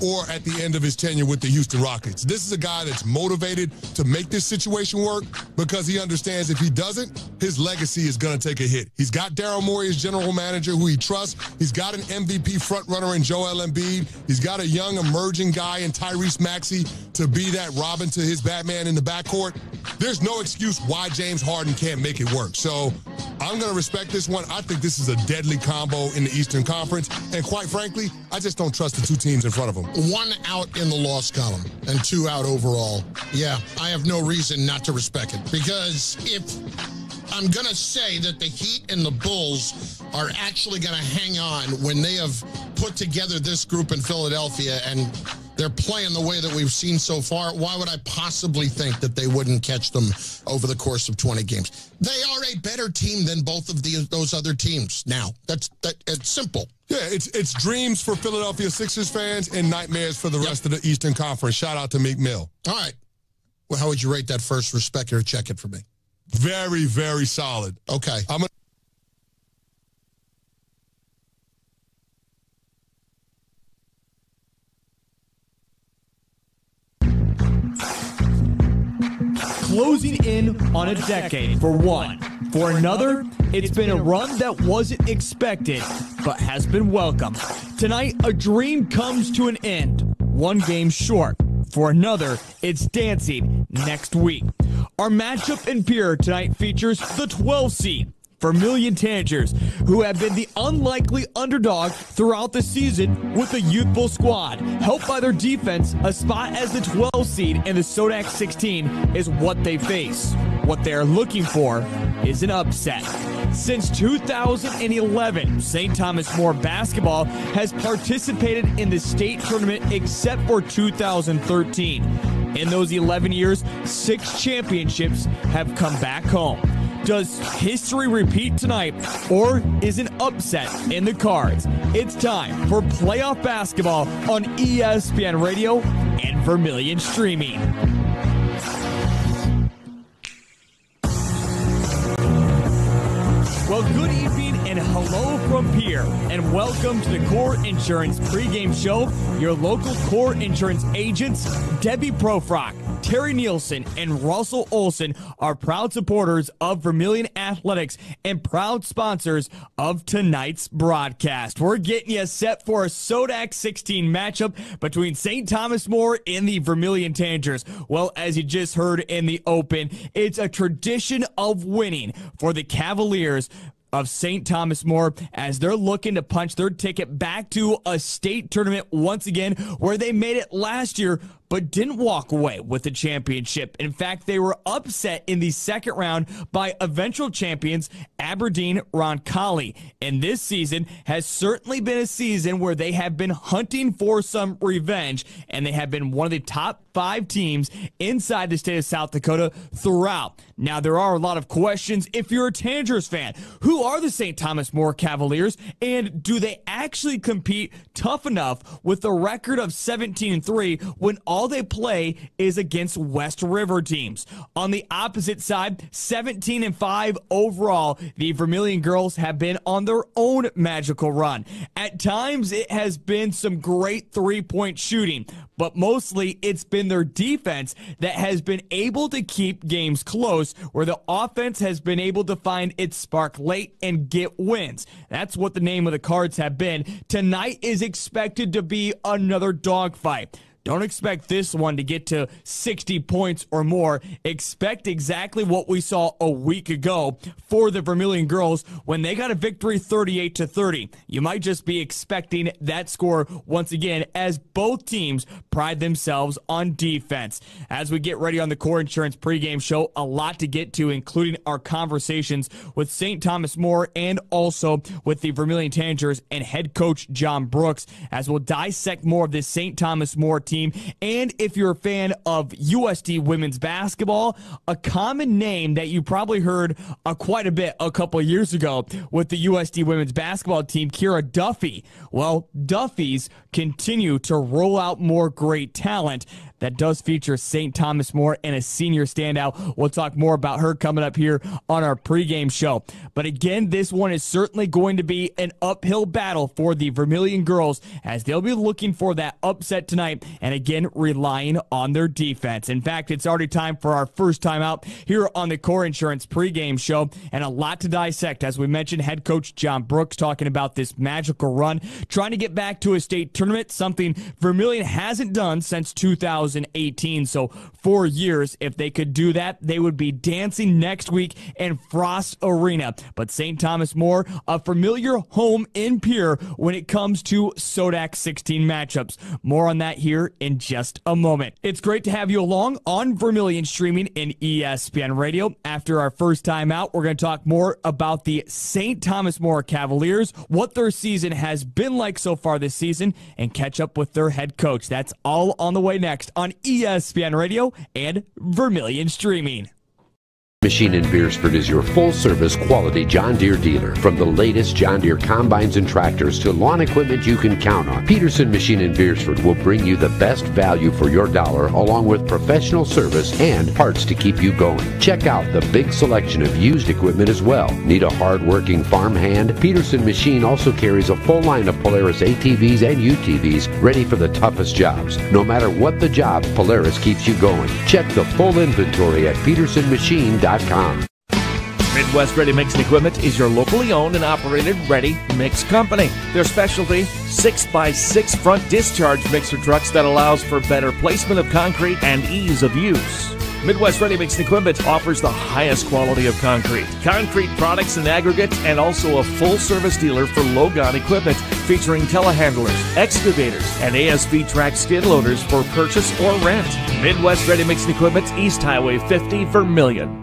or at the end of his tenure with the Houston Rockets. This is a guy that's motivated to make this situation work because he understands if he doesn't, his legacy is going to take a hit. He's got Daryl Morey as general manager who he trusts. He's got an MVP frontrunner in Joel Embiid. He's got a young emerging guy in Tyrese Maxey to be that Robin to his Batman in the backcourt. There's no excuse why James Harden can't make it work. So I'm going to respect this one. I think this is a deadly combo in the Eastern Conference. And quite frankly, I just don't trust the two teams in front of them. One out in the loss column and two out overall. Yeah, I have no reason not to respect it. Because if I'm going to say that the Heat and the Bulls are actually going to hang on when they have put together this group in Philadelphia and they're playing the way that we've seen so far, why would I possibly think that they wouldn't catch them over the course of 20 games? They are a better team than both of those other teams now. It's simple. Yeah, it's dreams for Philadelphia Sixers fans and nightmares for the rest of the Eastern Conference. Shout out to Meek Mill. All right. Well, how would you rate that first respect or check it for me? Very, very solid. Okay. Closing in on a decade for one. For another, it's been a run that wasn't expected, but has been welcome. Tonight, a dream comes to an end, one game short. For another, it's dancing next week. Our matchup in Pier tonight features the 12 seed, Vermillion Tangers, who have been the unlikely underdog throughout the season with a youthful squad. Helped by their defense, a spot as the 12 seed in the SoDak 16 is what they face. What they're looking for is an upset. Since 2011, St. Thomas More basketball has participated in the state tournament except for 2013. In those 11 years, 6 championships have come back home. Does history repeat tonight, or is an upset in the cards? It's time for playoff basketball on ESPN Radio and Vermilion Streaming. Well, good evening and hello from Pier, and welcome to the Core Insurance pregame show. Your local Core Insurance agents, Debbie Profrock, Terry Nielsen, and Russell Olson are proud supporters of Vermilion Athletics and proud sponsors of tonight's broadcast. We're getting you set for a SoDak 16 matchup between St. Thomas More and the Vermilion Tangers. Well, as you just heard in the open, it's a tradition of winning for the Cavaliers of St. Thomas More as they're looking to punch their ticket back to a state tournament once again where they made it last year but didn't walk away with the championship. In fact, they were upset in the second round by eventual champions Aberdeen Roncalli. And this season has certainly been a season where they have been hunting for some revenge, and they have been one of the top 5 teams inside the state of South Dakota throughout. Now, there are a lot of questions if you're a Tangers fan. Who are the St. Thomas More Cavaliers, and do they actually compete tough enough with a record of 17-3 when all they play is against West River teams? On the opposite side, 17-5 overall, the Vermilion girls have been on their own magical run. At times, it has been some great three-point shooting, but mostly it's been their defense that has been able to keep games close, where the offense has been able to find its spark late and get wins. That's what the name of the cards have been. Tonight is expected to be another dogfight. Don't expect this one to get to 60 points or more. Expect exactly what we saw a week ago for the Vermilion girls when they got a victory 38-30. You might just be expecting that score once again as both teams pride themselves on defense. As we get ready on the Core Insurance pregame show, a lot to get to, including our conversations with St. Thomas More and also with the Vermilion Tangers and head coach John Brooks, as we'll dissect more of this St. Thomas More team team. And if you're a fan of USD women's basketball, a common name that you probably heard quite a bit a couple of years ago with the USD women's basketball team, Kira Duffy. Well, Duffys continue to roll out more great talent that does feature St. Thomas More and a senior standout. We'll talk more about her coming up here on our pregame show. But again, this one is certainly going to be an uphill battle for the Vermillion girls as they'll be looking for that upset tonight and again relying on their defense. In fact, it's already time for our first time out here on the Core Insurance pregame show, and a lot to dissect. As we mentioned, head coach John Brooks talking about this magical run, trying to get back to a state tournament, something Vermillion hasn't done since 2018. So 4 years, if they could do that, they would be dancing next week in Frost Arena. But St. Thomas More, a familiar home in Pierre when it comes to SoDak 16 matchups. More on that here in just a moment. It's great to have you along on Vermilion streaming in ESPN Radio. After our first time out, we're going to talk more about the St. Thomas More Cavaliers, what their season has been like so far this season, and catch up with their head coach. That's all on the way next on ESPN Radio and Vermilion streaming. Machine in Beersford is your full-service quality John Deere dealer. From the latest John Deere combines and tractors to lawn equipment you can count on, Peterson Machine in Beersford will bring you the best value for your dollar along with professional service and parts to keep you going. Check out the big selection of used equipment as well. Need a hard-working farm hand? Peterson Machine also carries a full line of Polaris ATVs and UTVs ready for the toughest jobs. No matter what the job, Polaris keeps you going. Check the full inventory at petersonmachine.com. Midwest Ready Mix and Equipment is your locally owned and operated ready mix company. Their specialty, 6x6 front discharge mixer trucks that allows for better placement of concrete and ease of use. Midwest Ready Mix and Equipment offers the highest quality of concrete products and aggregates, and also a full-service dealer for Logon equipment featuring telehandlers, excavators, and ASV track skid loaders for purchase or rent. Midwest Ready Mix and Equipment, East Highway 50, Vermillion.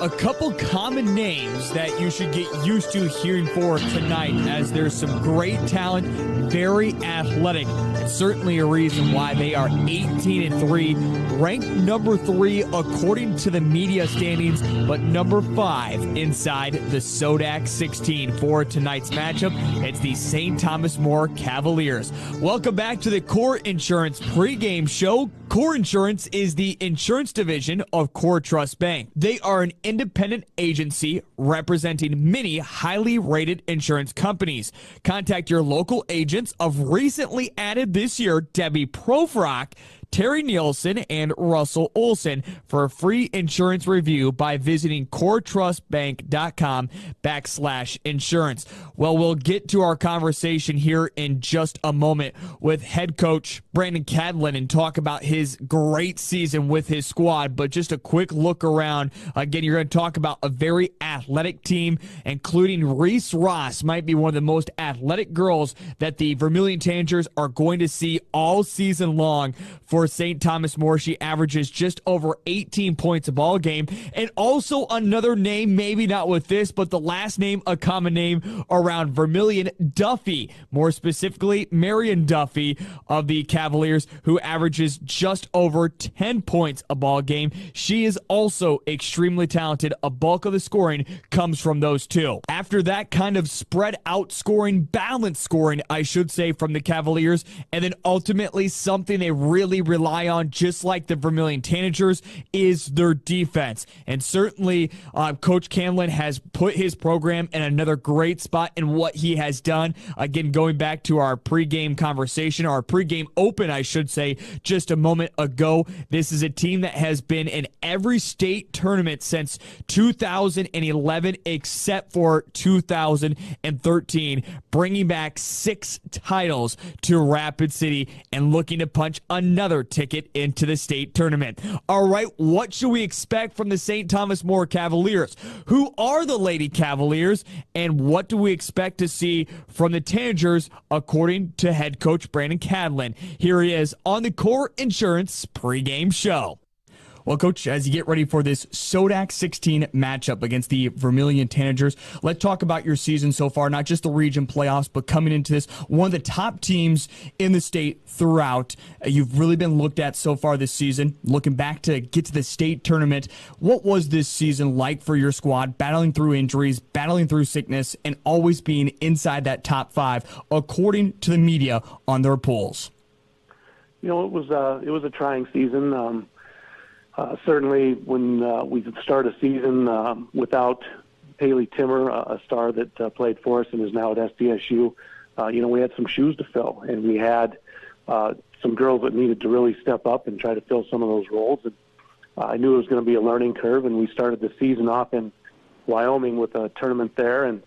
A couple common names that you should get used to hearing for tonight, as there's some great talent, very athletic, and certainly a reason why they are 18-3, ranked number 3 according to the media standings, but number 5 inside the SoDak 16 for tonight's matchup. It's the St. Thomas More Cavaliers. Welcome back to the Core Insurance pregame show. Core Insurance is the insurance division of Core Trust Bank. They are an independent agency representing many highly rated insurance companies. Contact your local agents of recently added this year Debbie Profrock, Terry Nielsen, and Russell Olson for a free insurance review by visiting coretrustbank.com/insurance. Well, we'll get to our conversation here in just a moment with head coach Brandon Cadlin and talk about his great season with his squad. But just a quick look around. Again, you're going to talk about a very athletic team, including Reese Ross, might be one of the most athletic girls that the Vermilion Tanagers are going to see all season long for St. Thomas More. She averages just over 18 points a ball game. And also another name, maybe not with this, but the last name, a common name around Vermilion, Duffy. More specifically, Marion Duffy of the Cavaliers, who averages just over 10 points a ball game. She is also extremely talented. A bulk of the scoring comes from those two. After that kind of spread out scoring, balanced scoring, I should say, from the Cavaliers, and then ultimately something they really rely on, just like the Vermilion Tanagers, is their defense. And certainly Coach Camlin has put his program in another great spot in what he has done. Again, going back to our pregame conversation, our pregame open, I should say, just a moment ago, this is a team that has been in every state tournament since 2011 except for 2013, bringing back 6 titles to Rapid City and looking to punch another ticket into the state tournament. All right, what should we expect from the St. Thomas More Cavaliers? Who are the Lady Cavaliers, and what do we expect to see from the Tanagers according to head coach Brandon Cadlin? Here he is on the Core Insurance pregame show. Well, Coach, as you get ready for this SoDak 16 matchup against the Vermillion Tanagers, let's talk about your season so far, not just the region playoffs, but coming into this, one of the top teams in the state throughout. You've really been looked at so far this season. Looking back to get to the state tournament, what was this season like for your squad, battling through injuries, battling through sickness, and always being inside that top 5, according to the media on their polls? It was a trying season. Certainly, when we start a season without Haley Timmer, a star that played for us and is now at SDSU, we had some shoes to fill, and we had some girls that needed to really step up and try to fill some of those roles. And I knew it was going to be a learning curve, and we started the season off in Wyoming with a tournament there, and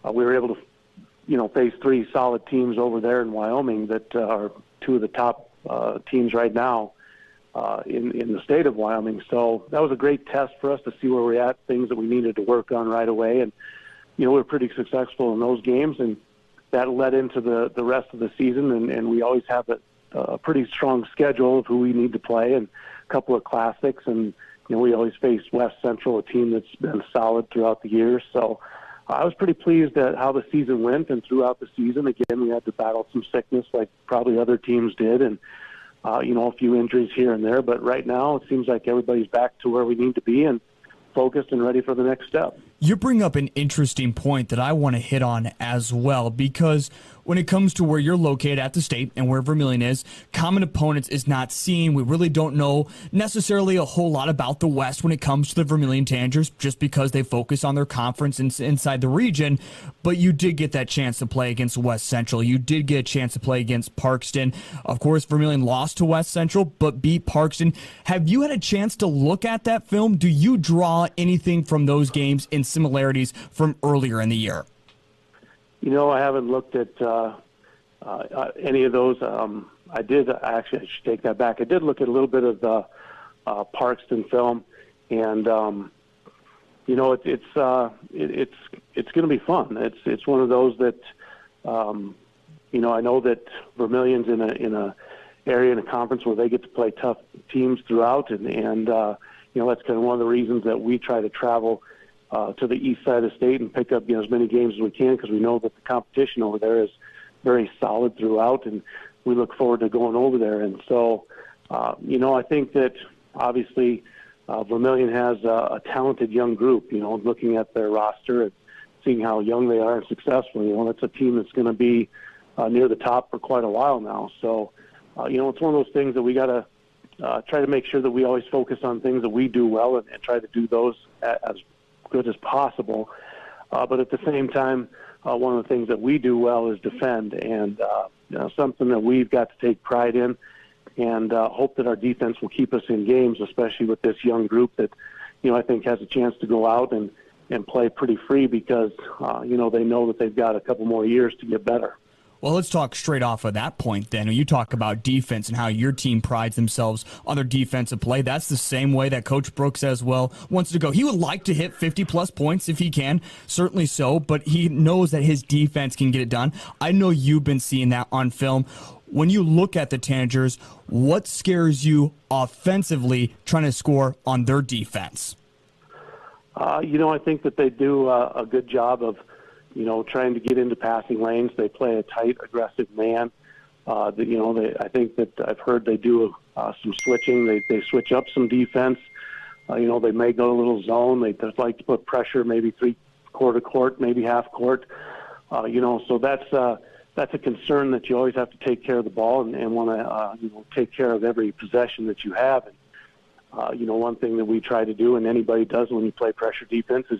we were able to, face 3 solid teams over there in Wyoming that are 2 of the top teams right now. In the state of Wyoming. So that was a great test for us to see where we're at, things that we needed to work on right away. And, we were pretty successful in those games, and that led into the rest of the season. And we always have a pretty strong schedule of who we need to play and a couple of classics. And, we always face West Central, a team that's been solid throughout the year. So I was pretty pleased at how the season went. And throughout the season, again, we had to battle some sickness like probably other teams did. And, a few injuries here and there, but right now it seems like everybody's back to where we need to be and focused and ready for the next step. You bring up an interesting point that I want to hit on as well, because when it comes to where you're located at the state and where Vermilion is, common opponents is not seen. We really don't know necessarily a whole lot about the West when it comes to the Vermilion Tanagers, just because they focus on their conference inside the region. But you did get that chance to play against West Central. You did get a chance to play against Parkston. Of course, Vermilion lost to West Central, but beat Parkston. Have you had a chance to look at that film? Do you draw anything from those games in similarities from earlier in the year? I haven't looked at any of those. I should take that back. I did look at a little bit of the Parkston film, and it's going to be fun. It's one of those that I know that Vermilion's in a area in a conference where they get to play tough teams throughout, and that's kind of one of the reasons that we try to travel to the east side of the state and pick up as many games as we can, because we know that the competition over there is very solid throughout, and we look forward to going over there. And so, I think that obviously Vermilion has a talented young group. Looking at their roster and seeing how young they are and successful, that's a team that's going to be near the top for quite a while now. So, it's one of those things that we got to try to make sure that we always focus on things that we do well and try to do those as good as possible. But at the same time, one of the things that we do well is defend, and something that we've got to take pride in, and hope that our defense will keep us in games, especially with this young group that, I think has a chance to go out and play pretty free, because, they know that they've got a couple more years to get better. Well, let's talk straight off of that point then. You talk about defense and how your team prides themselves on their defensive play. That's the same way that Coach Brooks as well wants to go. He would like to hit 50-plus points if he can, certainly so, but he knows that his defense can get it done. I know you've been seeing that on film. When you look at the Tanagers, what scares you offensively trying to score on their defense? I think that they do a good job of trying to get into passing lanes. They play a tight, aggressive man. I think that I've heard they do some switching. They switch up some defense. They may go a little zone. They just like to put pressure, maybe 3/4 court, maybe half court. So that's a concern that you always have to take care of the ball and want to take care of every possession that you have. And one thing that we try to do, and anybody does when you play pressure defense, is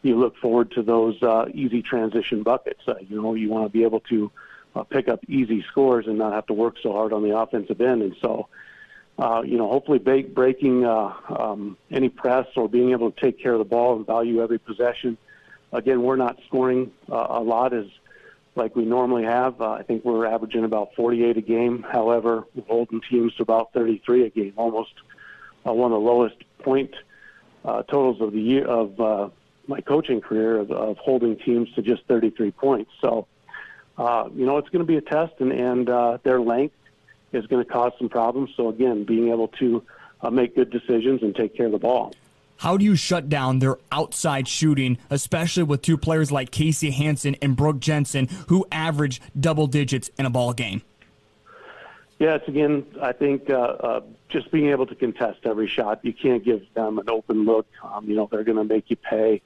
you look forward to those easy transition buckets. You want to be able to pick up easy scores and not have to work so hard on the offensive end. And so, hopefully breaking any press or being able to take care of the ball and value every possession. Again, we're not scoring a lot as like we normally have. I think we're averaging about 48 a game. However, we're holding teams to about 33 a game, almost one of the lowest point totals of the year of my coaching career of holding teams to just 33 points. So, it's going to be a test, and their length is going to cause some problems. So, again, being able to make good decisions and take care of the ball. How do you shut down their outside shooting, especially with two players like Casey Hansen and Brooke Jensen, who average double digits in a ball game? Yeah, it's again, I think just being able to contest every shot. You can't give them an open look. They're going to make you pay.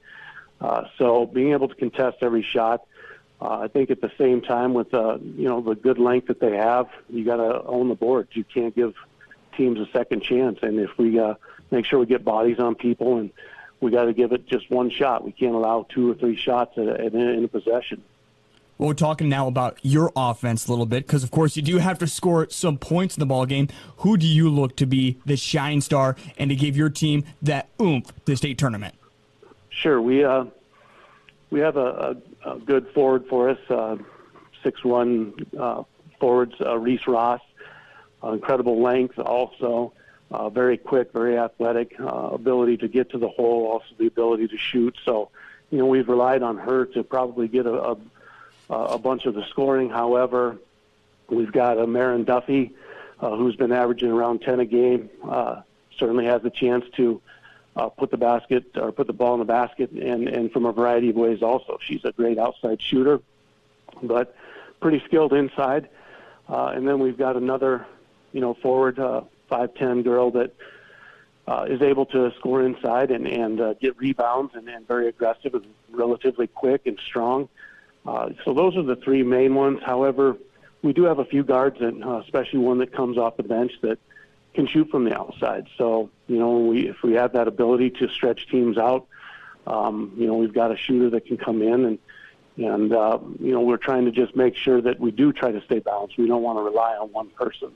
So being able to contest every shot, I think at the same time with the good length that they have, you got to own the boards. You can't give teams a second chance. And if we make sure we get bodies on people, and we got to give it just one shot. We can't allow 2 or 3 shots in a possession. Well, we're talking now about your offense a little bit because, of course, you do have to score some points in the ball game. Who do you look to be the shining star and to give your team that oomph to state tournament? Sure. We have a good forward for us, 6'1" forwards, Reese Ross. Incredible length also. Very quick, very athletic, ability to get to the hole, also the ability to shoot. So, we've relied on her to probably get a bunch of the scoring. However, we've got a Marin Duffy who's been averaging around 10 a game. Certainly has a chance to put the ball in the basket, and from a variety of ways also. She's a great outside shooter, but pretty skilled inside. And then we've got another, forward 5'10" girl that is able to score inside and get rebounds and very aggressive and relatively quick and strong. So those are the 3 main ones. However, we do have a few guards, and especially one that comes off the bench that can shoot from the outside. So, if we have that ability to stretch teams out, we've got a shooter that can come in, and we're trying to just make sure that we do try to stay balanced. We don't want to rely on one person.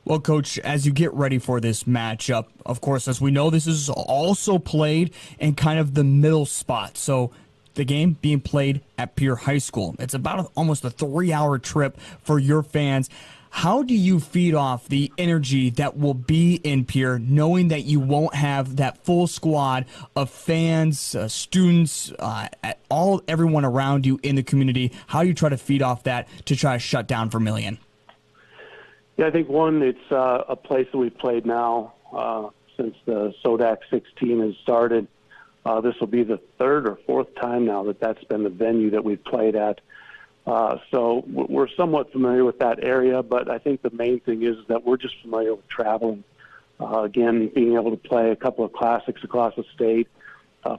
Well, Coach, as you get ready for this matchup, of course, as we know, this is also played in kind of the middle spot. So the game being played at Pierre High School. It's about almost a 3-hour trip for your fans. How do you feed off the energy that will be in Pierre, knowing that you won't have that full squad of fans, students, everyone around you in the community? How do you try to feed off that to try to shut down Vermillion? Yeah, I think one, it's a place that we've played now since the SoDak 16 has started. This will be the 3rd or 4th time now that's been the venue that we've played at. So we're somewhat familiar with that area, but I think the main thing is that we're just familiar with traveling. Again, being able to play a couple of classics across the state,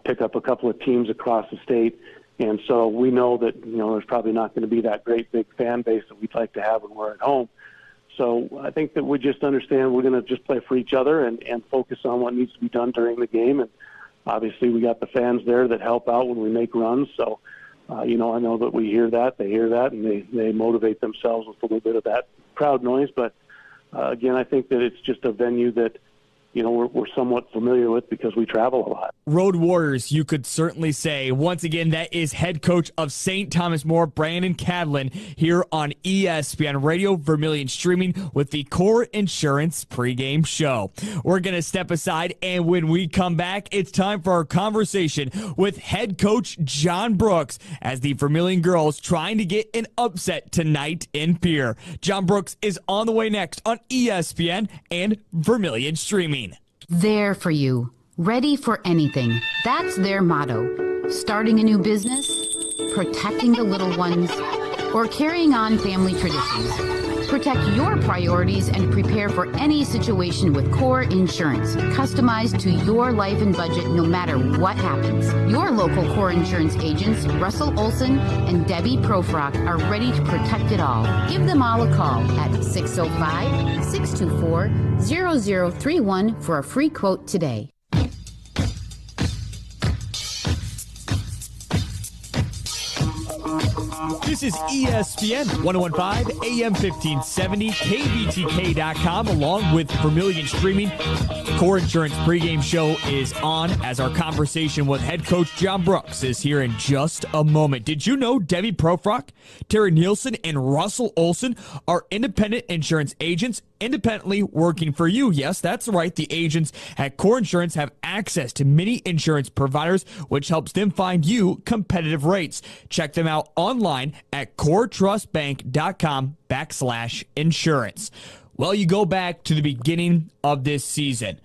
pick up a couple of teams across the state. And so we know that, there's probably not going to be that great big fan base that we'd like to have when we're at home. So I think that we just understand we're going to just play for each other and focus on what needs to be done during the game. And obviously we got the fans there that help out when we make runs. So, I know that we hear that, they hear that, and they motivate themselves with a little bit of that crowd noise. But, again, I think that it's just a venue that, we're somewhat familiar with because we travel a lot. Road Warriors, you could certainly say. Once again, that is head coach of St. Thomas More, Brandon Cadlin, here on ESPN Radio, Vermilion streaming with the Core Insurance pregame show. We're going to step aside, and when we come back, it's time for our conversation with head coach John Brooks as the Vermilion girls trying to get an upset tonight in Pierre. John Brooks is on the way next on ESPN and Vermilion streaming. There for you, ready for anything. That's their motto. Starting a new business, protecting the little ones, or carrying on family traditions. Protect your priorities and prepare for any situation with Core Insurance, customized to your life and budget no matter what happens. Your local Core Insurance agents, Russell Olson and Debbie Profrock, are ready to protect it all. Give them all a call at 605-624-0031 for a free quote today. This is ESPN 101.5 AM 1570, KBTK.com, along with Vermilion streaming. Core Insurance pregame show is on as our conversation with head coach John Brooks is here in just a moment. Did you know Debbie Profrock, Terry Nielsen, and Russell Olson are independent insurance agents independently working for you? Yes, that's right. The agents at Core Insurance have access to many insurance providers, which helps them find you competitive rates. Check them out online at coretrustbank.com/insurance. Well, you go back to the beginning of this season.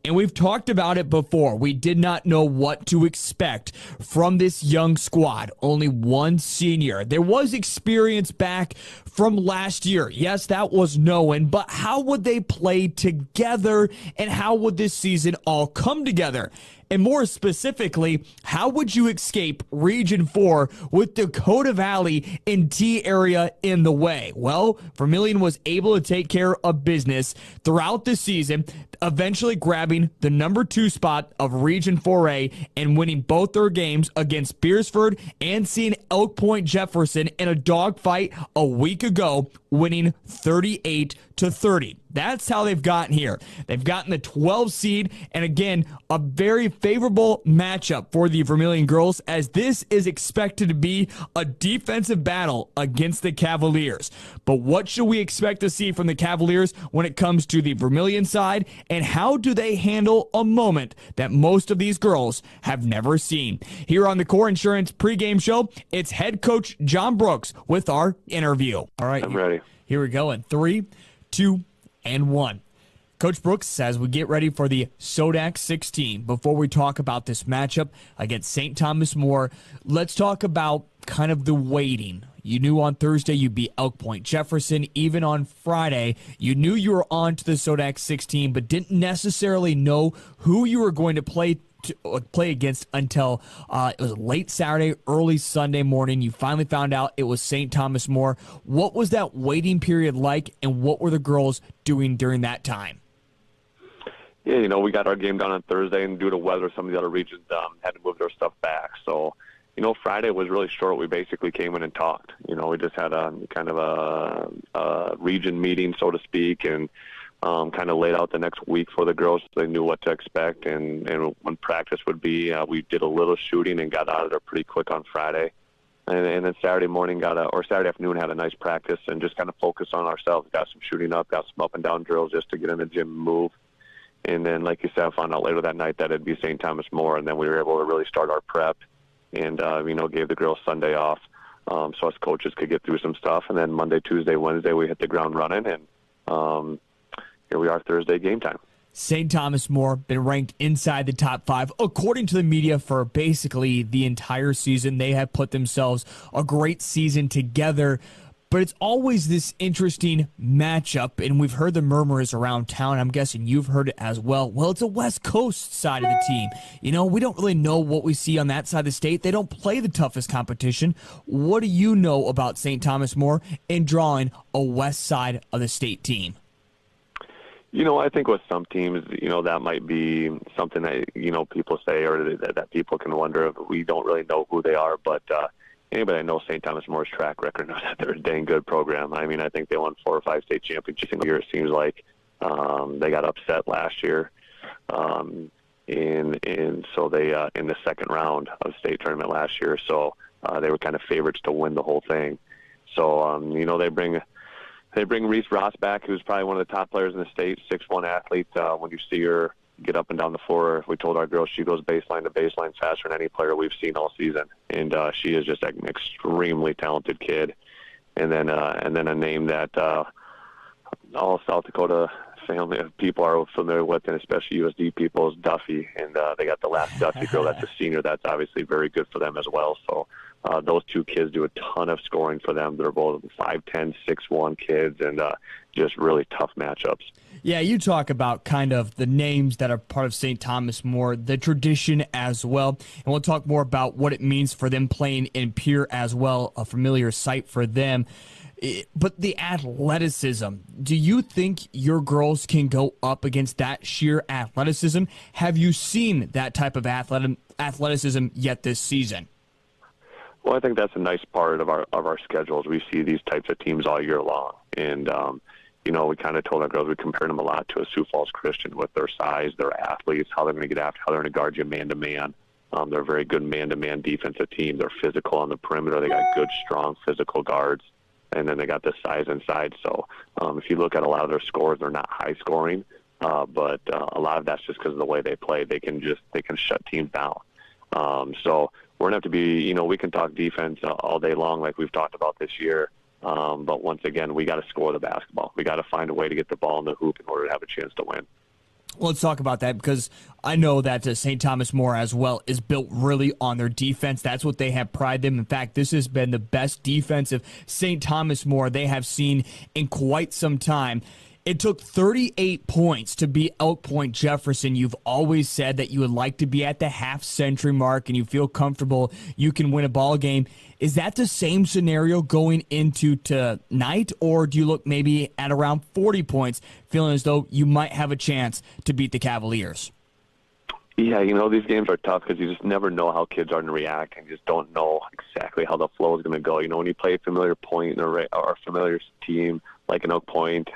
And we've talked about it before. We did not know what to expect from this young squad. Only one senior. There was experience back from last year. Yes, that was known, but how would they play together, and how would this season all come together? And more specifically, how would you escape Region 4 with Dakota Valley and T area in the way? Well, Vermillion was able to take care of business throughout the season, eventually grabbing the number 2 spot of Region 4A and winning both their games against Beersford and seeing Elk Point Jefferson in a dogfight a week ago, winning 38-30. That's how they've gotten here. They've gotten the 12 seed, and again, a very favorable matchup for the Vermilion girls, as this is expected to be a defensive battle against the Cavaliers. But what should we expect to see from the Cavaliers when it comes to the Vermilion side, and how do they handle a moment that most of these girls have never seen? Here on the Core Insurance pregame show, it's head coach John Brooks with our interview. All right, I'm ready. Here we go in 3, 2, and 1. Coach Brooks says we get ready for the SoDak 16. Before we talk about this matchup against St. Thomas More, let's talk about kind of the waiting. You knew on Thursday you beat Elk Point Jefferson. Even on Friday, you knew you were on to the SoDak 16, but didn't necessarily know who you were going to play against until it was late Saturday, early Sunday morning. You finally found out it was St. Thomas More. What was that waiting period like, and what were the girls doing during that time? Yeah, we got our game done on Thursday, and due to weather, some of the other regions had to move their stuff back. So, Friday was really short. We basically came in and talked. We just had a kind of a region meeting, so to speak, and kind of laid out the next week for the girls so they knew what to expect and when practice would be. We did a little shooting and got out of there pretty quick on Friday. And then Saturday morning Saturday afternoon had a nice practice and just kind of focused on ourselves. Got some shooting up, got some up and down drills just to get in the gym and move. And then, like you said, I found out later that night that it'd be St. Thomas More, and then we were able to really start our prep and, gave the girls Sunday off so us coaches could get through some stuff. And then Monday, Tuesday, Wednesday, we hit the ground running, and here we are Thursday game time. St. Thomas More been ranked inside the top 5 according to the media for basically the entire season. They have put themselves a great season together, but it's always this interesting matchup, and we've heard the murmurs around town. I'm guessing you've heard it as well. Well, it's a West Coast side of the team. We don't really know what we see on that side of the state. They don't play the toughest competition. What do you know about St. Thomas More in drawing a west side of the state team? I think with some teams, that might be something that, people say or that people can wonder if we don't really know who they are. But anybody that knows St. Thomas More's track record knows that they're a dang good program. I mean, I think they won 4 or 5 state championships in a year, it seems like. They got upset last year. And so they, in the second round of the state tournament last year, so they were kind of favorites to win the whole thing. So, they bring Reese Ross back, who's probably one of the top players in the state, 6'1" athlete. When you see her get up and down the floor, we told our girls she goes baseline to baseline faster than any player we've seen all season. And she is just an extremely talented kid. And then a name that all South Dakota family of people are familiar with, and especially USD people, is Duffy. And they got the last Duffy girl that's a senior. That's obviously very good for them as well. So those two kids do a ton of scoring for them. They're both 5'10", 6'1" kids, and just really tough matchups. Yeah, you talk about kind of the names that are part of St. Thomas More, the tradition as well, and we'll talk more about what it means for them playing in Pierre as well, a familiar sight for them. But the athleticism, do you think your girls can go up against that sheer athleticism? Have you seen that type of athleticism yet this season? Well, I think that's a nice part of our schedules. We see these types of teams all year long, and we kind of told our girls we compared them a lot to a Sioux Falls Christian with their size, their athletes, how they're going to get after, how they're going to guard you man-to-man. They're a very good man-to-man defensive team. They're physical on the perimeter. They got good, strong physical guards, and then they got the size inside. So if you look at a lot of their scores, they're not high scoring, but a lot of that's just because of the way they play. They can shut teams down. So we're going to have to be, we can talk defense all day long like we've talked about this year, But once again, we got to score the basketball. We got to find a way to get the ball in the hoop in order to have a chance to win. Well, let's talk about that, because I know that St. Thomas More as well is built really on their defense. That's what they have prided them. In fact, this has been the best defensive St. Thomas More they have seen in quite some time. It took 38 points to beat Elk Point Jefferson. You've always said that you would like to be at the half-century mark and you feel comfortable you can win a ball game. Is that the same scenario going into tonight, or do you look maybe at around 40 points, feeling as though you might have a chance to beat the Cavaliers? Yeah, these games are tough because you just never know how kids are going to react, and you just don't know exactly how the flow is going to go. When you play a familiar point or a familiar team like an Oak Point,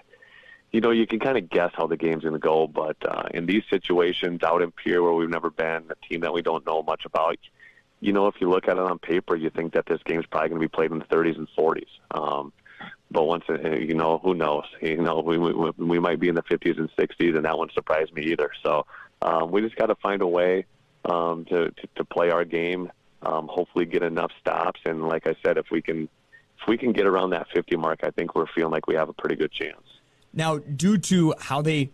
you can kind of guess how the game's going to go. But in these situations out in Pierre where we've never been, a team that we don't know much about, if you look at it on paper, you think that this game's probably going to be played in the 30s and 40s. But once, who knows? We might be in the 50s and 60s, and that wouldn't surprise me either. So we just got to find a way to play our game, hopefully get enough stops. And like I said, if we can get around that 50 mark, I think we're feeling like we have a pretty good chance. Now, due to how they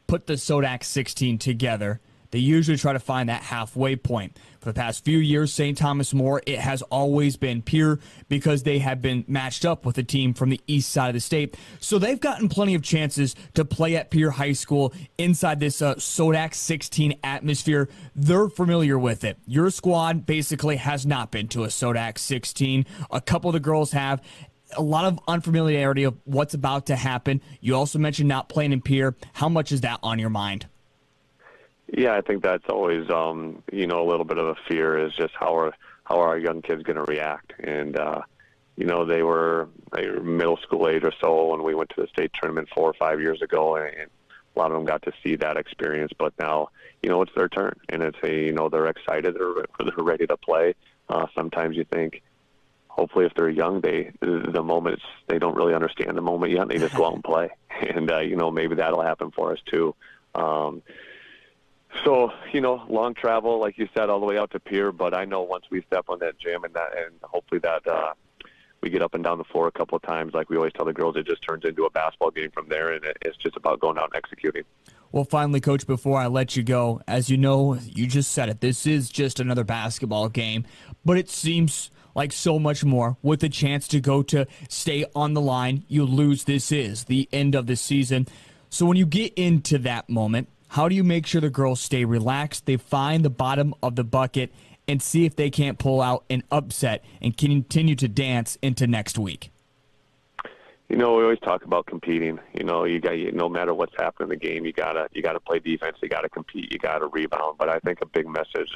put the SoDak 16 together, they usually try to find that halfway point. For the past few years, St. Thomas More, it has always been Pierre because they have been matched up with a team from the east side of the state. So they've gotten plenty of chances to play at Pierre High School inside this SoDak 16 atmosphere. They're familiar with it. Your squad basically has not been to a SoDak 16. A couple of the girls have. A lot of unfamiliarity of what's about to happen. You also mentioned not playing in Pierre. How much is that on your mind? Yeah, I think that's always, a little bit of a fear is just how are our young kids going to react. And, they were middle school age or so when we went to the state tournament 4 or 5 years ago, and a lot of them got to see that experience. But now, it's their turn, and it's they're excited, they're ready to play. Sometimes you think, hopefully, if they're young, they don't really understand the moment yet. They just go out and play, and maybe that'll happen for us too. So long travel, like you said, all the way out to Pierre. But I know once we step on that gym and hopefully that we get up and down the floor a couple of times, like we always tell the girls, it just turns into a basketball game from there, and it's just about going out and executing. Well, finally, Coach, before I let you go, as you know, you just said it, this is just another basketball game, but it seems like so much more with the chance to go to stay on the line. You lose, this is the end of the season. So when you get into that moment, how do you make sure the girls stay relaxed, they find the bottom of the bucket, and see if they can't pull out an upset and continue to dance into next week? We always talk about competing. You got, no matter what's happening in the game, you gotta play defense, you gotta compete, you gotta rebound. But I think a big message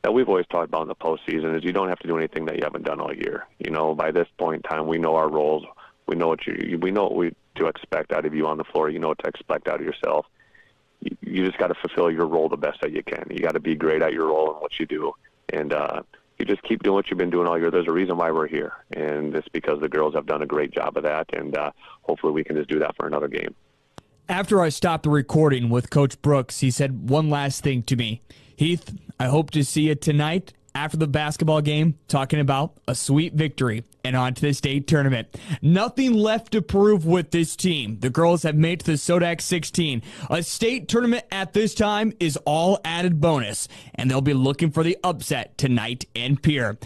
that we've always talked about in the postseason is you don't have to do anything that you haven't done all year. By this point in time, we know our roles. We know what to expect out of you on the floor. You know what to expect out of yourself. You just got to fulfill your role the best that you can. You got to be great at your role and what you do. And you just keep doing what you've been doing all year. There's a reason why we're here. And it's because the girls have done a great job of that. And hopefully we can just do that for another game. After I stopped the recording with Coach Brooks, he said one last thing to me. Heath, I hope to see you tonight after the basketball game, talking about a sweet victory and on to the state tournament. Nothing left to prove with this team. The girls have made it to the SoDak 16. A state tournament at this time is all added bonus, and they'll be looking for the upset tonight in Pierre.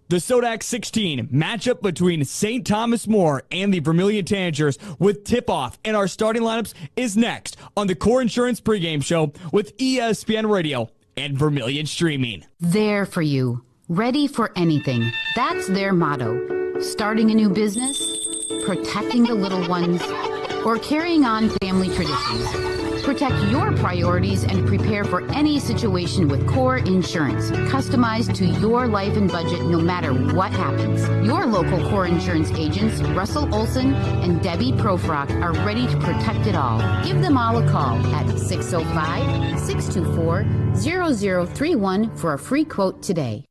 The SoDak 16 matchup between St. Thomas More and the Vermilion Tanagers with tip-off and our starting lineups is next on the Core Insurance Pregame Show with ESPN Radio and Vermilion Streaming. There for you, ready for anything. That's their motto. Starting a new business, protecting the little ones, or carrying on family traditions. Protect your priorities and prepare for any situation with Core Insurance, customized to your life and budget no matter what happens. Your local Core Insurance agents, Russell Olson and Debbie Profrock, are ready to protect it all. Give them all a call at 605-624-0031 for a free quote today.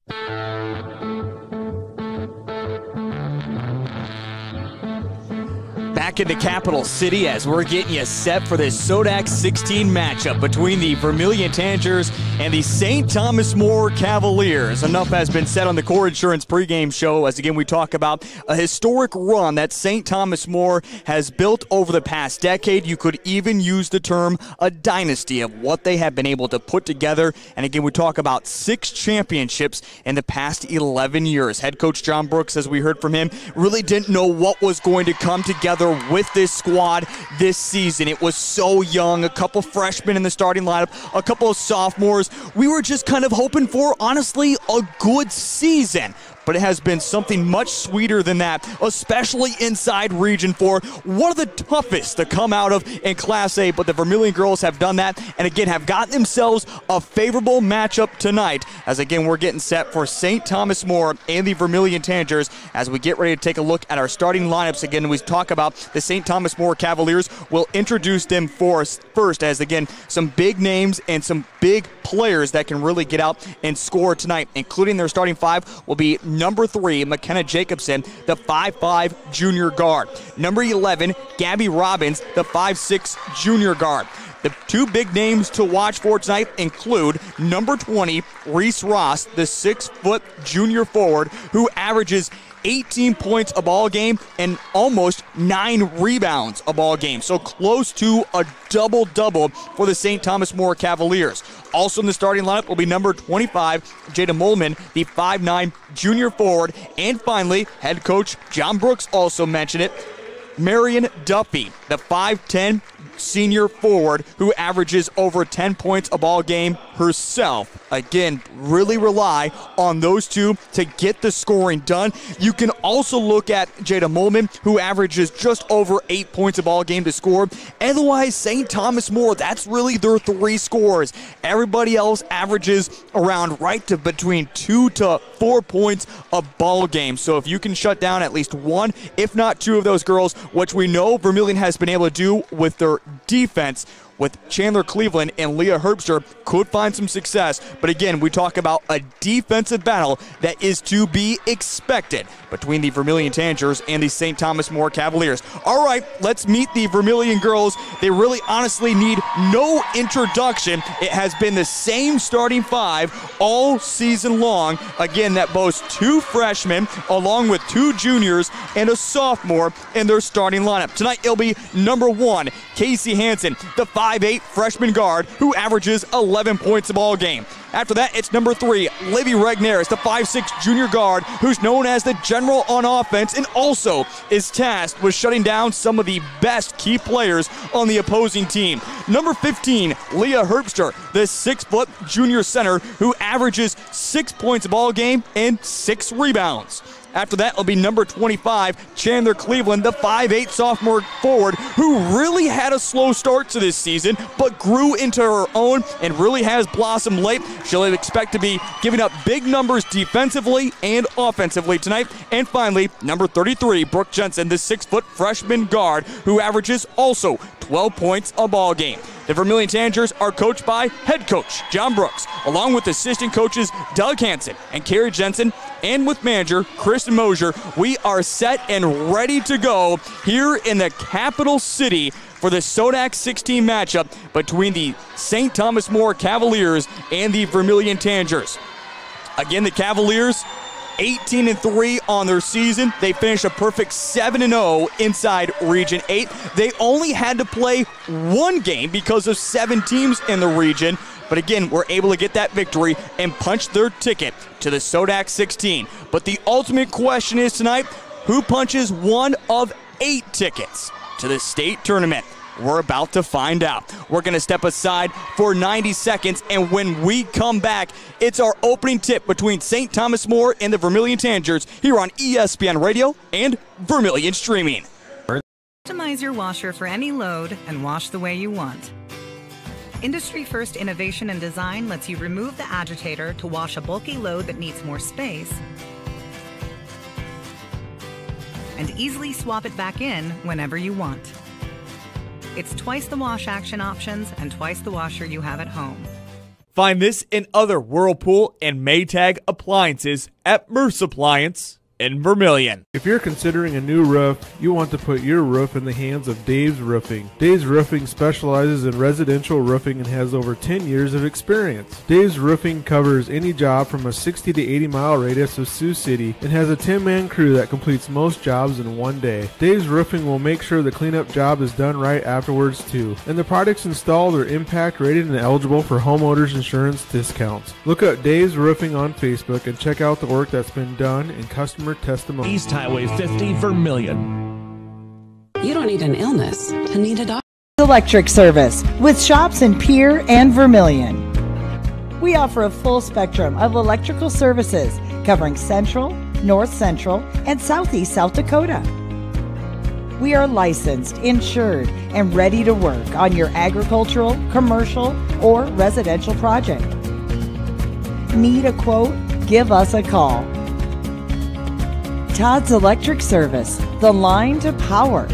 Back in the capital city as we're getting you set for this SoDak 16 matchup between the Vermilion Tanagers and the St. Thomas More Cavaliers. Enough has been said on the Core Insurance pregame show as, again, we talk about a historic run that St. Thomas More has built over the past decade. You could even use the term a dynasty of what they have been able to put together. And, again, we talk about 6 championships in the past 11 years. Head coach John Brooks, as we heard from him, really didn't know what was going to come together with this squad this season. It was so young, a couple freshmen in the starting lineup, a couple of sophomores. We were just kind of hoping for, honestly, a good season. But it has been something much sweeter than that, especially inside Region 4. One of the toughest to come out of in Class A, but the Vermilion girls have done that and, again, have gotten themselves a favorable matchup tonight as, again, we're getting set for St. Thomas More and the Vermilion Tangers as we get ready to take a look at our starting lineups. Again, we talk about the St. Thomas More Cavaliers. We'll introduce them for us first as, again, some big names and some big players that can really get out and score tonight, including their starting 5 will be number 3, McKenna Jacobson, the 5'5 junior guard. Number 11, Gabby Robbins, the 5'6 junior guard. The 2 big names to watch for tonight include number 20, Reese Ross, the 6-foot junior forward, who averages 18 points a ball game and almost 9 rebounds a ball game. So close to a double-double for the St. Thomas More Cavaliers. Also in the starting lineup will be number 25, Jada Molman, the 5'9 junior forward. And finally, head coach John Brooks also mentioned it, Marion Duffy, the 5'10 senior forward who averages over 10 points a ball game herself. Again, really rely on those 2 to get the scoring done. You can also look at Jada Molman, who averages just over 8 points a ball game to score. Otherwise, St. Thomas More, that's really their 3 scorers. Everybody else averages around right to between 2 to 4 points a ball game. So if you can shut down at least 1, if not 2 of those girls, which we know Vermillion has been able to do with their defense, with Chandler Cleveland and Leah Herbster, could find some success. But again, we talk about a defensive battle that is to be expected between the Vermilion Tangers and the St. Thomas More Cavaliers. All right, let's meet the Vermilion girls. They really honestly need no introduction. It has been the same starting 5 all season long. Again, that boasts 2 freshmen along with 2 juniors and a sophomore in their starting lineup. Tonight, it'll be number 1, Casey Hansen, the 5'8 freshman guard who averages 11 points a ball game. After that, it's number 3, Livy Regnaris, the 5'6 junior guard who's known as the general on offense and also is tasked with shutting down some of the best key players on the opposing team. Number 15, Leah Herbster, the 6-foot junior center who averages 6 points a ball game and 6 rebounds. After that will be number 25, Chandler Cleveland, the 5'8 sophomore forward who really had a slow start to this season but grew into her own and really has blossomed late. She'll expect to be giving up big numbers defensively and offensively tonight. And finally, number 33, Brooke Jensen, the 6-foot freshman guard who averages also 12 points a ball game. The Vermilion Tangers are coached by head coach John Brooks, along with assistant coaches Doug Hansen and Carrie Jensen, and with manager Kristen Mosier. We are set and ready to go here in the capital city for the SoDak 16 matchup between the St. Thomas More Cavaliers and the Vermilion Tangers. Again, the Cavaliers 18-3 on their season. They finished a perfect 7-0 inside Region 8. They only had to play 1 game because of 7 teams in the region. But again, we're able to get that victory and punch their ticket to the SoDak 16. But the ultimate question is tonight, who punches one of 8 tickets to the state tournament? We're about to find out. We're going to step aside for 90 seconds, and when we come back, it's our opening tip between St. Thomas More and the Vermilion Tangers here on ESPN Radio and Vermilion Streaming. Optimize your washer for any load and wash the way you want. Industry-first innovation and design lets you remove the agitator to wash a bulky load that needs more space and easily swap it back in whenever you want. It's twice the wash action options and twice the washer you have at home. Find this and other Whirlpool and Maytag appliances at Merce Appliance in Vermillion. If you're considering a new roof, you want to put your roof in the hands of Dave's Roofing. Dave's Roofing specializes in residential roofing and has over 10 years of experience. Dave's Roofing covers any job from a 60 to 80 mile radius of Sioux City and has a 10-man crew that completes most jobs in one day. Dave's Roofing will make sure the cleanup job is done right afterwards too. And the products installed are impact rated and eligible for homeowners insurance discounts. Look up Dave's Roofing on Facebook and check out the work that's been done in customer testimony. East Highway 50, Vermilion. You don't need an illness to need a doctor. Electric Service with shops in Pierre and Vermilion. We offer a full spectrum of electrical services covering Central, North Central, and Southeast South Dakota. We are licensed, insured, and ready to work on your agricultural, commercial, or residential project. Need a quote? Give us a call. Todd's Electric Service, the line to power.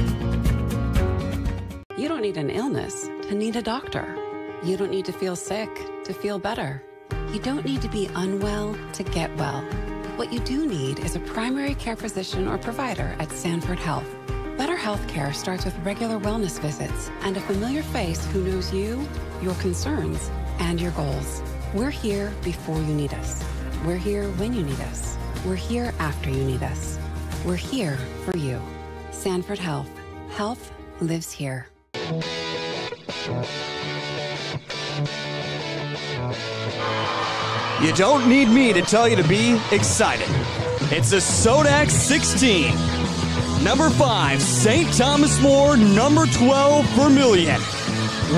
You don't need an illness to need a doctor. You don't need to feel sick to feel better. You don't need to be unwell to get well. What you do need is a primary care physician or provider at Sanford Health. Better health care starts with regular wellness visits and a familiar face who knows you, your concerns, and your goals. We're here before you need us. We're here when you need us. We're here after you need us. We're here for you. Sanford Health. Health lives here. You don't need me to tell you to be excited. It's a SoDak 16. Number 5, St. Thomas More. Number 12, Vermillion.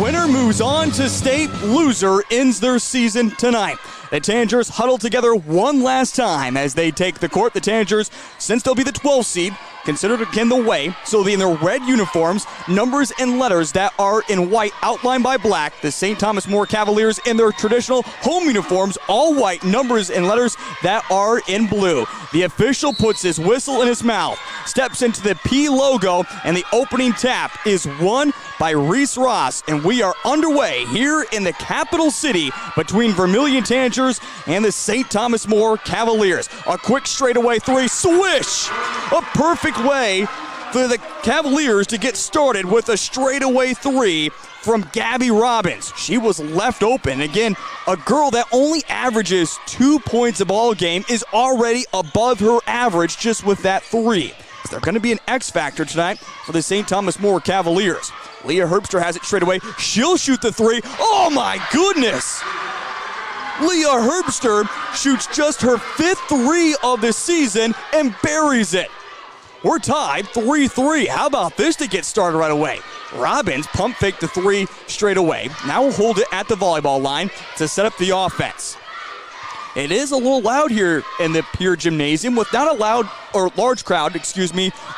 Winner moves on to state. Loser ends their season tonight. The Tangers huddle together one last time as they take the court. The Tangers, since they'll be the 12th seed, considered again the way, so they'll be in their red uniforms, numbers and letters that are in white outlined by black. The St. Thomas More Cavaliers in their traditional home uniforms, all white, numbers and letters that are in blue. The official puts his whistle in his mouth, steps into the P logo, and the opening tap is won by Reese Ross, and we are underway here in the capital city between Vermilion Tangers and the St. Thomas More Cavaliers. A quick straightaway three, swish! A perfect way for the Cavaliers to get started with a straightaway three from Gabby Robbins. She was left open. Again, a girl that only averages 2 points a ball game is already above her average just with that three. They're going to be an X factor tonight for the St. Thomas More Cavaliers. Leah Herbster has it straight away. She'll shoot the three. Oh my goodness! Leah Herbster shoots just her 5th three of the season and buries it. We're tied 3-3. How about this to get started right away? Robbins pump faked the three straight away. Now we'll hold it at the volleyball line to set up the offense. It is a little loud here in the Pier Gymnasium with not a loud or large crowd,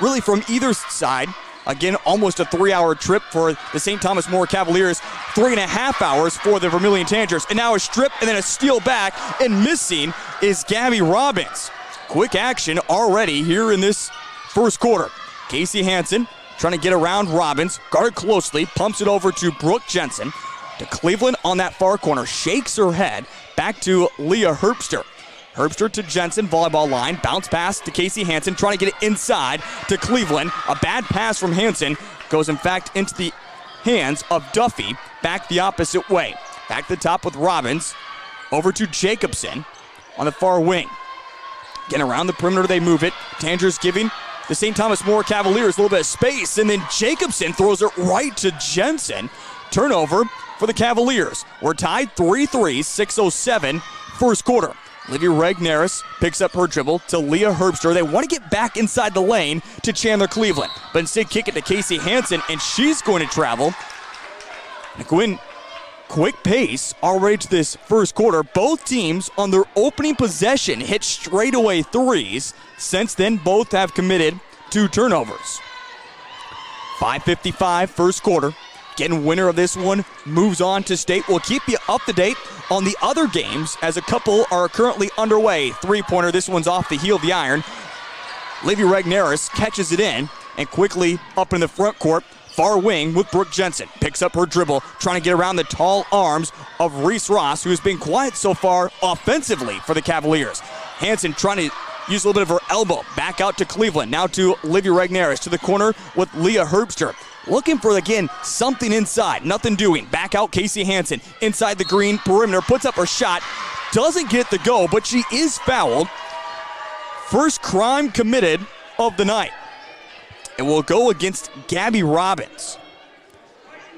really from either side. Again, almost a 3-hour trip for the St. Thomas More Cavaliers, 3.5 hours for the Vermilion Tangers. And now a strip and then a steal back, and missing is Gabby Robbins. Quick action already here in this first quarter. Casey Hansen trying to get around Robbins, guarded closely, pumps it over to Brooke Jensen. To Cleveland on that far corner, shakes her head, back to Leah Herbster. Herbster to Jensen, volleyball line, bounce pass to Casey Hansen, trying to get it inside to Cleveland. A bad pass from Hansen goes, in fact, into the hands of Duffy, back the opposite way. Back to the top with Robbins, over to Jacobson on the far wing. Again, around the perimeter they move it. Tangers giving the St. Thomas More Cavaliers a little bit of space, and then Jacobson throws it right to Jensen. Turnover for the Cavaliers. We're tied 3-3, 6:07 first quarter. Livy Regnaris picks up her dribble to Leah Herbster. They want to get back inside the lane to Chandler Cleveland, but instead kick it to Casey Hansen, and she's going to travel. Quinn, quick pace already to this first quarter. Both teams on their opening possession hit straightaway threes. Since then, both have committed 2 turnovers. 5:55 first quarter. Again, winner of this one moves on to state. We'll keep you up to date on the other games as a couple are currently underway. Three-pointer, this one's off the heel of the iron. Livy Regnaris catches it in and quickly up in the front court. Far wing with Brooke Jensen. Picks up her dribble, trying to get around the tall arms of Reese Ross, who has been quiet so far offensively for the Cavaliers. Hansen trying to Use a little bit of her elbow. Back out to Cleveland. Now to Livy Regnaris to the corner with Leah Herbster. Looking for, again, something inside. Nothing doing. Back out Casey Hansen. Inside the green perimeter. Puts up her shot. Doesn't get the go, but she is fouled. First crime committed of the night. It will go against Gabby Robbins.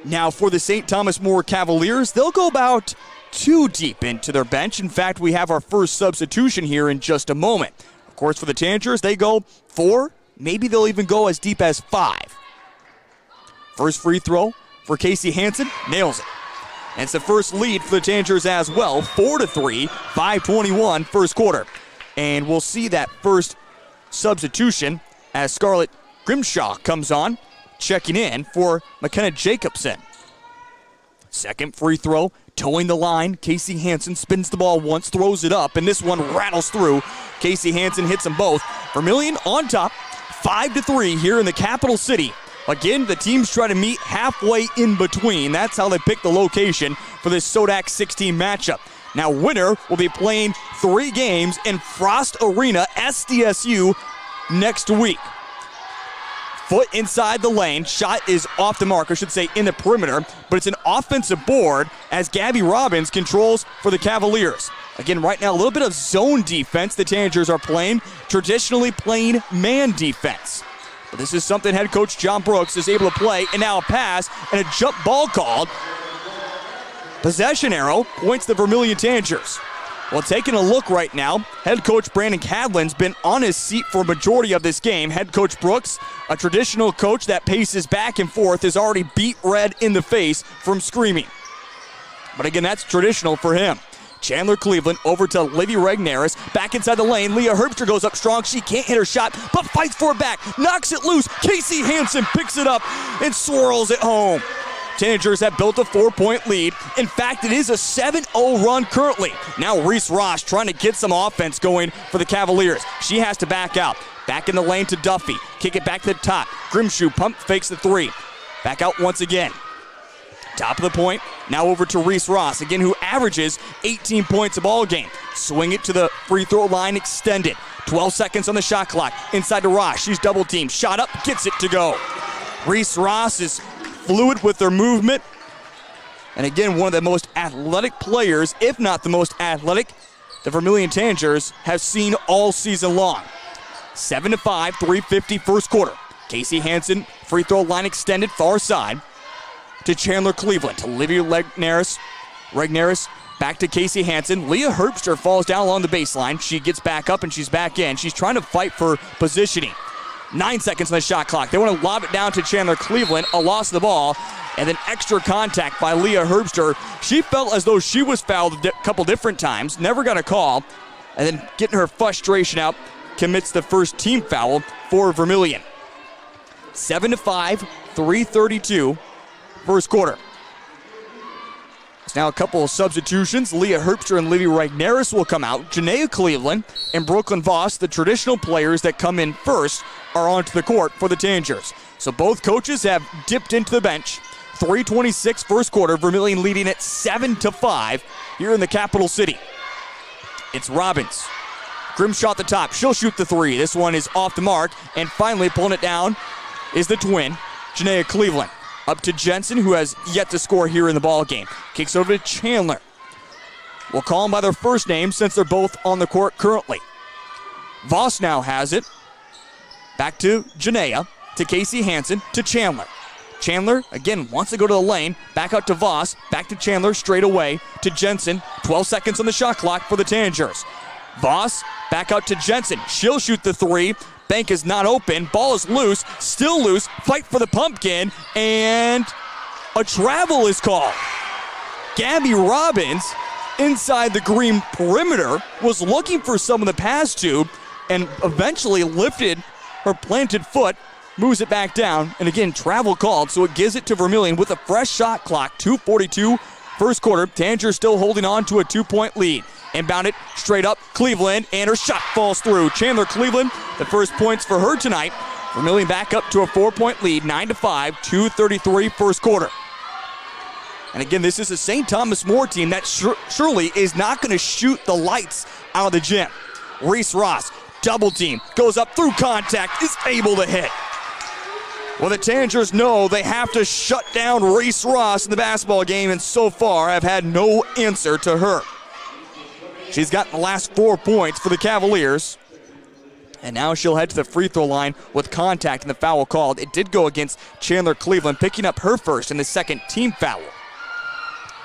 Now for the St. Thomas More Cavaliers, they'll go about 2 deep into their bench. In fact, we have our first substitution here in just a moment. Of course, for the Tangers, they go 4. Maybe they'll even go as deep as 5. First free throw for Casey Hansen, nails it. And it's the first lead for the Tangers as well, 4-3, 5:21 first quarter. And we'll see that first substitution as Scarlett Grimshaw comes on, checking in for McKenna Jacobson. Second free throw, towing the line. Casey Hansen spins the ball once, throws it up, and this one rattles through. Casey Hansen hits them both. Vermillion on top, 5-3 here in the capital city. Again, the teams try to meet halfway in between. That's how they pick the location for this SoDak 16 matchup. Now, winner will be playing 3 games in Frost Arena, SDSU, next week. Foot inside the lane. Shot is off the mark, I should say, in the perimeter. But it's an offensive board as Gabby Robbins controls for the Cavaliers. Again, right now, a little bit of zone defense the Tangers are playing. Traditionally playing man defense. But this is something head coach John Brooks is able to play. And now a pass and a jump ball called. Possession arrow points the Vermilion Tangers. Well, taking a look right now, head coach Brandon Cadlin's been on his seat for a majority of this game. Head coach Brooks, a traditional coach that paces back and forth, is already beat red in the face from screaming. But again, that's traditional for him. Chandler Cleveland over to Livy Regnaris. Back inside the lane. Leah Herbster goes up strong. She can't hit her shot, but fights for it back. Knocks it loose. Casey Hansen picks it up and swirls it home. Tangers have built a 4-point lead. In fact, it is a 7-0 run currently. Now Reese Ross trying to get some offense going for the Cavaliers. She has to back out. Back in the lane to Duffy. Kick it back to the top. Grimshaw pump fakes the 3. Back out once again. Top of the point. Now over to Reese Ross, again, who averages 18 points a ball game. Swing it to the free throw line extended. 12 seconds on the shot clock. Inside to Ross. She's double teamed. Shot up, gets it to go. Reese Ross is fluid with their movement. And again, one of the most athletic players, if not the most athletic, the Vermilion Tangers have seen all season long. 7-5, 3:50 first quarter. Casey Hansen, free throw line extended, far side. To Chandler Cleveland, to Livy Regnaris, back to Casey Hansen. Leah Herbster falls down along the baseline. She gets back up and she's back in. She's trying to fight for positioning. 9 seconds on the shot clock. They want to lob it down to Chandler Cleveland. A loss of the ball. And then extra contact by Leah Herbster. She felt as though she was fouled a couple different times. Never got a call. And then getting her frustration out, commits the first team foul for Vermilion. 7-5, 3:32 first quarter. It's now a couple of substitutions. Leah Herbster and Livy Regnaris will come out. Janaea Cleveland and Brooklyn Voss, the traditional players that come in first, are onto the court for the Tangers. So both coaches have dipped into the bench. 3:26 first quarter. Vermilion leading at 7-5 here in the capital city. It's Robbins. Grimshaw at the top. She'll shoot the 3. This one is off the mark. And finally pulling it down is the twin, Janaea Cleveland. Up to Jensen, who has yet to score here in the ball game. Kicks over to Chandler. We'll call them by their first name since they're both on the court currently. Voss now has it. Back to Janaea, to Casey Hansen, to Chandler. Chandler, again, wants to go to the lane. Back out to Voss. Back to Chandler, straight away to Jensen. 12 seconds on the shot clock for the Tangers. Voss, back out to Jensen. She'll shoot the 3. Bank is not open. Ball is loose. Still loose. Fight for the pumpkin. And a travel is called. Gabby Robbins, inside the green perimeter, was looking for some of the pass to and eventually lifted her planted foot, moves it back down, and again, travel called, so it gives it to Vermilion with a fresh shot clock. 2:42 first quarter. Tanger still holding on to a 2-point lead. Inbound it straight up, Cleveland, and her shot falls through. Chandler Cleveland, the first points for her tonight. Vermilion back up to a 4-point lead, 9-5, 2:33 first quarter. And again, this is a St. Thomas More team that surely is not going to shoot the lights out of the gym. Reese Ross Double team, goes up through contact, is able to hit. Well, the Tanagers know they have to shut down Reese Ross in the basketball game, and so far have had no answer to her. She's gotten the last 4 points for the Cavaliers. And now she'll head to the free throw line with contact and the foul called. It did go against Chandler Cleveland, picking up her first and the second team foul.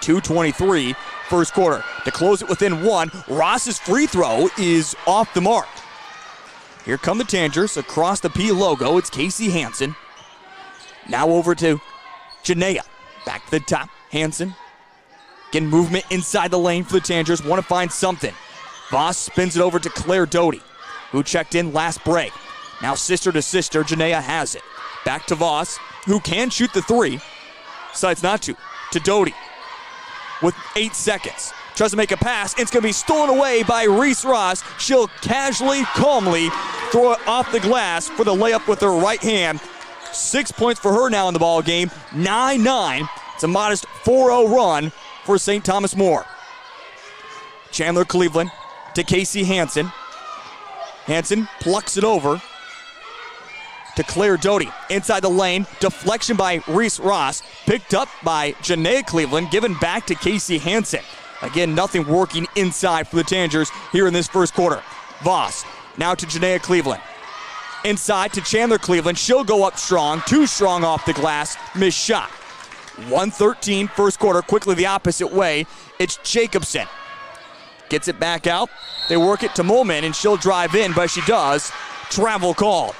2:23 first quarter. To close it within one, Ross's free throw is off the mark. Here come the Tanagers across the P logo. It's Casey Hansen. Now over to Janea. Back to the top. Hansen. Getting movement inside the lane for the Tanagers. Want to find something. Voss spins it over to Claire Doty, who checked in last break. Now sister to sister, Janea has it. Back to Voss, who can shoot the three. Decides not to. To Doty with 8 seconds. Tries to make a pass. It's going to be stolen away by Reese Ross. She'll casually, calmly throw it off the glass for the layup with her right hand. 6 points for her now in the ball game. 9-9. It's a modest 4-0 run for St. Thomas More. Chandler Cleveland to Casey Hansen. Hansen plucks it over to Claire Doty. Inside the lane, deflection by Reese Ross. Picked up by Janea Cleveland, given back to Casey Hansen. Again, nothing working inside for the Tanagers here in this first quarter. Voss, now to Janea Cleveland. Inside to Chandler Cleveland. She'll go up strong, too strong off the glass. Missed shot. 1:13 first quarter, quickly the opposite way. It's Jacobson. Gets it back out. They work it to Molman, and she'll drive in, but she does. Travel call.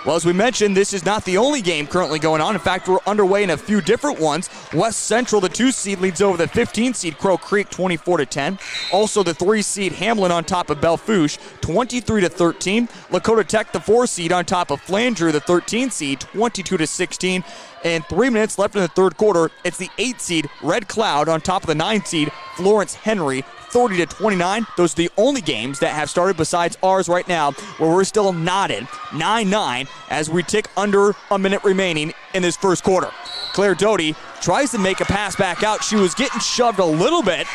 Well, as we mentioned, this is not the only game currently going on. In fact, we're underway in a few different ones. West Central, the 2 seed, leads over the 15 seed Crow Creek 24-10. Also, the 3 seed Hamlin on top of Belfouche 23-13. Lakota Tech, the 4 seed, on top of Flandreau, the 13 seed 22-16. And 3 minutes left in the third quarter. It's the 8 seed Red Cloud on top of the 9 seed Florence Henry 30-29. Those are the only games that have started besides ours right now, where we're still knotted 9-9 as we tick under a minute remaining in this first quarter. Claire Doty tries to make a pass back out. She was getting shoved a little bit,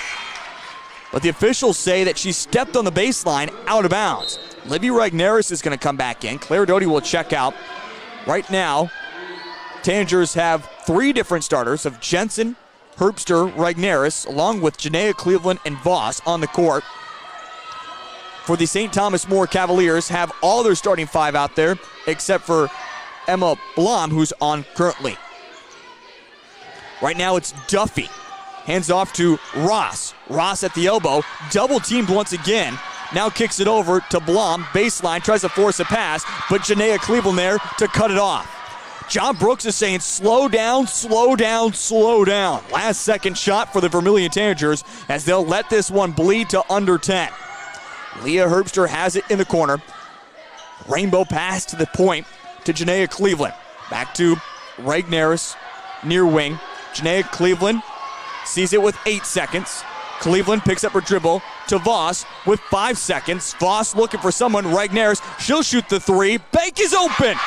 but the officials say that she stepped on the baseline out of bounds. Livy Regneris is going to come back in. Claire Doty will check out. Right now, Tanagers have 3 different starters of Jensen, Herbster, Regneris, along with Janea Cleveland and Voss on the court. For the St. Thomas More Cavaliers, have all their starting 5 out there, except for Emma Blom, who's on currently. Right now it's Duffy. Hands off to Ross. Ross at the elbow, double teamed once again. Now kicks it over to Blom, baseline, tries to force a pass, but Janea Cleveland there to cut it off. John Brooks is saying, slow down, slow down, slow down. Last second shot for the Vermilion Tanagers as they'll let this one bleed to under 10. Leah Herbster has it in the corner. Rainbow pass to the point to Janea Cleveland. Back to Regneris, near wing. Janea Cleveland sees it with 8 seconds. Cleveland picks up her dribble to Voss with 5 seconds. Voss looking for someone. Regneris, she'll shoot the 3. Bank is open.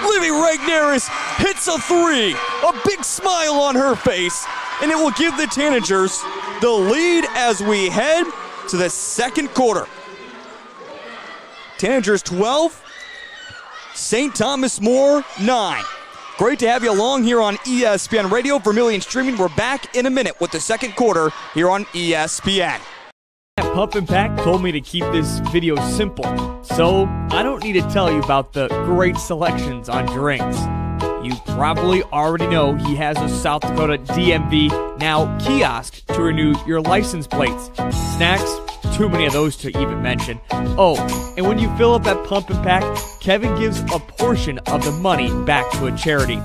Livy Regneris hits a 3. A big smile on her face, and it will give the Tanagers the lead as we head to the second quarter. Tanagers 12, St. Thomas More 9. Great to have you along here on ESPN Radio, Vermilion Streaming. We're back in a minute with the second quarter here on ESPN. Pump and Pack told me to keep this video simple, so I don't need to tell you about the great selections on drinks. You probably already know he has a South Dakota DMV now kiosk to renew your license plates. Snacks, too many of those to even mention. Oh, and when you fill up at Pump and Pack, Kevin gives a portion of the money back to a charity.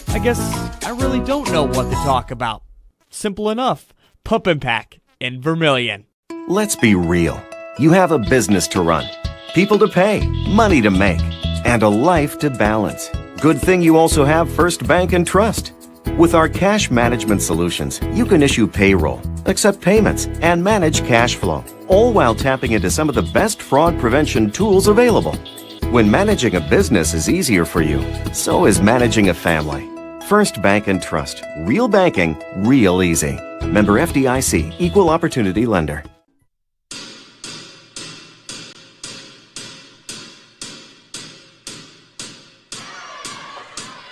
I guess I really don't know what to talk about. Simple enough. Pump and Pack in Vermilion. Let's be real. You have a business to run, people to pay, money to make, and a life to balance. Good thing you also have First Bank and Trust. With our cash management solutions, you can issue payroll, accept payments, and manage cash flow, all while tapping into some of the best fraud prevention tools available. When managing a business is easier for you, so is managing a family. First Bank and Trust. Real banking, real easy. Member FDIC, Equal Opportunity Lender.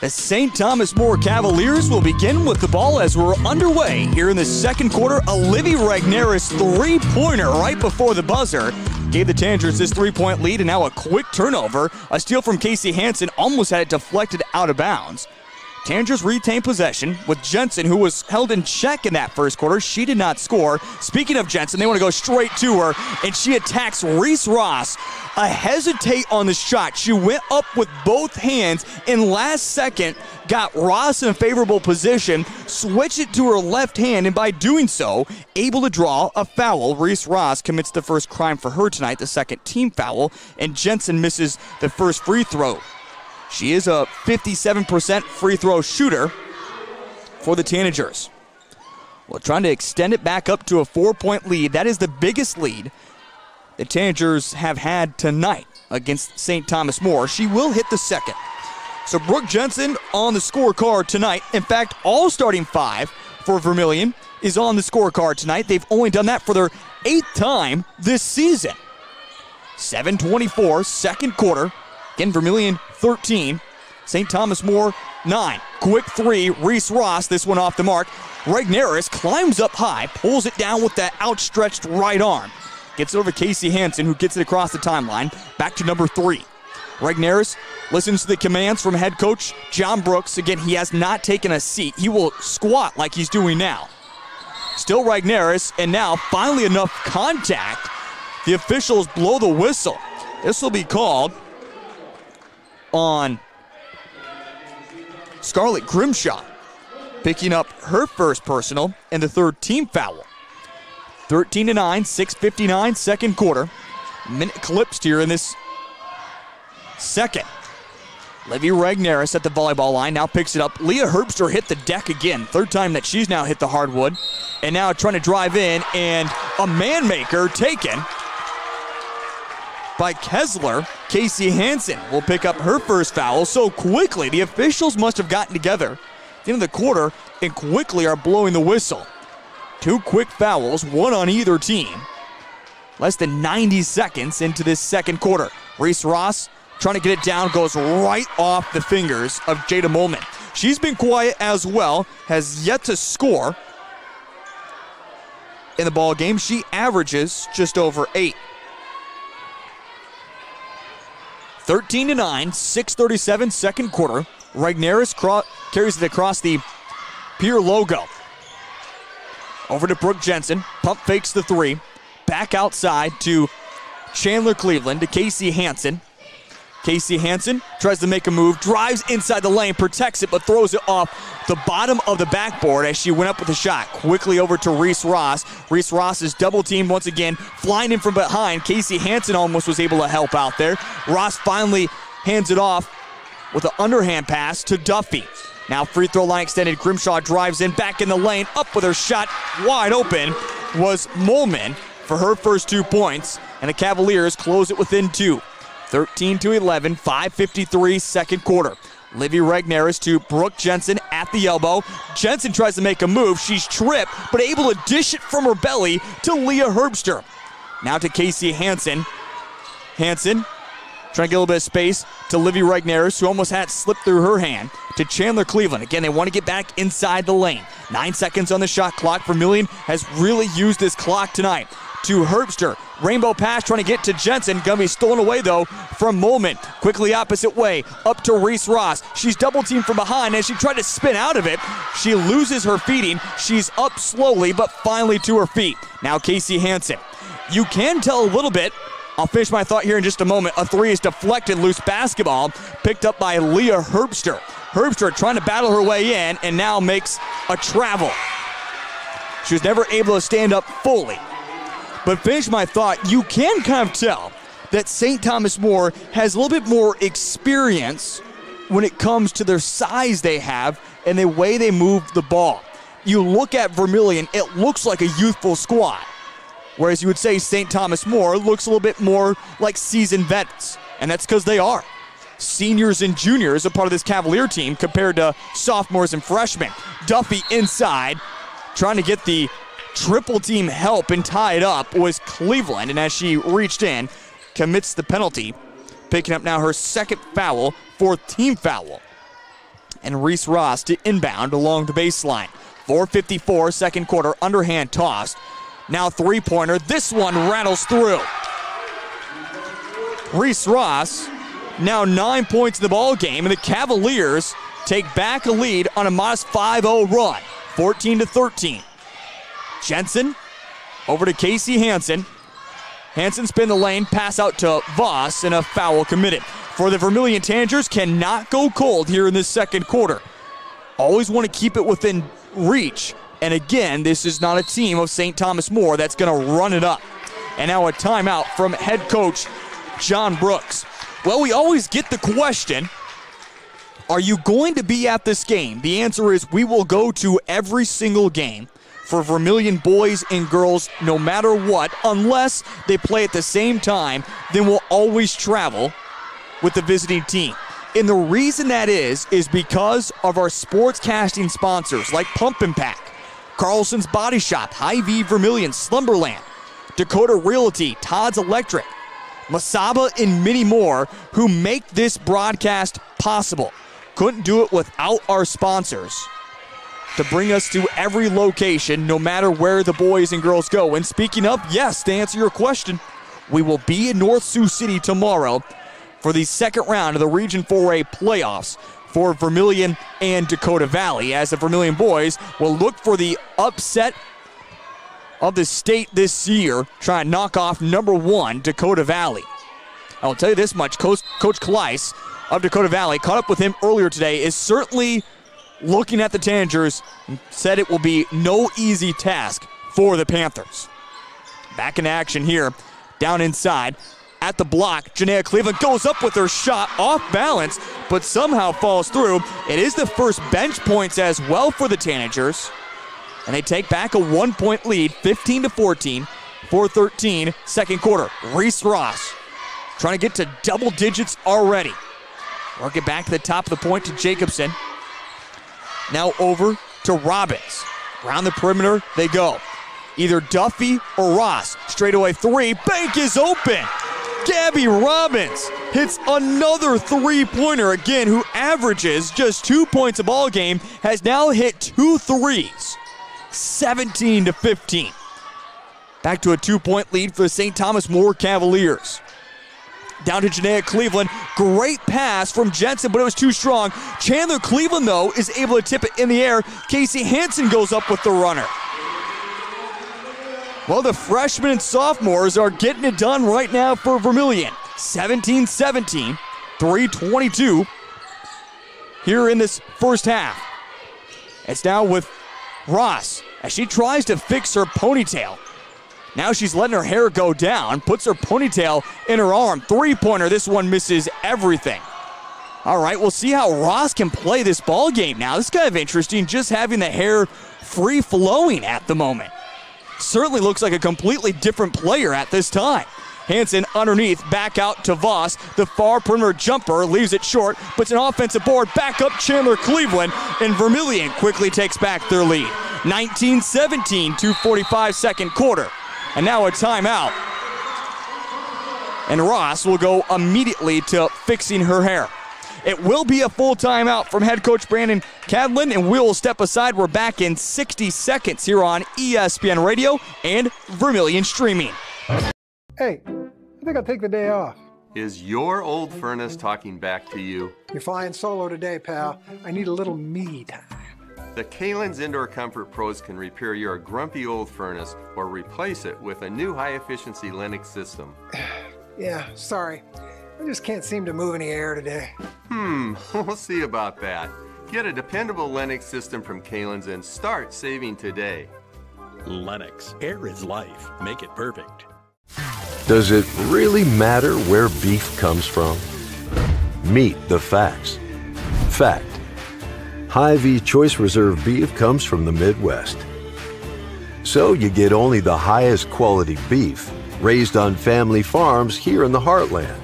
The St. Thomas More Cavaliers will begin with the ball as we're underway here in the second quarter. Olivia Regneris three-pointer right before the buzzer gave the Tanagers this three-point lead, and now a quick turnover. A steal from Casey Hansen almost had it deflected out of bounds. Tanagers retain possession with Jensen, who was held in check in that first quarter. She did not score. Speaking of Jensen, they want to go straight to her, and she attacks Reese Ross. A hesitate on the shot. She went up with both hands, and last second got Ross in a favorable position, switched it to her left hand, and by doing so, able to draw a foul. Reese Ross commits the first crime for her tonight, the second team foul, and Jensen misses the first free throw. She is a 57% free throw shooter for the Tanagers. Well, trying to extend it back up to a 4-point lead. That is the biggest lead the Tanagers have had tonight against St. Thomas More. She will hit the second. So Brooke Jensen on the scorecard tonight. In fact, all starting five for Vermillion is on the scorecard tonight. They've only done that for their 8th time this season. 7:24, second quarter. Again, Vermillion 13, St. Thomas More 9. Quick three, Reese Ross, this one off the mark. Regneris climbs up high, pulls it down with that outstretched right arm. Gets it over Casey Hansen, who gets it across the timeline. Back to number 3. Regneris listens to the commands from head coach John Brooks. Again, he has not taken a seat. He will squat like he's doing now. Still Regneris, and now finally enough contact. The officials blow the whistle. This will be called on Scarlett Grimshaw, picking up her first personal and the third team foul. 13-9, 6:59, second quarter. Minute collapsed here in this second. Livy Regneris at the volleyball line, now picks it up. Leah Herbster hit the deck again. Third time that she's now hit the hardwood. And now trying to drive in, and a man maker taken by Kessler. Casey Hansen will pick up her first foul so quickly. The officials must have gotten together at the end of the quarter and quickly are blowing the whistle. 2 quick fouls, one on either team. Less than 90 seconds into this second quarter. Reese Ross trying to get it down, goes right off the fingers of Jada Molman. She's been quiet as well, has yet to score in the ball game. She averages just over 8. 13-9, 6:37, second quarter. Regneris carries it across the Pier logo. Over to Brooke Jensen. Pump fakes the 3. Back outside to Chandler Cleveland, to Casey Hansen. Casey Hansen tries to make a move, drives inside the lane, protects it, but throws it off the bottom of the backboard as she went up with a shot. Quickly over to Reese Ross. Reese Ross is double teamed once again, flying in from behind. Casey Hansen almost was able to help out there. Ross finally hands it off with an underhand pass to Duffy. Now free throw line extended. Grimshaw drives in, back in the lane, up with her shot. Wide open was Molman for her first 2 points, and the Cavaliers close it within 2. 13-11, 5:53, second quarter. Livy Regneris to Brooke Jensen at the elbow. Jensen tries to make a move. She's tripped, but able to dish it from her belly to Leah Herbster. Now to Casey Hansen. Hansen trying to get a little bit of space to Livy Regneris, who almost had it slip through her hand, to Chandler Cleveland. Again, they want to get back inside the lane. 9 seconds on the shot clock. Vermillion has really used this clock tonight. To Herbster. Rainbow pass trying to get to Jensen. Going to be stolen away, though, from Molman. Quickly opposite way. Up to Reese Ross. She's double teamed from behind. As she tried to spin out of it, she loses her feeding. She's up slowly, but finally to her feet. Now Casey Hansen. You can tell a little bit. I'll finish my thought here in just a moment. A 3 is deflected. Loose basketball picked up by Leah Herbster. Herbster trying to battle her way in and now makes a travel. She was never able to stand up fully. But finish my thought, you can kind of tell that St. Thomas More has a little bit more experience when it comes to their size they have and the way they move the ball. You look at Vermilion, it looks like a youthful squad. Whereas you would say St. Thomas More looks a little bit more like seasoned vets. And that's because they are. Seniors and juniors are part of this Cavalier team compared to sophomores and freshmen. Duffy inside, trying to get the triple team help and tie it up was Cleveland. And as she reached in, commits the penalty, picking up now her second foul, 4th team foul. and Reese Ross to inbound along the baseline. 4:54, second quarter, underhand tossed. Now three-pointer. This one rattles through. Reese Ross, now 9 points in the ball game, and the Cavaliers take back a lead on a modest 5-0 run, 14-13. Jensen over to Casey Hansen. Hansen spin the lane, pass out to Voss, and a foul committed. For the Vermillion Tanagers, cannot go cold here in this second quarter. Always want to keep it within reach. And again, this is not a team of St. Thomas More that's going to run it up. And now a timeout from head coach John Brooks. Well, we always get the question, are you going to be at this game? The answer is we will go to every single game for Vermilion boys and girls no matter what. Unless they play at the same time, then we'll always travel with the visiting team. And the reason that is because of our sports casting sponsors like Pump and Pack, Carlson's Body Shop, Hy-Vee Vermilion, Slumberland, Dakota Realty, Todd's Electric, Masaba, and many more who make this broadcast possible. Couldn't do it without our sponsors to bring us to every location, no matter where the boys and girls go. And speaking of, yes, to answer your question, we will be in North Sioux City tomorrow for the second round of the Region 4A playoffs for Vermilion and Dakota Valley, as the Vermilion boys will look for the upset of the state this year, trying to knock off number 1 Dakota Valley. I'll tell you this much, Coach Kleis of Dakota Valley, caught up with him earlier today, is certainly looking at the Tanagers and said it will be no easy task for the Panthers. Back in action here, down inside. At the block, Janaea Cleveland goes up with her shot off balance, but somehow falls through. It is the first bench points as well for the Tanagers. And they take back a 1-point lead, 15-14, 4:13, second quarter. Reese Ross trying to get to double digits already. Work it back to the top of the point to Jacobson. Now over to Robbins. Around the perimeter they go. Either Duffy or Ross. Straightaway three. Bank is open. Gabby Robbins hits another three-pointer again, who averages just 2 points a ball game, has now hit 2 threes. 17-15. Back to a 2-point lead for the St. Thomas More Cavaliers. Down to Janaea Cleveland. Great pass from Jensen, but it was too strong. Chandler Cleveland, though, is able to tip it in the air. Casey Hansen goes up with the runner. Well, the freshmen and sophomores are getting it done right now for Vermilion. 17-17, 3:22 here in this first half. It's now with Ross as she tries to fix her ponytail. Now she's letting her hair go down, puts her ponytail in her arm. Three-pointer, this one misses everything. All right, we'll see how Ross can play this ball game now. This is kind of interesting, just having the hair free-flowing at the moment. Certainly looks like a completely different player at this time. Hansen underneath, back out to Voss. The far perimeter jumper leaves it short, puts an offensive board, back up Chandler Cleveland, and Vermilion quickly takes back their lead. 19-17, 2:45 second quarter. And now a timeout. And Ross will go immediately to fixing her hair. It will be a full timeout from head coach Brandon Cadlin, and we'll step aside. We're back in 60 seconds here on ESPN Radio and Vermilion Streaming. Hey, I think I'll take the day off. Is your old furnace talking back to you? You're flying solo today, pal. I need a little me time. The Kalen's Indoor Comfort Pros can repair your grumpy old furnace or replace it with a new high-efficiency Lennox system. Yeah, sorry. I just can't seem to move any air today. We'll see about that. Get a dependable Lennox system from Kalen's and start saving today. Lennox, air is life. Make it perfect. Does it really matter where beef comes from? Meet the facts. Fact: Hy-Vee Choice Reserve beef comes from the Midwest. So you get only the highest quality beef, raised on family farms here in the heartland.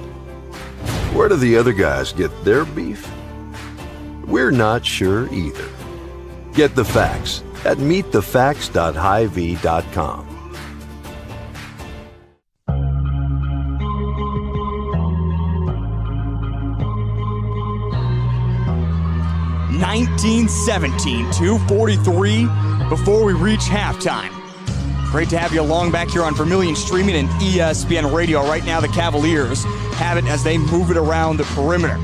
Where do the other guys get their beef? We're not sure either. Get the facts at meetthefacts.hyvee.com. 19-17, 2:43 before we reach halftime. Great to have you along back here on Vermilion Streaming and ESPN Radio. Right now, the Cavaliers have it as they move it around the perimeter.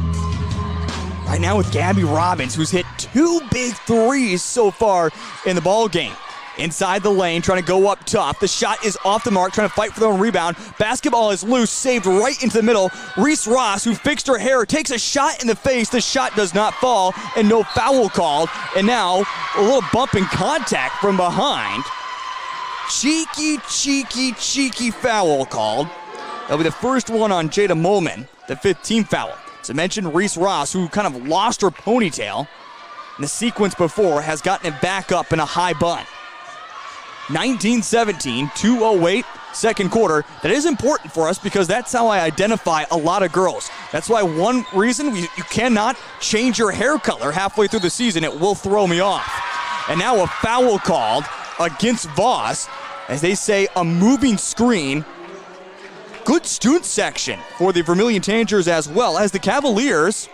Right now with Gabby Robbins, who's hit 2 big threes so far in the ball game. Inside the lane, trying to go up top. The shot is off the mark, trying to fight for their own rebound. Basketball is loose, saved right into the middle. Reese Ross, who fixed her hair, takes a shot in the face. The shot does not fall, and no foul called. And now, a little bump in contact from behind. Cheeky foul called. That'll be the first one on Jada Molman, the 15th foul. As I mentioned, Reese Ross, who kind of lost her ponytail in the sequence before, has gotten it back up in a high bun. 19-17, 2:08, second quarter. That is important for us because that's how I identify a lot of girls. That's why one reason you cannot change your hair color halfway through the season. It will throw me off. And now a foul called against Voss, as they say a moving screen. Good student section for the Vermilion Tangers as well, as the Cavaliers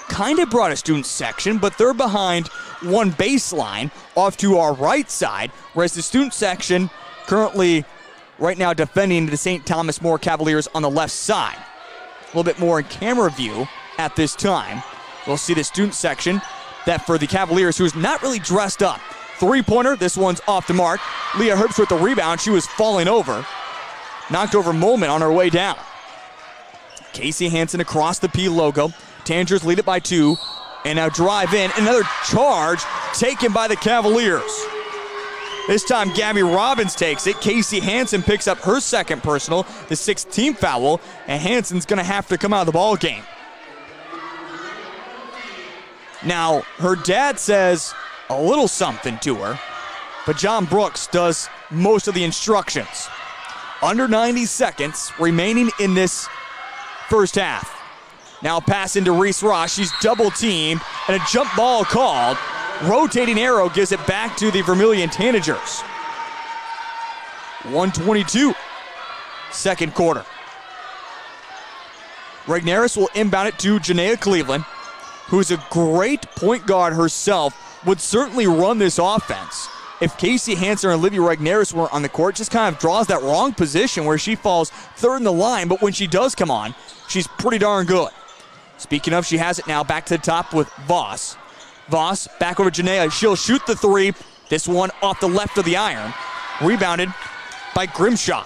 kind of brought a student section, but they're behind one baseline off to our right side, whereas the student section currently right now defending the St. Thomas More Cavaliers on the left side. A little bit more in camera view at this time. We'll see the student section that for the Cavaliers, who's not really dressed up. Three-pointer, this one's off the mark. Leah Herbst with the rebound. She was falling over. Knocked over Molman on her way down. Casey Hansen across the P logo. Tangers lead it by 2. And now drive in. Another charge taken by the Cavaliers. This time Gabby Robbins takes it. Casey Hansen picks up her second personal, the 16th foul, and Hansen's going to have to come out of the ball game. Now, her dad says a little something to her, but John Brooks does most of the instructions. Under 90 seconds remaining in this first half. Now pass into Reese Ross. She's double teamed and a jump ball called. Rotating arrow gives it back to the Vermilion Tanagers. 1:22, second quarter. Regnaris will inbound it to Janaea Cleveland, who's a great point guard herself, would certainly run this offense. If Casey Hansen and Olivia Regnaris were on the court, just kind of draws that wrong position where she falls third in the line, but when she does come on, she's pretty darn good. Speaking of, she has it now back to the top with Voss. Voss back over Janaea. She'll shoot the three. This one off the left of the iron. Rebounded by Grimshaw.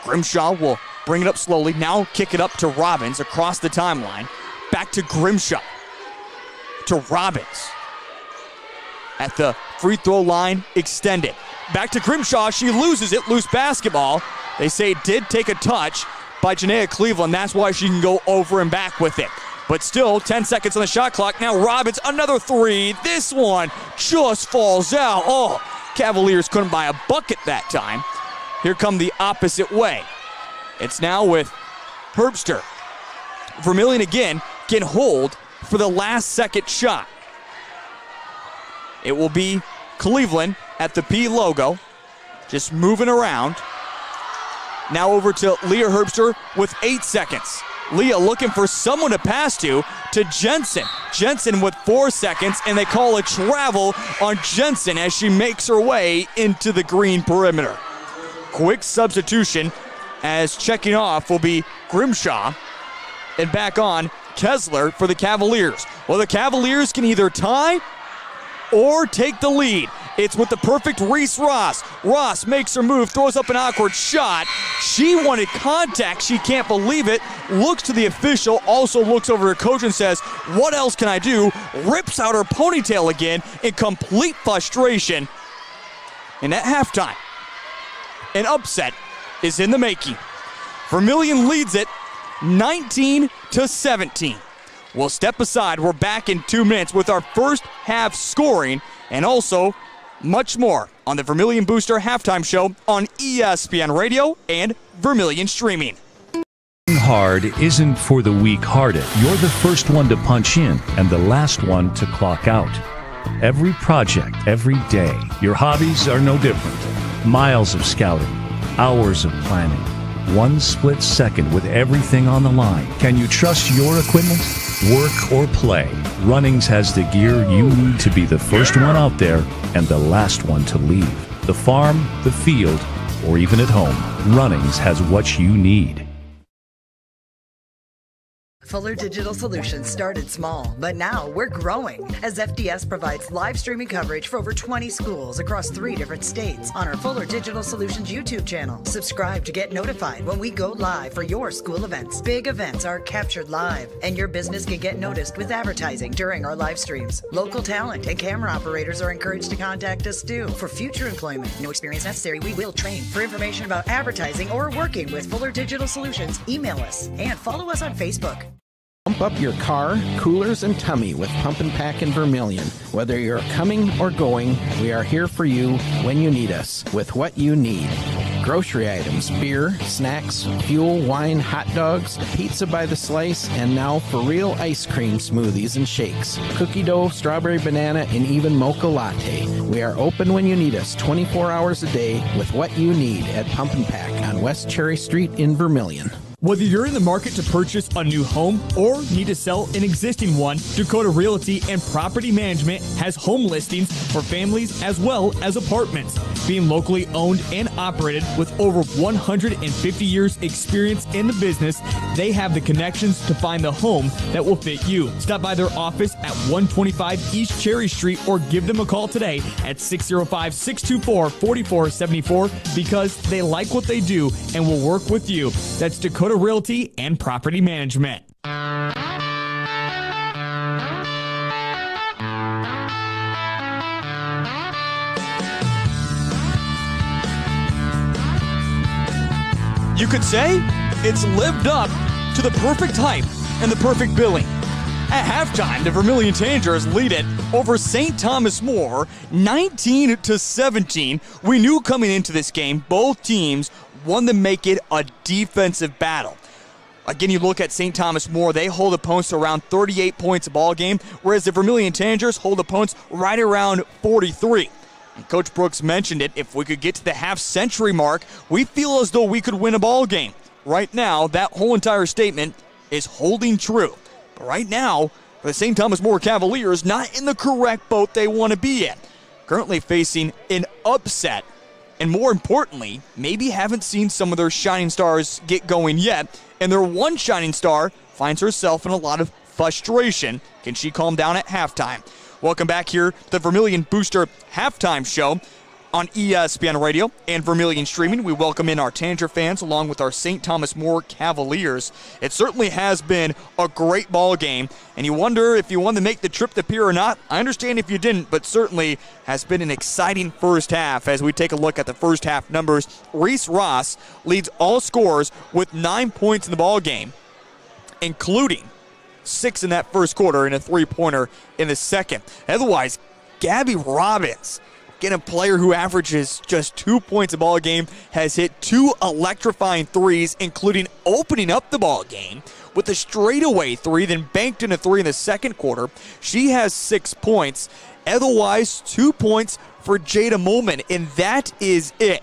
Grimshaw will bring it up slowly. Now kick it up to Robbins across the timeline. Back to Grimshaw. To Robbins. At the free throw line, extended. Back to Grimshaw. She loses it. Loose basketball. They say it did take a touch by Janaea Cleveland. That's why she can go over and back with it. But still, 10 seconds on the shot clock. Now Robbins, another three. This one just falls out. Oh, Cavaliers couldn't buy a bucket that time. Here come the opposite way. It's now with Herbster. Vermillion again can hold for the last second shot. It will be Cleveland at the P logo, just moving around. Now over to Leah Herbster with 8 seconds. Leah looking for someone to pass to Jensen. Jensen with 4 seconds, and they call a travel on Jensen as she makes her way into the green perimeter. Quick substitution as checking off will be Grimshaw, and back on Kessler for the Cavaliers. Well, the Cavaliers can either tie or take the lead. It's with the perfect Reese Ross. Ross makes her move, throws up an awkward shot. She wanted contact. She can't believe it. Looks to the official, also looks over her coach and says, what else can I do? Rips out her ponytail again in complete frustration. And at halftime, an upset is in the making. Vermilion leads it 19-17. We'll step aside. We're back in 2 minutes with our first half scoring and also much more on the Vermilion Booster Halftime Show on ESPN Radio and Vermilion Streaming. Hard isn't for the weak-hearted. You're the first one to punch in and the last one to clock out. Every project, every day. Your hobbies are no different. Miles of scouting, hours of planning, 1 split second with everything on the line. Can you trust your equipment? Work or play, Runnings has the gear you need to be the first one out there and the last one to leave. The farm, the field, or even at home, Runnings has what you need. Fuller Digital Solutions started small, but now we're growing as FDS provides live streaming coverage for over 20 schools across 3 different states on our Fuller Digital Solutions YouTube channel. Subscribe to get notified when we go live for your school events. Big events are captured live, and your business can get noticed with advertising during our live streams. Local talent and camera operators are encouraged to contact us too for future employment. No experience necessary. We will train. For information about advertising or working with Fuller Digital Solutions, email us and follow us on Facebook. Pump up your car, coolers, and tummy with Pump and Pack in Vermillion. Whether you're coming or going, we are here for you when you need us with what you need. Grocery items, beer, snacks, fuel, wine, hot dogs, pizza by the slice, and now for real ice cream smoothies and shakes. Cookie dough, strawberry banana, and even mocha latte. We are open when you need us 24 hours a day with what you need at Pump and Pack on West Cherry Street in Vermilion. Whether you're in the market to purchase a new home or need to sell an existing one, Dakota Realty and Property Management has home listings for families as well as apartments. Being locally owned and operated with over 150 years experience in the business, they have the connections to find the home that will fit you. Stop by their office at 125 East Cherry Street or give them a call today at 605-624-4474 because they like what they do and will work with you. That's Dakota Realty and Property Management. You could say it's lived up to the perfect hype and the perfect billing. At halftime, the Vermilion Tangers lead it over St. Thomas More 19-17. We knew coming into this game both teams wanted to make it a defensive battle. Again, you look at St. Thomas More, they hold opponents to around 38 points a ball game, whereas the Vermilion Tangers hold opponents right around 43. And Coach Brooks mentioned it, if we could get to the half-century mark, we feel as though we could win a ball game. Right now, that whole entire statement is holding true. But right now, the St. Thomas More Cavaliers not in the correct boat they want to be in. Currently facing an upset. And more importantly, maybe haven't seen some of their shining stars get going yet. And their one shining star finds herself in a lot of frustration. Can she calm down at halftime? Welcome back here to the Vermilion Booster Halftime Show on ESPN Radio and Vermilion Streaming. We welcome in our Tanger fans along with our St. Thomas More Cavaliers. It certainly has been a great ball game, and you wonder if you wanted to make the trip to Pier or not. I understand if you didn't, but certainly has been an exciting first half. As we take a look at the first half numbers, Reese Ross leads all scorers with 9 points in the ball game, including 6 in that first quarter and a three-pointer in the second. Otherwise, Gabby Robbins, again, a player who averages just 2 points a ball game, has hit 2 electrifying threes, including opening up the ball game with a straightaway 3, then banked in a 3 in the second quarter. She has 6 points. Otherwise, 2 points for Jada Molman, and that is it.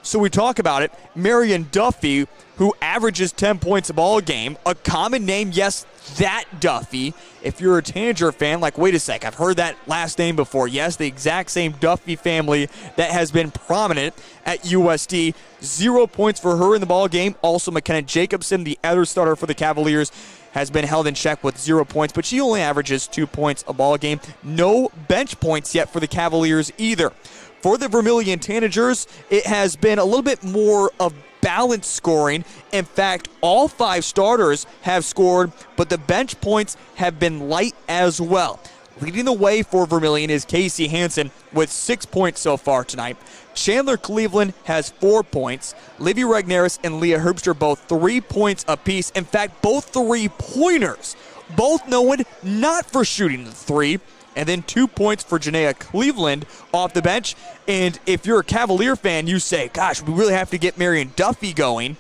So we talk about it. Marion Duffy, who averages 10 points a ball game, a common name, yes, that Duffy. If you're a Tanger fan, like, wait a sec, I've heard that last name before. Yes, the exact same Duffy family that has been prominent at USD. 0 points for her in the ball game. Also, McKenna Jacobson, the other starter for the Cavaliers, has been held in check with 0 points, but she only averages 2 points a ball game. No bench points yet for the Cavaliers either. For the Vermilion Tanagers, it has been a little bit more of balanced scoring. In fact, all 5 starters have scored, but the bench points have been light as well. Leading the way for Vermilion is Casey Hansen with 6 points so far tonight. Chandler Cleveland has 4 points. Livy Regneris and Leah Herbster both 3 points apiece. In fact, both 3-pointers. Both known not for shooting the 3. And then 2 points for Janaea Cleveland off the bench. And if you're a Cavalier fan, you say, gosh, we really have to get Marion Duffy going.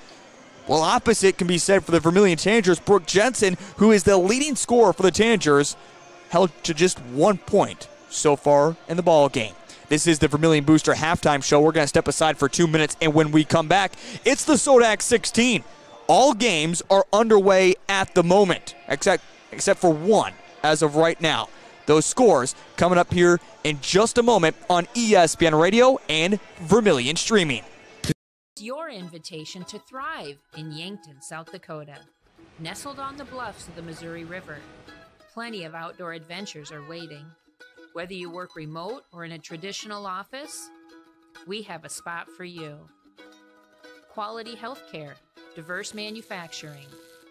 Well, opposite can be said for the Vermilion Tangers. Brooke Jensen, who is the leading scorer for the Tangers, held to just 1 point so far in the ball game. This is the Vermilion Booster Halftime Show. We're going to step aside for 2 minutes, and when we come back, it's the SoDak 16. All games are underway at the moment, except except for one as of right now. Those scores coming up here in just a moment on ESPN Radio and Vermilion Streaming. Your invitation to thrive in Yankton, South Dakota. Nestled on the bluffs of the Missouri River, plenty of outdoor adventures are waiting. Whether you work remote or in a traditional office, we have a spot for you. Quality healthcare, diverse manufacturing,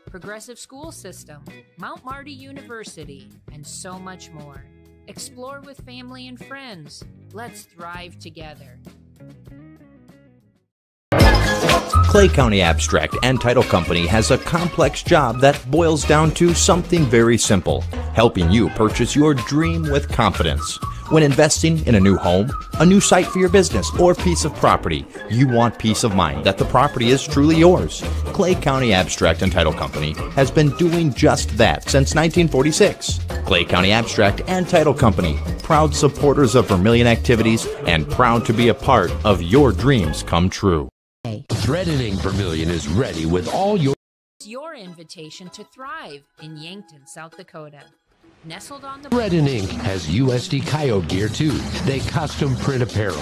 progressive school system, Mount Marty University, and so much more. Explore with family and friends. Let's thrive together. Clay County Abstract and Title Company has a complex job that boils down to something very simple: helping you purchase your dream with confidence. When investing in a new home, a new site for your business, or piece of property, you want peace of mind that the property is truly yours. Clay County Abstract and Title Company has been doing just that since 1946. Clay County Abstract and Title Company, proud supporters of Vermilion activities and proud to be a part of your dreams come true. Threatening Vermilion is ready with all your invitation to thrive in Yankton, South Dakota. Nestled on the Red and Ink has USD Coyote gear too. They custom print apparel.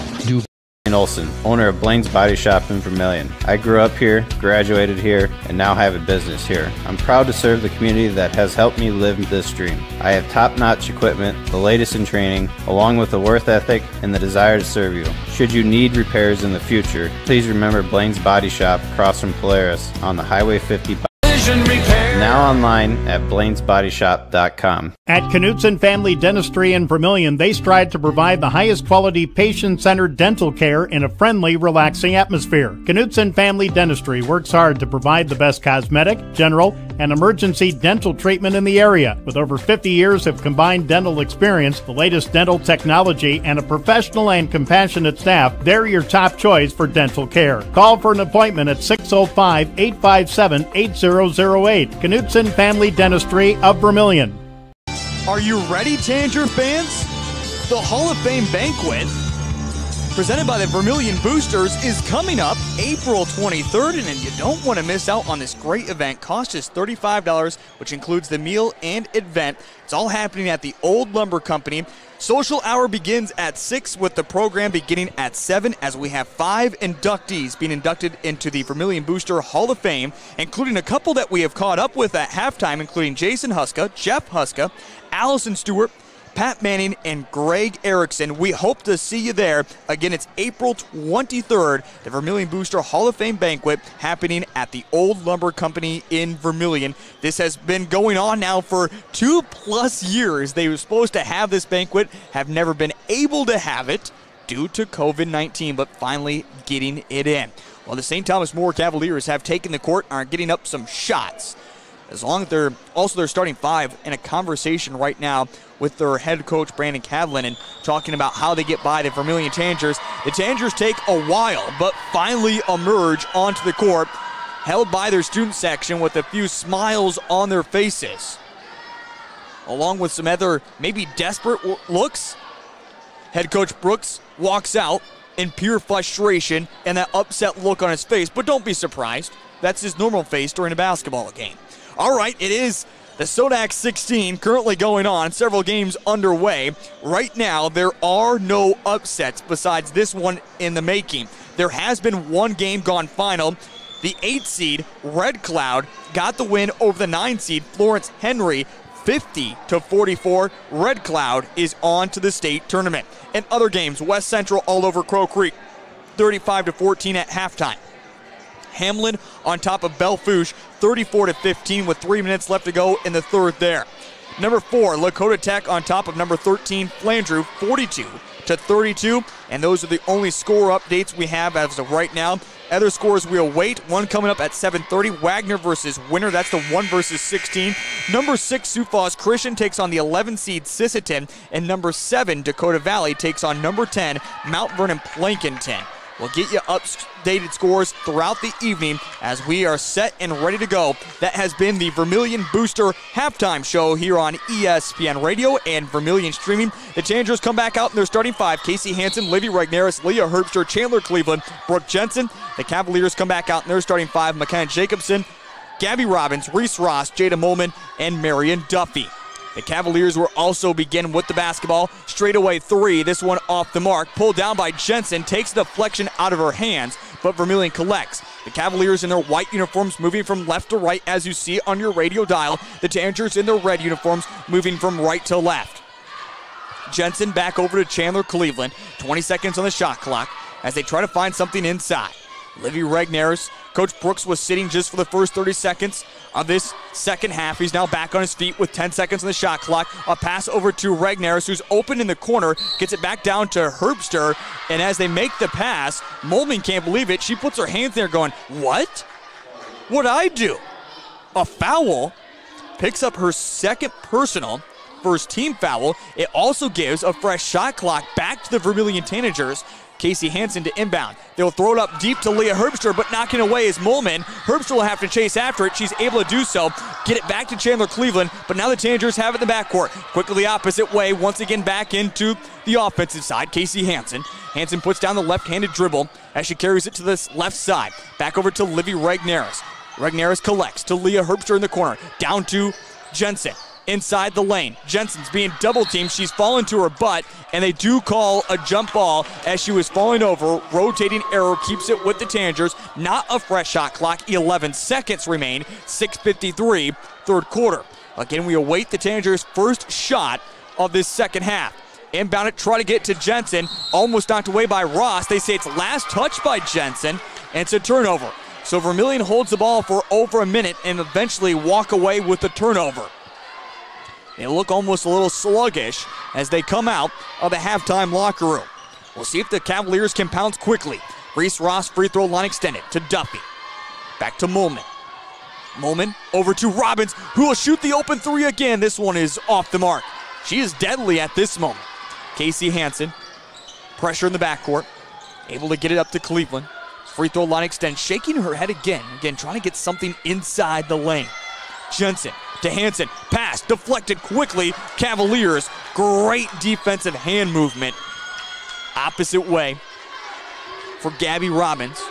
Olson, owner of Blaine's Body Shop in Vermilion. I grew up here, graduated here, and now have a business here. I'm proud to serve the community that has helped me live this dream. I have top-notch equipment, the latest in training, along with a worth ethic and the desire to serve you. Should you need repairs in the future, please remember Blaine's Body Shop across from Polaris on the Highway 50. Now online at blainsbodyshop.com. At Knutson Family Dentistry in Vermilion, they strive to provide the highest quality patient-centered dental care in a friendly, relaxing atmosphere. Knutson Family Dentistry works hard to provide the best cosmetic, general, and emergency dental treatment in the area. With over 50 years of combined dental experience, the latest dental technology, and a professional and compassionate staff, they're your top choice for dental care. Call for an appointment at 605-857-8008. Knutson Family Dentistry of Vermilion. Are you ready, Tanger fans? The Hall of Fame Banquet, presented by the Vermilion Boosters, is coming up April 23rd, and you don't want to miss out on this great event. Cost is $35, which includes the meal and event. It's all happening at the Old Lumber Company. Social hour begins at 6 with the program beginning at 7 as we have 5 inductees being inducted into the Vermilion Booster Hall of Fame, including a couple that we have caught up with at halftime, including Jason Huska, Jeff Huska, Allison Stewart, Pat Manning, and Greg Erickson. We hope to see you there. Again, it's April 23rd, the Vermilion Booster Hall of Fame Banquet happening at the Old Lumber Company in Vermilion. This has been going on now for 2+ years. They were supposed to have this banquet, have never been able to have it due to COVID-19, but finally getting it in. Well, the St. Thomas More Cavaliers have taken the court and are getting up some shots. As long as they're also their starting 5 in a conversation right now with their head coach, Brandon Cadlin, and talking about how they get by the Vermilion Tangers. The Tangers take a while, but finally emerge onto the court, held by their student section with a few smiles on their faces. Along with some other maybe desperate looks, head coach Brooks walks out in pure frustration and that upset look on his face, but don't be surprised. That's his normal face during a basketball game. All right, it is the SoDak 16 currently going on, several games underway. Right now, there are no upsets besides this one in the making. There has been one game gone final. The 8 seed, Red Cloud, got the win over the 9 seed, Florence Henry, 50-44. Red Cloud is on to the state tournament. In other games, West Central all over Crow Creek, 35-14 at halftime. Hamlin on top of Belfouche, 34-15 with 3 minutes left to go in the third there. Number 4, Lakota Tech on top of number 13, Flandreau, 42-32. And those are the only score updates we have as of right now. Other scores we await. One coming up at 7:30, Wagner versus Winter. That's the 1 versus 16. Number 6, Sioux Falls Christian takes on the 11 seed Sisseton. And number 7, Dakota Valley takes on number 10, Mount Vernon Plankinton. We'll get you updated scores throughout the evening as we are set and ready to go. That has been the Vermilion Booster halftime show here on ESPN Radio and Vermilion Streaming. The Tangers come back out in their starting 5. Casey Hansen, Livy Regneris, Leah Herbster, Chandler Cleveland, Brooke Jensen. The Cavaliers come back out in their starting 5. McKenna Jacobson, Gabby Robbins, Reese Ross, Jada Molman, and Marion Duffy. The Cavaliers will also begin with the basketball. Straightaway three, this one off the mark. Pulled down by Jensen, takes the deflection out of her hands, but Vermillion collects. The Cavaliers in their white uniforms moving from left to right as you see on your radio dial. The Tanagers in their red uniforms moving from right to left. Jensen back over to Chandler Cleveland. 20 seconds on the shot clock as they try to find something inside. Livy Regnerus. Coach Brooks was sitting just for the first 30 seconds of this second half. He's now back on his feet with 10 seconds on the shot clock. A pass over to Regnerus, who's open in the corner, gets it back down to Herbster, and as they make the pass, Molman can't believe it. She puts her hands there going, what? What'd I do? A foul. Picks up her second personal, first team foul. It also gives a fresh shot clock back to the Vermilion Tanagers. Casey Hansen to inbound. They'll throw it up deep to Leah Herbster, but knocking away is Molman. Herbster will have to chase after it. She's able to do so. Get it back to Chandler Cleveland, but now the Tanagers have it in the backcourt. Quickly the opposite way, once again back into the offensive side. Casey Hansen. Hansen puts down the left-handed dribble as she carries it to this left side. Back over to Livy Regnerus. Regnerus collects to Leah Herbster in the corner. Down to Jensen. Inside the lane. Jensen's being double-teamed. She's fallen to her butt, and they do call a jump ball as she was falling over. Rotating arrow keeps it with the Tanagers. Not a fresh shot clock. 11 seconds remain. 6:53, third quarter. Again, we await the Tanagers' first shot of this second half. Inbound it, try to get to Jensen. Almost knocked away by Ross. They say it's last touch by Jensen, and it's a turnover. So Vermillion holds the ball for over a minute and eventually walk away with the turnover. They look almost a little sluggish as they come out of the halftime locker room. We'll see if the Cavaliers can pounce quickly. Reese Ross free throw line extended to Duffy. Back to Molman. Molman over to Robbins, who will shoot the open three again. This one is off the mark. She is deadly at this moment. Casey Hansen, pressure in the backcourt, able to get it up to Cleveland. Free throw line extend, shaking her head again. Again, trying to get something inside the lane. Jensen to Hansen, pass, deflected quickly. Cavaliers, great defensive hand movement. Opposite way for Gabby Robbins.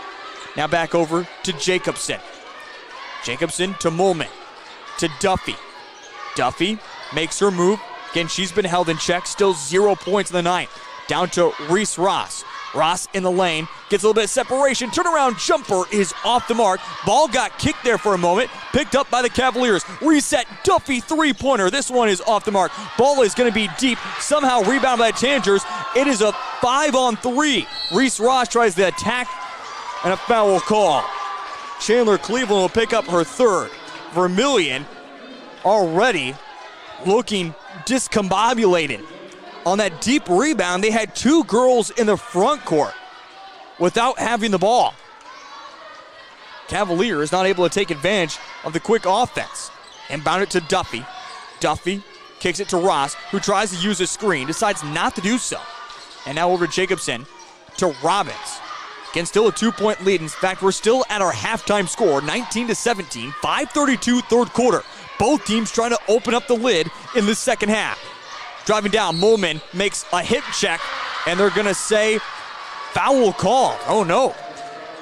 Now back over to Jacobson. Jacobson to Molman, to Duffy. Duffy makes her move. Again, she's been held in check, still 0 points in the ninth. Down to Reese Ross. Ross in the lane, gets a little bit of separation. Turnaround jumper is off the mark. Ball got kicked there for a moment, picked up by the Cavaliers. Reset, Duffy three-pointer. This one is off the mark. Ball is going to be deep, somehow rebounded by the Tanagers. It is a 5-on-3. Reese Ross tries the attack and a foul call. Chandler Cleveland will pick up her third. Vermillion already looking discombobulated. On that deep rebound, they had two girls in the front court without having the ball. Cavaliers not able to take advantage of the quick offense. Inbound it to Duffy. Duffy kicks it to Ross, who tries to use a screen, decides not to do so. And now over to Jacobson to Robbins. Again, still a 2-point lead. In fact, we're still at our halftime score, 19-17, 5:32 third quarter. Both teams trying to open up the lid in the second half. Driving down, Molman makes a hip check, and they're going to say foul call. Oh, no.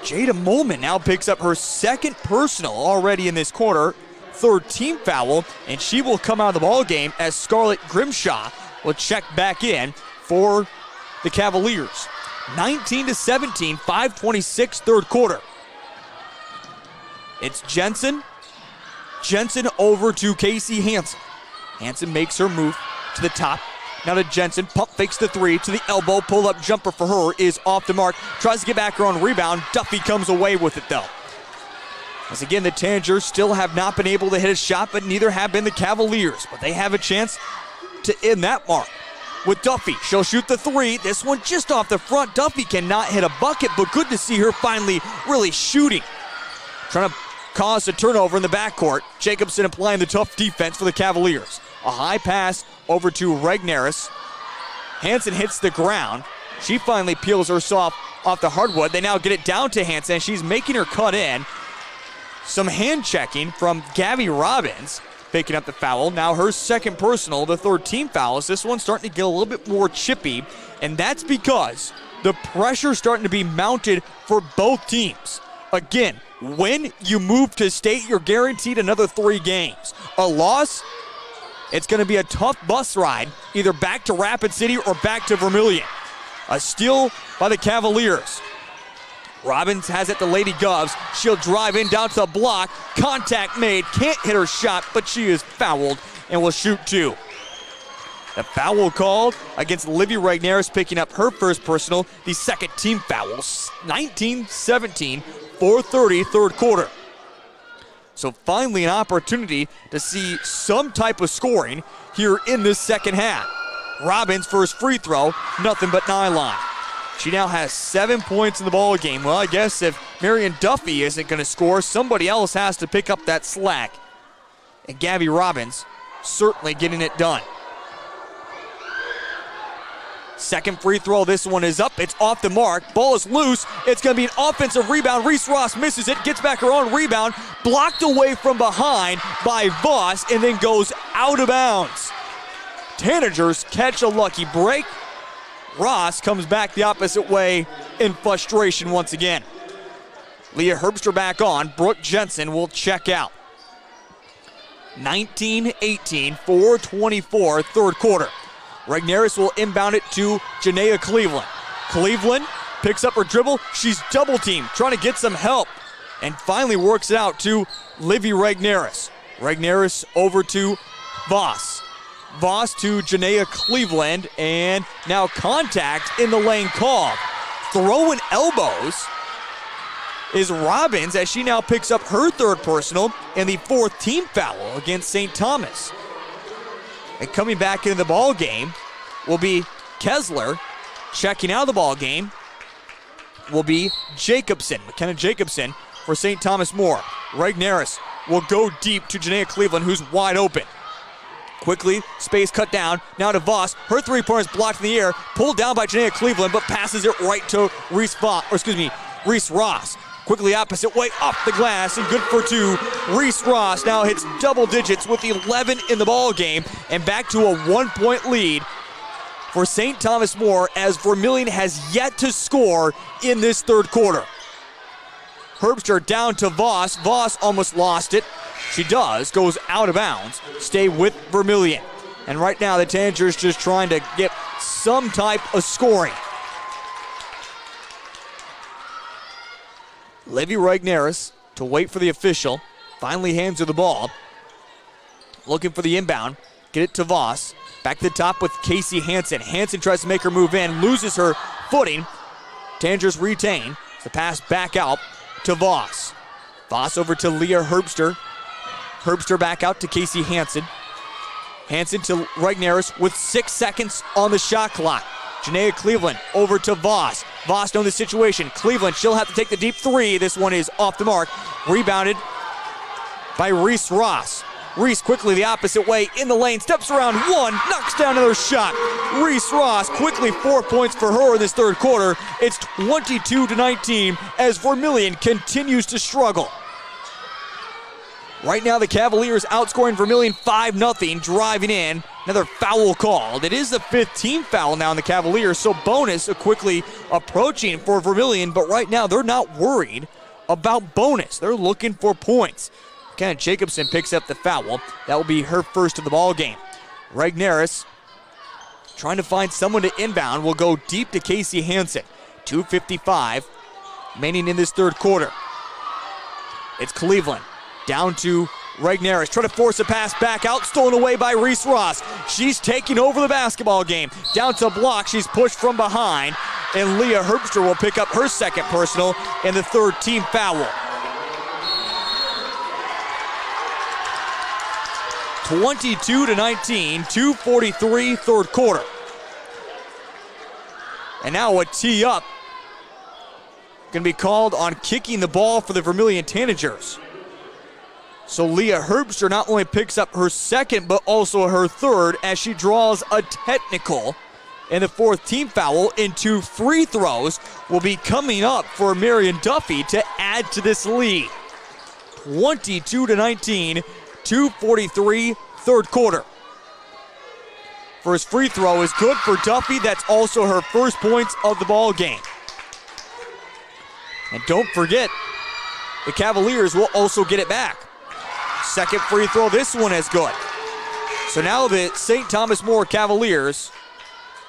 Jada Molman now picks up her second personal already in this quarter, third team foul, and she will come out of the ball game as Scarlett Grimshaw will check back in for the Cavaliers. 19-17, 5:26 third quarter. It's Jensen. Jensen over to Casey Hansen. Hansen makes her move to the top. Now to Jensen. Pump fakes the three to the elbow. Pull-up jumper for her is off the mark. Tries to get back her own rebound. Duffy comes away with it, though. As again, the Tanagers still have not been able to hit a shot, but neither have been the Cavaliers. But they have a chance to end that mark. With Duffy, she'll shoot the three. This one just off the front. Duffy cannot hit a bucket, but good to see her finally really shooting. Trying to cause a turnover in the backcourt. Jacobson applying the tough defense for the Cavaliers. A high pass over to Regnerus. Hansen hits the ground. She finally peels herself off the hardwood. They now get it down to Hansen. She's making her cut in. Some hand checking from Gabby Robbins, picking up the foul. Now her second personal, the third team foul. This one's starting to get a little bit more chippy, and that's because the pressure's starting to be mounted for both teams. Again, Win, you move to state, you're guaranteed another 3 games. A loss, it's going to be a tough bus ride, either back to Rapid City or back to Vermillion. A steal by the Cavaliers. Robbins has it to Lady Govs. She'll drive in down to the block. Contact made. Can't hit her shot, but she is fouled and will shoot 2. The foul called against Livy Regnaris, picking up her first personal, the second team foul. 19-17, 4:30, third quarter. So finally an opportunity to see some type of scoring here in this second half. Robbins' first free throw, nothing but nylon. She now has 7 points in the ball game. Well, I guess if Marion Duffy isn't going to score, somebody else has to pick up that slack. And Gabby Robbins certainly getting it done. Second free throw, this one is up. It's off the mark. Ball is loose. It's going to be an offensive rebound. Reese Ross misses it, gets back her own rebound, blocked away from behind by Voss, and then goes out of bounds. Tanagers catch a lucky break. Ross comes back the opposite way in frustration once again. Leah Herbster back on. Brooke Jensen will check out. 19-18, 4:24, third quarter. Regnaris will inbound it to Janaea Cleveland. Cleveland picks up her dribble. She's double teamed, trying to get some help, and finally works it out to Livy Regnaris. Regnaris over to Voss. Voss to Janaea Cleveland, and now contact in the lane called. Throwing elbows is Robbins as she now picks up her third personal and the fourth team foul against St. Thomas. And coming back into the ball game will be Kessler. Checking out of the ball game will be Jacobson, McKenna Jacobson for St. Thomas More. Regnaris will go deep to Janaea Cleveland, who's wide open. Quickly, space cut down, now to Voss. Her three-pointer is blocked in the air, pulled down by Janaea Cleveland, but passes it right to Reese Ross. Quickly opposite way, off the glass, and good for 2. Reese Ross now hits double digits with 11 in the ball game, and back to a 1-point lead for St. Thomas More as Vermillion has yet to score in this third quarter. Herbster down to Voss. Voss almost lost it. She does, goes out of bounds. Stay with Vermillion. And right now the Tanagers just trying to get some type of scoring. Livy Regnaris to wait for the official. Finally hands her the ball. Looking for the inbound. Get it to Voss. Back to the top with Casey Hansen. Hansen tries to make her move in. Loses her footing. Tanagers retain. The pass back out to Voss. Voss over to Leah Herbster. Herbster back out to Casey Hansen. Hansen to Regnaris with 6 seconds on the shot clock. Janaea Cleveland over to Voss. Voss knows the situation. Cleveland, she'll have to take the deep 3. This one is off the mark. Rebounded by Reese Ross. Reese quickly the opposite way in the lane. Steps around 1. Knocks down another shot. Reese Ross quickly 4 points for her in this third quarter. It's 22-19 as Vermillion continues to struggle. Right now the Cavaliers outscoring Vermillion 5-0, driving in. Another foul called. It is the 5th team foul now in the Cavaliers, so bonus quickly approaching for Vermillion, but right now they're not worried about bonus. They're looking for points. Kenna Jacobson picks up the foul. That will be her first of the ball game. Regnaris trying to find someone to inbound. Will go deep to Casey Hansen. 2:55 remaining in this third quarter. It's Cleveland. Down to Regnaris, trying to force a pass back out, stolen away by Reese Ross. She's taking over the basketball game. Down to block, she's pushed from behind, and Leah Herbster will pick up her second personal and the third team foul. 22-19, 2:43, third quarter. And now a tee up. Going to be called on kicking the ball for the Vermillion Tanagers. So Leah Herbster not only picks up her second, but also her third as she draws a technical. And the fourth team foul and 2 free throws will be coming up for Marion Duffy to add to this lead. 22-19, 2:43, third quarter. First free throw is good for Duffy. That's also her first points of the ball game. And don't forget, the Cavaliers will also get it back. Second free throw, this one is good. So now the St. Thomas More Cavaliers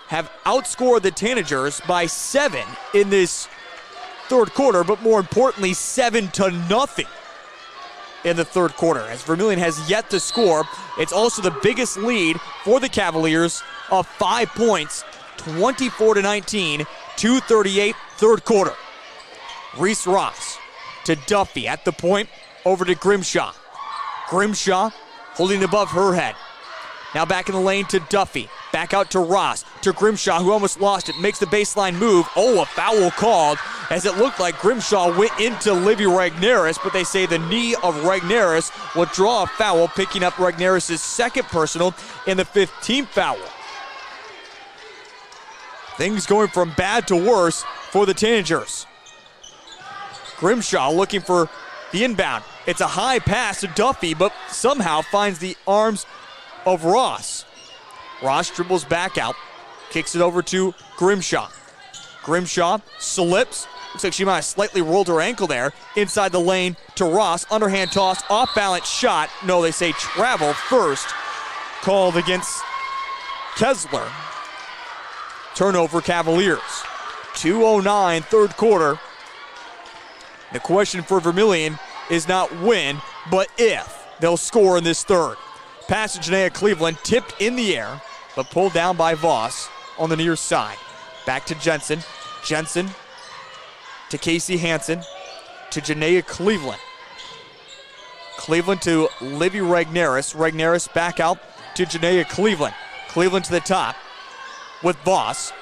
have outscored the Tanagers by 7 in this third quarter, but more importantly, 7-0 in the third quarter, as Vermillion has yet to score. It's also the biggest lead for the Cavaliers of 5 points, 24-19, 2:38 third quarter. Reese Ross to Duffy at the point, over to Grimshaw. Grimshaw holding above her head. Now back in the lane to Duffy. Back out to Ross, to Grimshaw, who almost lost it. Makes the baseline move. Oh, a foul called, as it looked like Grimshaw went into Livy Regneris, but they say the knee of Regneris will draw a foul, picking up Regneris' second personal and the 15th foul. Things going from bad to worse for the Tanagers. Grimshaw looking for the inbound. It's a high pass to Duffy, but somehow finds the arms of Ross. Ross dribbles back out, kicks it over to Grimshaw. Grimshaw slips. Looks like she might have slightly rolled her ankle there. Inside the lane to Ross. Underhand toss, off balance shot. No, they say travel first. Called against Kessler. Turnover Cavaliers. 2:09 third quarter. The question for Vermillion is not when, but if they'll score in this third. Pass to Janaea Cleveland, tipped in the air, but pulled down by Voss on the near side. Back to Jensen. Jensen to Casey Hansen, to Janaea Cleveland. Cleveland to Livy Regneris. Regneris back out to Janaea Cleveland. Cleveland to the top with Voss.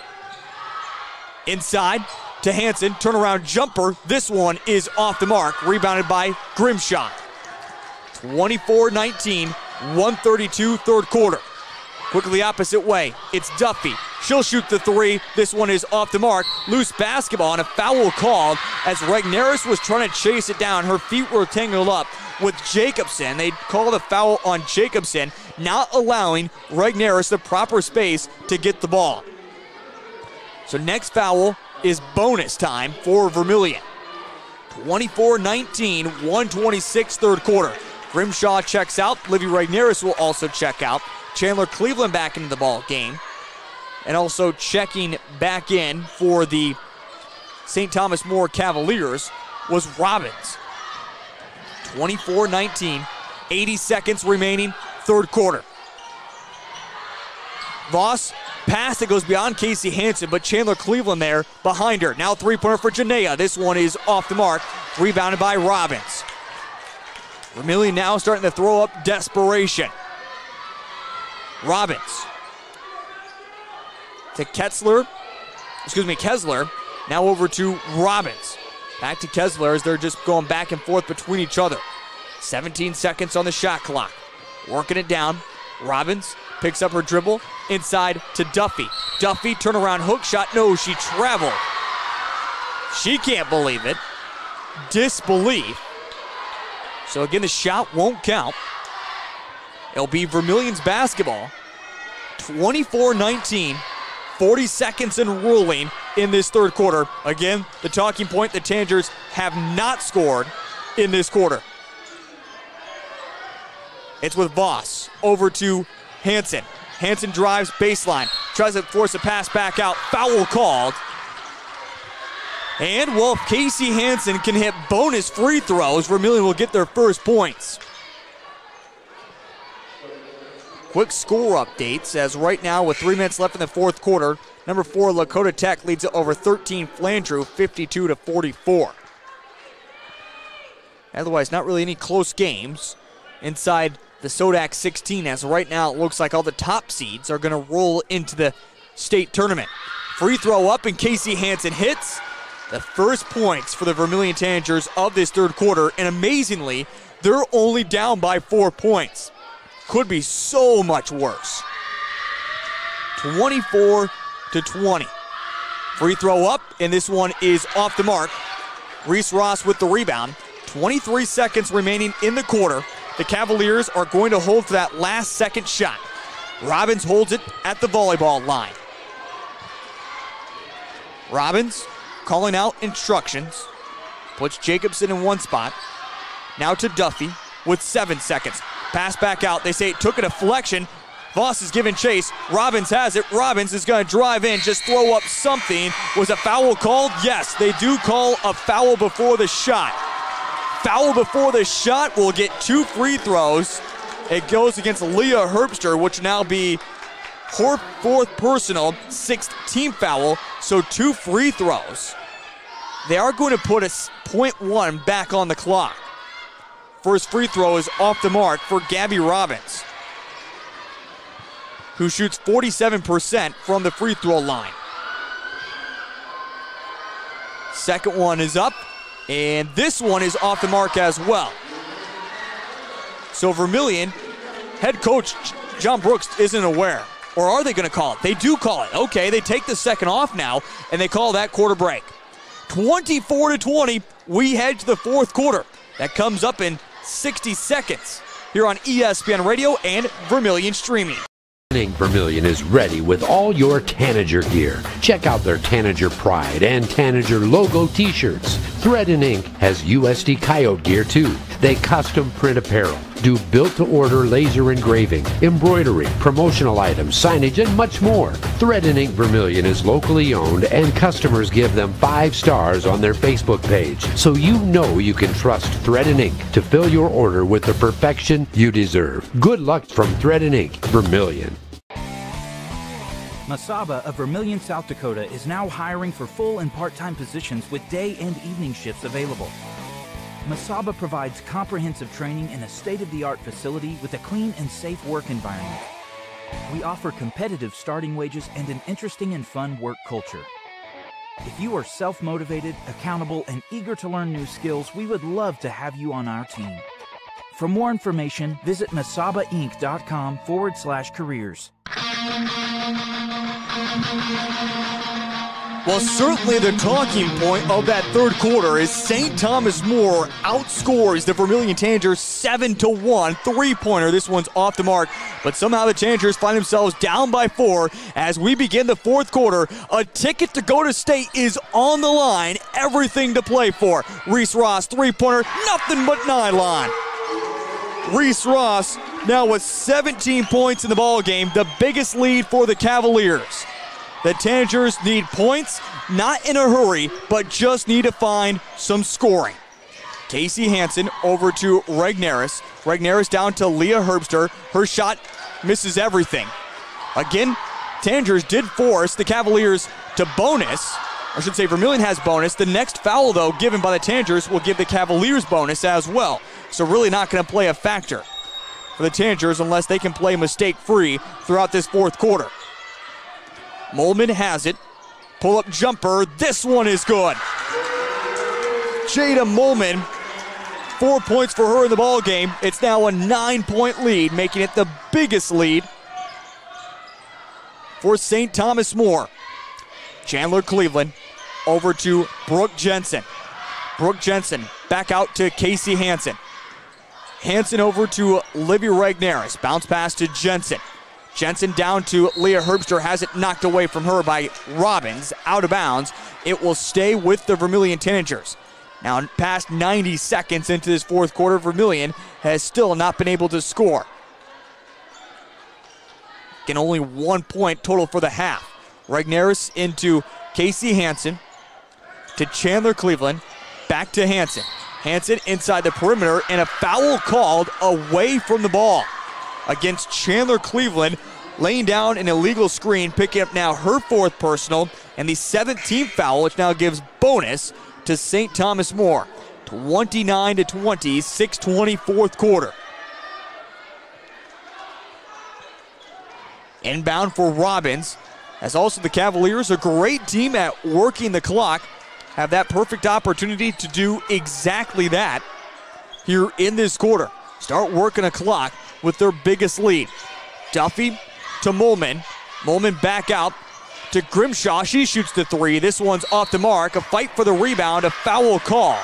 Inside to Hansen, turnaround jumper. This one is off the mark, rebounded by Grimshaw. 24-19, 1:32 third quarter. Quickly opposite way, it's Duffy. She'll shoot the three. This one is off the mark. Loose basketball and a foul called as Regneris was trying to chase it down. Her feet were tangled up with Jacobson. They call the foul on Jacobson, not allowing Regneris the proper space to get the ball. So next foul is bonus time for Vermillion. 24-19, 1:26 third quarter. Grimshaw checks out. Livy Regneris will also check out. Chandler Cleveland back into the ball game. And also checking back in for the St. Thomas More Cavaliers was Robbins. 24-19, 80 seconds remaining, third quarter. Voss, pass that goes beyond Casey Hansen, but Chandler Cleveland there behind her. Now three-pointer for Janaea. This one is off the mark, rebounded by Robbins. Vermillion now starting to throw up desperation. Robbins to Kessler. Now over to Robbins. Back to Kessler as they're just going back and forth between each other. 17 seconds on the shot clock. Working it down. Robbins picks up her dribble. Inside to Duffy. Duffy, turnaround hook shot. No, she traveled. She can't believe it. Disbelief. So again, the shot won't count. It'll be Vermillion's basketball. 24-19, 40 seconds and ruling in this third quarter. Again, the talking point, the Tanagers have not scored in this quarter. It's with Voss over to Hansen. Hansen drives baseline, tries to force a pass back out. Foul called. And, well, if Casey Hansen can hit bonus free throws, Vermillion will get their first points. Quick score updates, as right now with 3 minutes left in the fourth quarter, number 4 Lakota Tech leads it over 13 Flandreau, 52-44. Otherwise, not really any close games inside the SoDak 16, as right now it looks like all the top seeds are going to roll into the state tournament. Free throw up, and Casey Hansen hits. The first points for the Vermillion Tanagers of this third quarter, and amazingly, they're only down by 4 points. Could be so much worse. 24-20. Free throw up, and this one is off the mark. Reese Ross with the rebound. 23 seconds remaining in the quarter. The Cavaliers are going to hold for that last second shot. Robbins holds it at the volleyball line. Robbins calling out instructions. puts Jacobson in one spot. Now to Duffy with 7 seconds. Pass back out. They say it took a deflection. Voss is giving chase. Robbins has it. Robbins is going to drive in, just throw up something. Was a foul called? Yes, they do call a foul before the shot. Foul before the shot will get 2 free throws. It goes against Leah Herbster, which will now be her 4th personal, 6th team foul, so 2 free throws. They are going to put a .1 back on the clock. First free throw is off the mark for Gabby Robbins, who shoots 47% from the free throw line. Second one is up, and this one is off the mark as well. So Vermillion, head coach John Brooks isn't aware. Or are they going to call it? They do call it. Okay, they take the second off now, and they call that quarter break. 24-20, we head to the 4th quarter. That comes up in 60 seconds here on ESPN Radio and Vermillion Streaming. Vermilion is ready with all your Tanager gear. Check out their Tanager Pride and Tanager logo t-shirts. Thread and Ink has USD Coyote gear too. They custom print apparel, do built-to-order laser engraving, embroidery, promotional items, signage, and much more. Thread and Ink Vermilion is locally owned, and customers give them 5 stars on their Facebook page. So you know you can trust Thread and Ink to fill your order with the perfection you deserve. Good luck from Thread and Ink Vermilion. Masaba of Vermillion, South Dakota is now hiring for full and part-time positions with day and evening shifts available. Masaba provides comprehensive training in a state-of-the-art facility with a clean and safe work environment. We offer competitive starting wages and an interesting and fun work culture. If you are self-motivated, accountable, and eager to learn new skills, we would love to have you on our team. For more information, visit masabainc.com/careers. Well, certainly the talking point of that 3rd quarter is St. Thomas More outscores the Vermilion Tanagers 7-1 3-pointer. This one's off the mark, but somehow the Tanagers find themselves down by 4 as we begin the 4th quarter. A ticket to go to state is on the line. Everything to play for. Reese Ross 3-pointer, nothing but nylon. Reese Ross now with 17 points in the ball game, the biggest lead for the Cavaliers. The Tanagers need points, not in a hurry, but just need to find some scoring. Casey Hansen over to Regneris. Regneris down to Leah Herbster. Her shot misses everything. Again, Tanagers did force the Cavaliers to bonus. I should say Vermillion has bonus. The next foul, though, given by the Tanagers will give the Cavaliers bonus as well. So really not going to play a factor for the Tanagers unless they can play mistake-free throughout this 4th quarter. Molman has it. Pull-up jumper. This one is good. Jada Molman, 4 points for her in the ball game. It's now a 9-point lead, making it the biggest lead for St. Thomas More. Chandler Cleveland over to Brooke Jensen. Brooke Jensen back out to Casey Hansen. Hansen over to Livy Regneris. Bounce pass to Jensen. Jensen down to Leah Herbster, has it knocked away from her by Robbins, out of bounds. It will stay with the Vermillion Tanagers. Now past 90 seconds into this 4th quarter, Vermillion has still not been able to score. Again, only 1 point total for the half. Regneris into Casey Hansen, to Chandler Cleveland, back to Hansen. Hansen inside the perimeter, and a foul called away from the ball against Chandler Cleveland, laying down an illegal screen, picking up now her 4th personal, and the 17th foul, which now gives bonus to St. Thomas More. 29-20, 6:20 4th quarter. Inbound for Robbins, as also the Cavaliers, a great team at working the clock, have that perfect opportunity to do exactly that here in this quarter. Start working a clock with their biggest lead. Duffy to Molman. Molman back out to Grimshaw. She shoots the 3. This one's off the mark. A fight for the rebound. A foul call.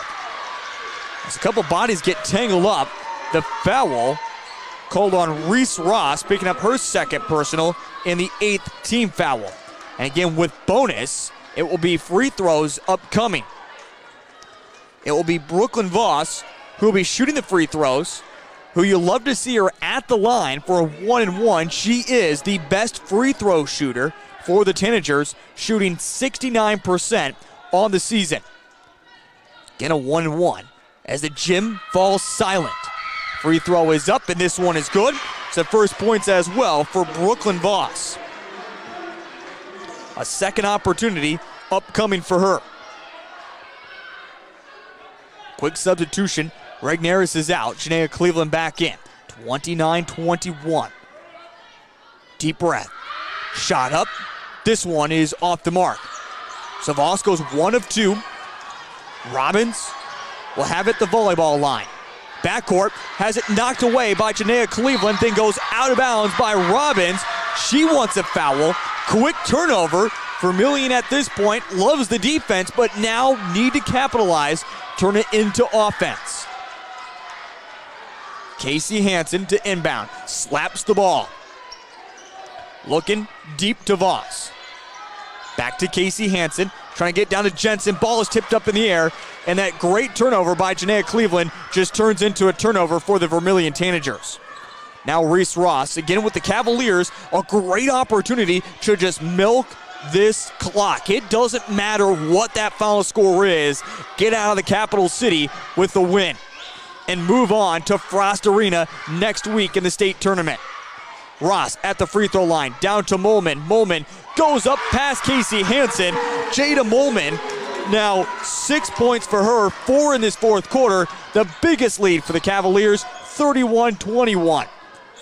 As a couple bodies get tangled up, the foul called on Reese Ross, picking up her 2nd personal in the 8th team foul. And again, with bonus, it will be free throws upcoming. it will be Brooklyn Voss who will be shooting the free throws, who you'll love to see her at the line for a 1-and-1. She is the best free throw shooter for the Tanagers, shooting 69% on the season. Again, a 1-and-1 as the gym falls silent. Free throw is up, and this one is good. It's the first points as well for Brooklyn Voss. A second opportunity upcoming for her. Quick substitution. Regneris is out. Janaea Cleveland back in. 29-21. Deep breath. Shot up. This one is off the mark. So Voss goes 1 of 2. Robbins will have it the volleyball line. Backcourt has it knocked away by Janaea Cleveland, then goes out of bounds by Robbins. She wants a foul. Quick turnover. Vermillion at this point loves the defense, but now need to capitalize, turn it into offense. Casey Hansen to inbound, slaps the ball. Looking deep to Voss. Back to Casey Hansen, trying to get down to Jensen. Ball is tipped up in the air, and that great turnover by Janaea Cleveland just turns into a turnover for the Vermilion Tanagers. Now Reese Ross, again with the Cavaliers, a great opportunity to just milk this clock. It doesn't matter what that final score is. Get out of the capital city with the win and move on to Frost Arena next week in the state tournament. Ross at the free throw line, down to Molman. Molman goes up past Casey Hansen. Jada Molman, now 6 points for her, 4 in this fourth quarter. The biggest lead for the Cavaliers, 31-21.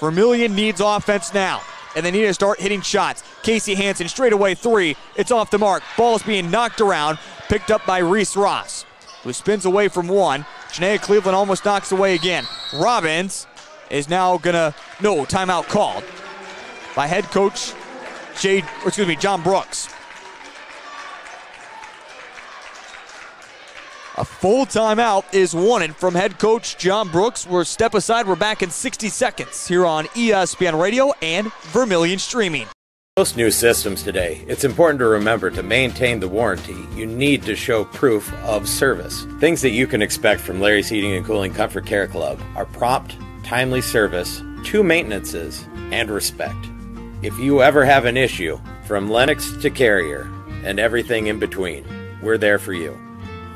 Vermillion needs offense now, and they need to start hitting shots. Casey Hansen straight away 3. It's off the mark. Ball's being knocked around, picked up by Reese Ross, who spins away from 1. Janaea Cleveland almost knocks away again. Robbins is now gonna, no, timeout called by head coach John Brooks. A full timeout is wanted from head coach John Brooks. We're step aside. We're back in 60 seconds here on ESPN Radio and Vermilion Streaming. Most new systems today, it's important to remember to maintain the warranty. You need to show proof of service. Things that you can expect from Larry's Heating and Cooling Comfort Care Club are prompt, timely service, 2 maintenances, and respect. If you ever have an issue, from Lennox to Carrier and everything in between, we're there for you.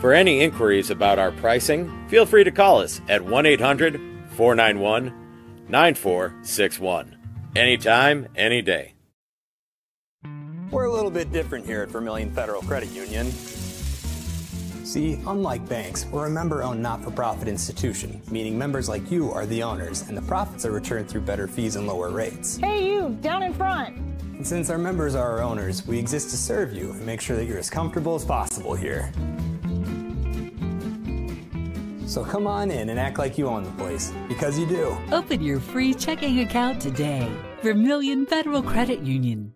For any inquiries about our pricing, feel free to call us at 1-800-491-9461. Anytime, any day. We're a little bit different here at Vermilion Federal Credit Union. See, unlike banks, we're a member-owned not-for-profit institution, meaning members like you are the owners, and the profits are returned through better fees and lower rates. Hey you, down in front! And since our members are our owners, we exist to serve you and make sure that you're as comfortable as possible here. So come on in and act like you own the place, because you do. Open your free checking account today. Vermilion Federal Credit Union.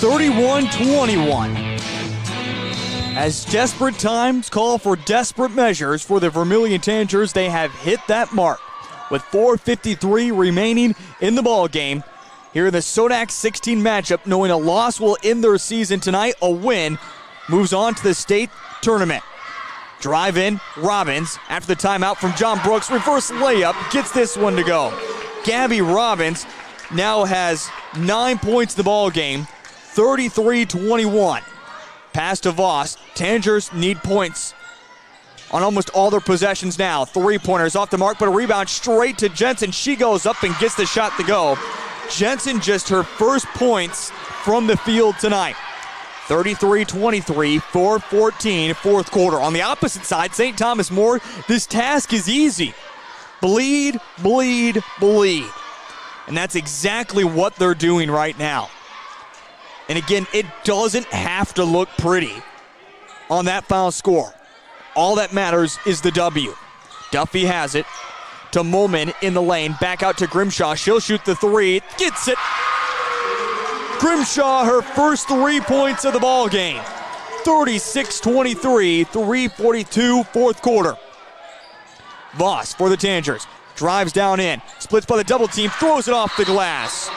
(31-21). As desperate times call for desperate measures for the Vermilion Tanagers, they have hit that mark with 4:53 remaining in the ball game. Here in the SoDak 16 matchup, knowing a loss will end their season tonight, a win moves on to the state tournament. Drive in, Robbins, after the timeout from John Brooks, reverse layup, gets this one to go. Gabby Robbins now has 9 points in the ball game, 33-21. Pass to Voss. Tanagers need points on almost all their possessions now. 3-pointers off the mark, but a rebound straight to Jensen. She goes up and gets the shot to go. Jensen just her first points from the field tonight. 33-23, 4:14, fourth quarter. On the opposite side, St. Thomas More, this task is easy. Bleed, bleed, bleed. And that's exactly what they're doing right now. And again, it doesn't have to look pretty on that final score. All that matters is the W. Duffy has it to Molman in the lane. Back out to Grimshaw. She'll shoot the 3. Gets it. Grimshaw, her first 3 points of the ball game. 36-23, 3:42, fourth quarter. Voss for the Tanagers. drives down in, splits by the double team, throws it off the glass.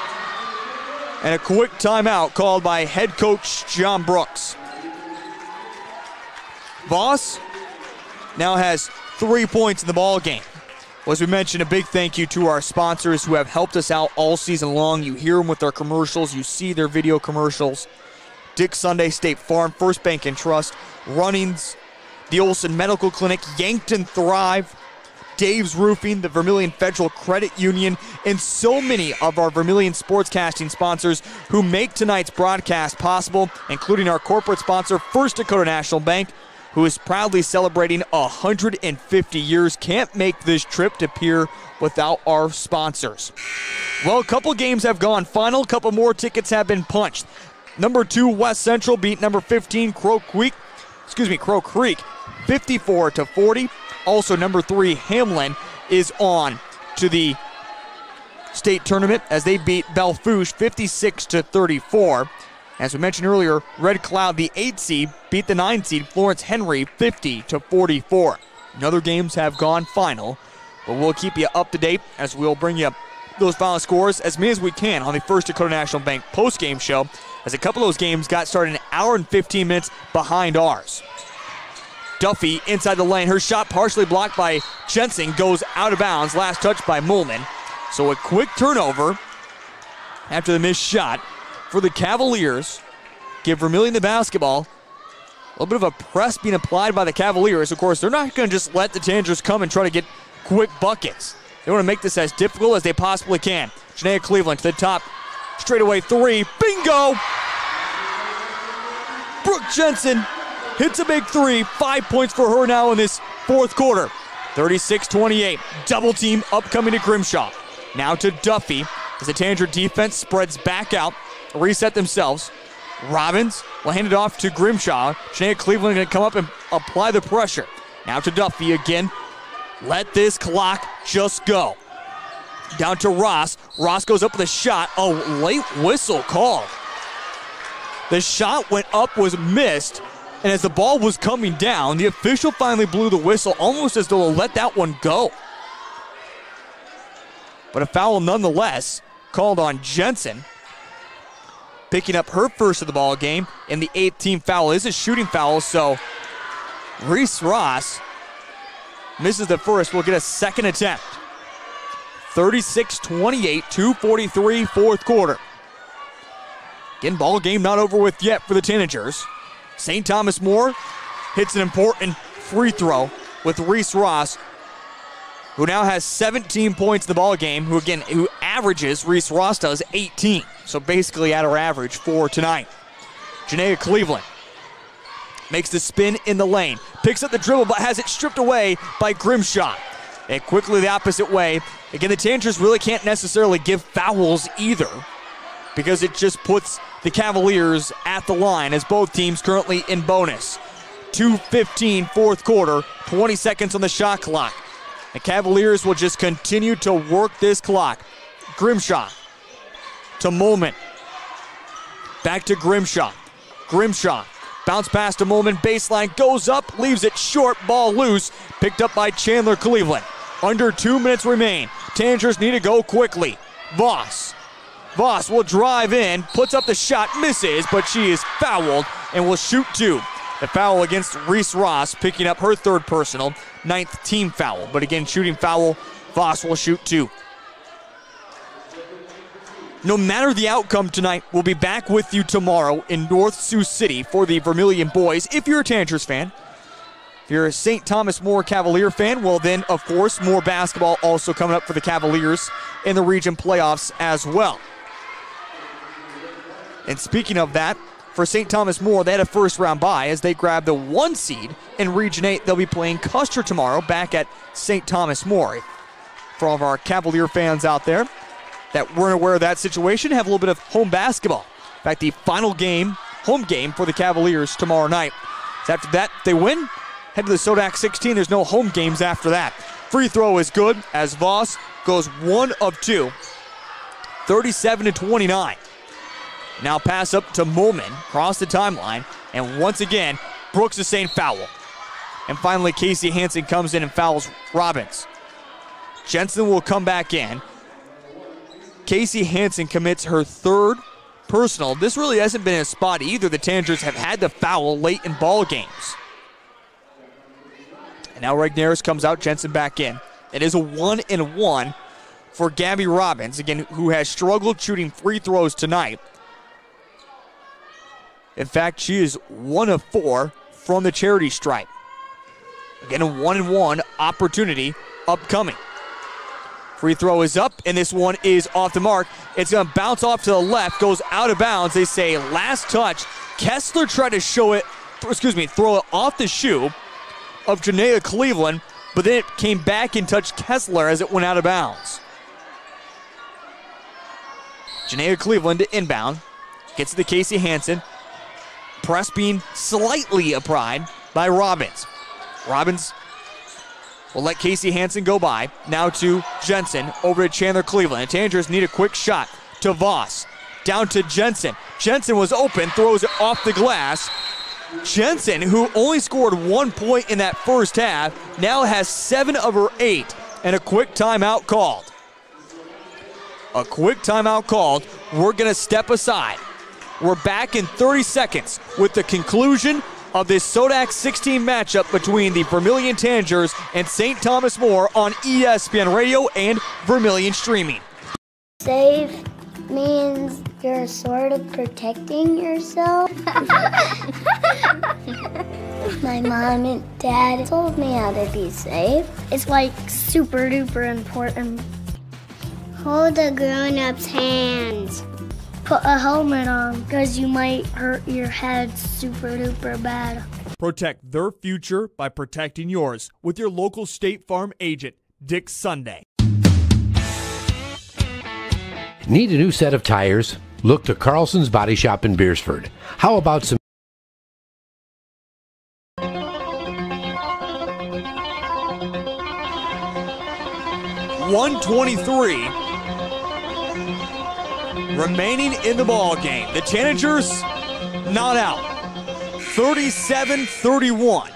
And a quick timeout called by head coach John Brooks. Voss now has 3 points in the ball game. Well, as we mentioned, a big thank you to our sponsors who have helped us out all season long. You hear them with their commercials. You see their video commercials. Dick Sunday, State Farm, First Bank and Trust, Runnings, the Olson Medical Clinic, Yankton Thrive, Dave's Roofing, the Vermilion Federal Credit Union, and so many of our Vermilion sportscasting sponsors who make tonight's broadcast possible, including our corporate sponsor, First Dakota National Bank, who is proudly celebrating 150 years. Can't make this trip to Pierre without our sponsors. Well, a couple games have gone final. A couple more tickets have been punched. Number 2, West Central beat number 15, Crow Creek, 54-40. Also, number 3, Hamlin is on to the state tournament as they beat Belfouche 56-34. As we mentioned earlier, Red Cloud, the 8 seed, beat the 9 seed, Florence Henry, 50-44. Other games have gone final, but we'll keep you up to date as we'll bring you those final scores as many as we can on the First Dakota National Bank post-game show, as a couple of those games got started an hour and 15 minutes behind ours. Duffy inside the lane. Her shot partially blocked by Jensen, goes out of bounds. Last touch by Mulman. So a quick turnover after the missed shot for the Cavaliers. Give Vermillion the basketball. A little bit of a press being applied by the Cavaliers. Of course, they're not going to just let the Tangers come and try to get quick buckets. They want to make this as difficult as they possibly can. Janaea Cleveland to the top. Straightaway 3. Bingo! Brooke Jensen hits a big 3. 5 points for her now in this fourth quarter. 36-28. Double team upcoming to Grimshaw. Now to Duffy as the Tanger defense spreads back out. Reset themselves. Robbins will hand it off to Grimshaw. Janaea Cleveland going to come up and apply the pressure. Now to Duffy again. Let this clock just go. Down to Ross. Ross goes up with a shot. Oh, late whistle called. The shot went up, was missed, and as the ball was coming down, the official finally blew the whistle, almost as though to let that one go. But a foul nonetheless called on Jensen, picking up her first of the ball game, and the 8th team foul is a shooting foul, so Reese Ross misses the first. We'll get a second attempt. 36-28, 2:43 fourth quarter. Again, ball game not over with yet for the Tanagers. St. Thomas More hits an important free throw with Reese Ross, who now has 17 points in the ball game, who averages, Reese Ross does, 18. So basically at her average for tonight. Janaea Cleveland makes the spin in the lane, picks up the dribble but has it stripped away by Grimshaw. And quickly the opposite way. Again, the Tangers really can't necessarily give fouls either, because it just puts the Cavaliers at the line as both teams currently in bonus. 2:15 fourth quarter, 20 seconds on the shot clock. The Cavaliers will just continue to work this clock. Grimshaw to Mulman. Back to Grimshaw. Grimshaw bounce pass to Mulman, baseline, goes up, leaves it short, ball loose, picked up by Chandler Cleveland. Under 2 minutes remain. Tangers need to go quickly. Voss will drive in, puts up the shot, misses, but she is fouled and will shoot 2. The foul against Reese Ross, picking up her third personal, 9th team foul. But again, shooting foul, Voss will shoot 2. No matter the outcome tonight, we'll be back with you tomorrow in North Sioux City for the Vermilion boys. If you're a Tangers fan, if you're a St. Thomas More Cavalier fan, well then, of course, more basketball also coming up for the Cavaliers in the region playoffs as well. And speaking of that, for St. Thomas More, they had a first-round bye as they grabbed the 1 seed in Region 8. They'll be playing Custer tomorrow back at St. Thomas More. For all of our Cavalier fans out there that weren't aware of that situation, have a little bit of home basketball. In fact, the final game, home game for the Cavaliers tomorrow night. So after that, if they win, head to the SoDak 16. There's no home games after that. Free throw is good as Voss goes 1 of 2. 37-29. Now pass up to Mulman, across the timeline, and once again, Brooks is saying foul. And finally, Casey Hansen comes in and fouls Robbins. Jensen will come back in. Casey Hansen commits her third personal. This really hasn't been a spot either. The Tanagers have had to foul late in ball games. And now Regnerus comes out, Jensen back in. It is a 1-1 for Gabby Robbins, again, who has struggled shooting free throws tonight. In fact, she is 1 of 4 from the charity stripe. Again, a 1-1 opportunity upcoming. Free throw is up, and this one is off the mark. It's going to bounce off to the left, goes out of bounds. They say last touch. Kessler tried to throw it off the shoe of Janaea Cleveland, but then it came back and touched Kessler as it went out of bounds. Janaea Cleveland to inbound. Gets to the Casey Hansen. Press being slightly applied by Robbins. Robbins will let Casey Hansen go by. Now to Jensen, over to Chandler Cleveland. The Tanagers need a quick shot to Voss. Down to Jensen. Jensen was open, throws it off the glass. Jensen, who only scored 1 point in that first half, now has 7 of her 8, and a quick timeout called. A quick timeout called. We're going to step aside. We're back in 30 seconds with the conclusion of this SoDak 16 matchup between the Vermillion Tanagers and St. Thomas More on ESPN Radio and Vermillion Streaming. Safe means you're sort of protecting yourself. My mom and dad told me how to be safe. It's like super duper important. Hold a grown-up's hands. Put a helmet on because you might hurt your head super duper bad. Protect their future by protecting yours with your local State Farm agent, Dick Sunday. Need a new set of tires? Look to Carlson's Body Shop in Beersford. How about some 1:23 remaining in the ball game. The Tanagers not out. 37-31.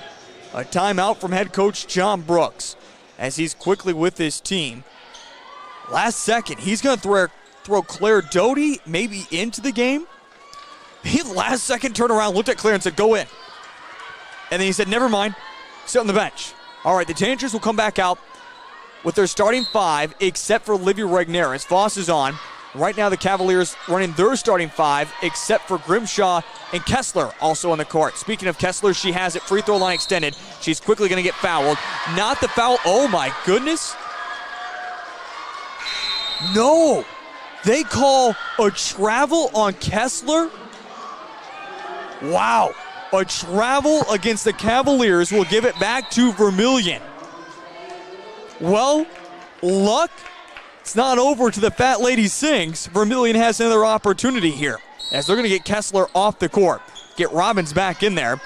A timeout from head coach John Brooks as he's quickly with his team. Last second, he's going to throw Claire Doty maybe into the game. He last second turned around, looked at Claire and said, go in. And then he said, never mind, sit on the bench. All right, the Tanagers will come back out with their starting 5 except for Livy Regnerus. Voss is on. Right now the Cavaliers running their starting 5 except for Grimshaw and Kessler also on the court. Speaking of Kessler, she has it, free throw line extended. She's quickly going to get fouled. Not the foul, oh my goodness. No, they call a travel on Kessler. Wow, a travel against the Cavaliers will give it back to Vermillion. Well, luck, it's not over to the fat lady sings. Vermillion has another opportunity here as they're going to get Kessler off the court. Get Robbins back in there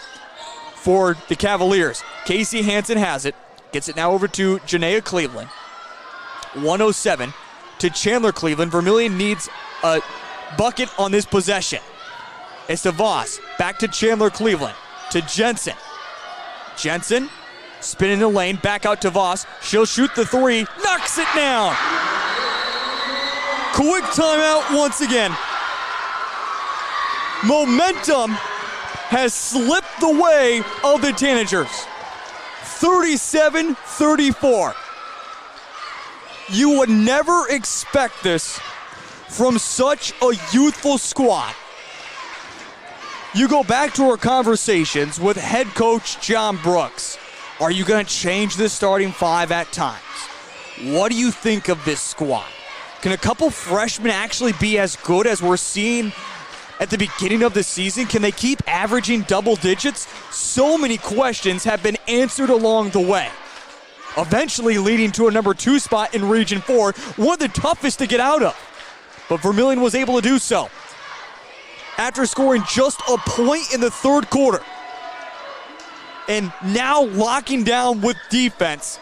for the Cavaliers. Casey Hansen has it. Gets it now over to Janaea Cleveland. 107 to Chandler Cleveland. Vermillion needs a bucket on this possession. It's to Voss. Back to Chandler Cleveland. To Jensen. Jensen spinning the lane. Back out to Voss. She'll shoot the 3. Knocks it down. Quick timeout once again. Momentum has slipped the way of the Tanagers. 37-34. You would never expect this from such a youthful squad. You go back to our conversations with head coach John Brooks. Are you going to change this starting 5 at times? What do you think of this squad? Can a couple freshmen actually be as good as we're seeing at the beginning of the season? Can they keep averaging double digits? So many questions have been answered along the way, eventually leading to a number 2 spot in Region 4, one of the toughest to get out of. But Vermillion was able to do so after scoring just a point in the third quarter. And now locking down with defense,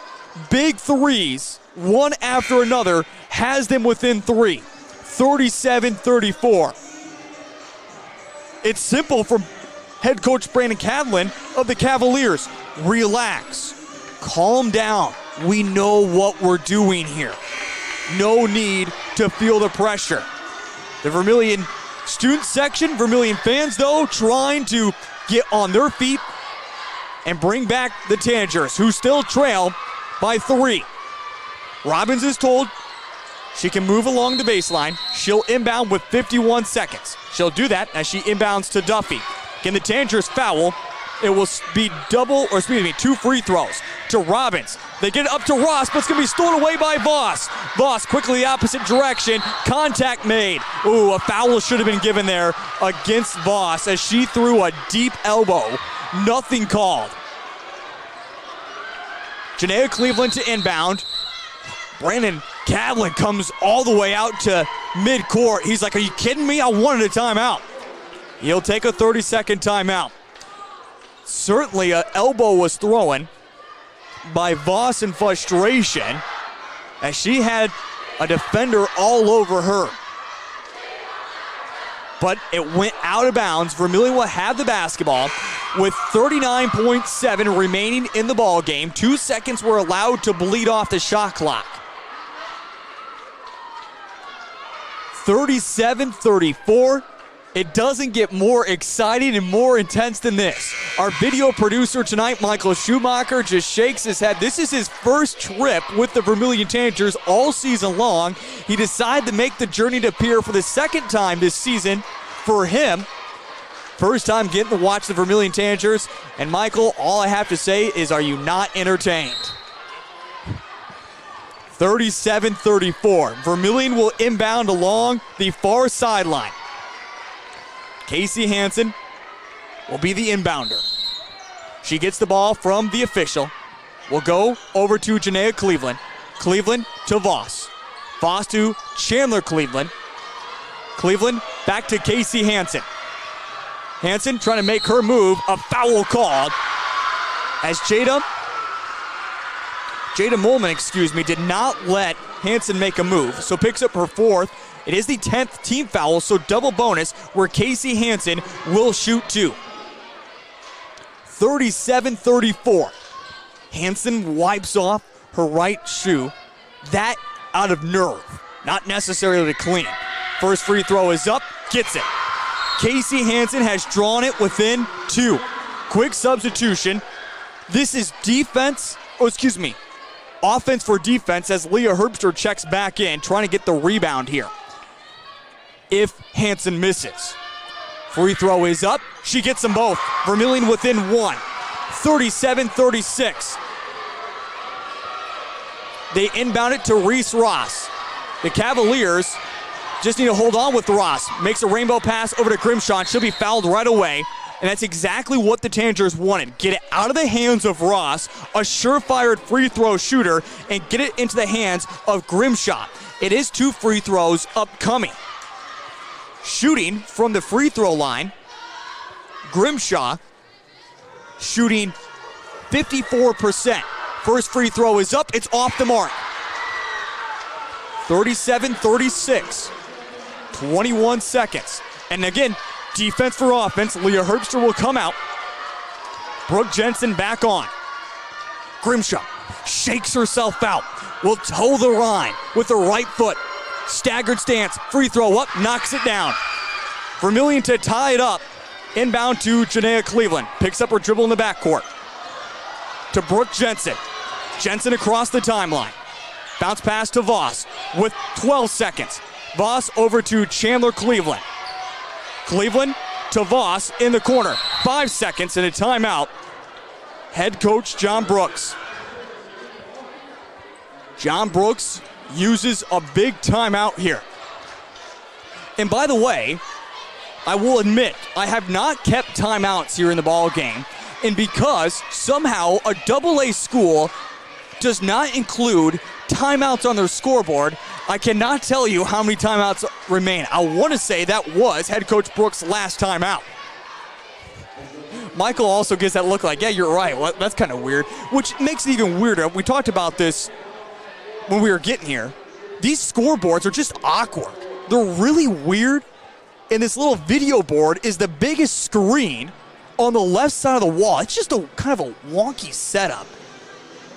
big threes, one after another, has them within 3, 37-34. It's simple from head coach Brandon Cadlin of the Cavaliers. Relax, calm down, we know what we're doing here. No need to feel the pressure. The Vermilion student section, Vermilion fans, though, trying to get on their feet and bring back the Tanagers, who still trail by 3. Robbins is told she can move along the baseline. She'll inbound with 51 seconds. She'll do that as she inbounds to Duffy. Can the Tanagers foul? It will be 2 free throws to Robbins. They get it up to Ross, but it's going to be stolen away by Voss. Voss quickly the opposite direction. Contact made. Ooh, a foul should have been given there against Voss as she threw a deep elbow. Nothing called. Janaea Cleveland to inbound. Brandon Cadlin comes all the way out to midcourt. He's like, are you kidding me? I wanted a timeout. He'll take a 30-second timeout. Certainly an elbow was thrown by Voss in frustration as she had a defender all over her. But it went out of bounds. Vermillion will have the basketball with 39.7 remaining in the ball game. 2 seconds were allowed to bleed off the shot clock. 37-34. It doesn't get more exciting and more intense than this. Our video producer tonight, Michael Schumacher, just shakes his head. This is his first trip with the Vermilion Tanagers all season long. He decided to make the journey to Pier for the second time this season for him. First time getting to watch the Vermilion Tanagers. And Michael, all I have to say is, are you not entertained? 37-34. Vermilion will inbound along the far sideline. Casey Hansen will be the inbounder. She gets the ball from the official. Will go over to Janaea Cleveland. Cleveland to Voss. Voss to Chandler Cleveland. Cleveland back to Casey Hansen. Hansen trying to make her move. A foul called as Jada Molman, did not let Hansen make a move, so picks up her 4th. It is the 10th team foul, so double bonus where Casey Hansen will shoot 2. 37-34. Hansen wipes off her right shoe. That out of nerve, not necessarily clean. First free throw is up, gets it. Casey Hansen has drawn it within 2. Quick substitution. This is offense for defense as Leah Herbster checks back in, trying to get the rebound here. If Hansen misses. Free throw is up. She gets them both. Vermillion within 1. 37-36. They inbound it to Reese Ross. The Cavaliers just need to hold on with Ross. Makes a rainbow pass over to Grimshaw. She'll be fouled right away. And that's exactly what the Tanagers wanted. Get it out of the hands of Ross, a surefire free throw shooter, and get it into the hands of Grimshaw. It is 2 free throws upcoming. Shooting from the free throw line, Grimshaw shooting 54%. First free throw is up, it's off the mark. 37-36, 21 seconds. And again, defense for offense. Leah Herbster will come out. Brooke Jensen back on. Grimshaw shakes herself out. Will toe the line with the right foot. Staggered stance, free throw up, knocks it down. Vermillion to tie it up. Inbound to Janaea Cleveland. Picks up her dribble in the backcourt. To Brooke Jensen. Jensen across the timeline. Bounce pass to Voss with 12 seconds. Voss over to Chandler Cleveland. Cleveland to Voss in the corner. 5 seconds and a timeout. Head coach John Brooks. John Brooks uses a big timeout here. And by the way, I will admit, I have not kept timeouts here in the ball game. And because somehow a AA school does not include timeouts on their scoreboard, I cannot tell you how many timeouts remain. I want to say that was head coach Brooks' last timeout. Michael also gives that look like, yeah, you're right. Well, that's kind of weird, which makes it even weirder. We talked about this when we were getting here. These scoreboards are just awkward. They're really weird. And this little video board is the biggest screen on the left side of the wall. It's just a kind of a wonky setup.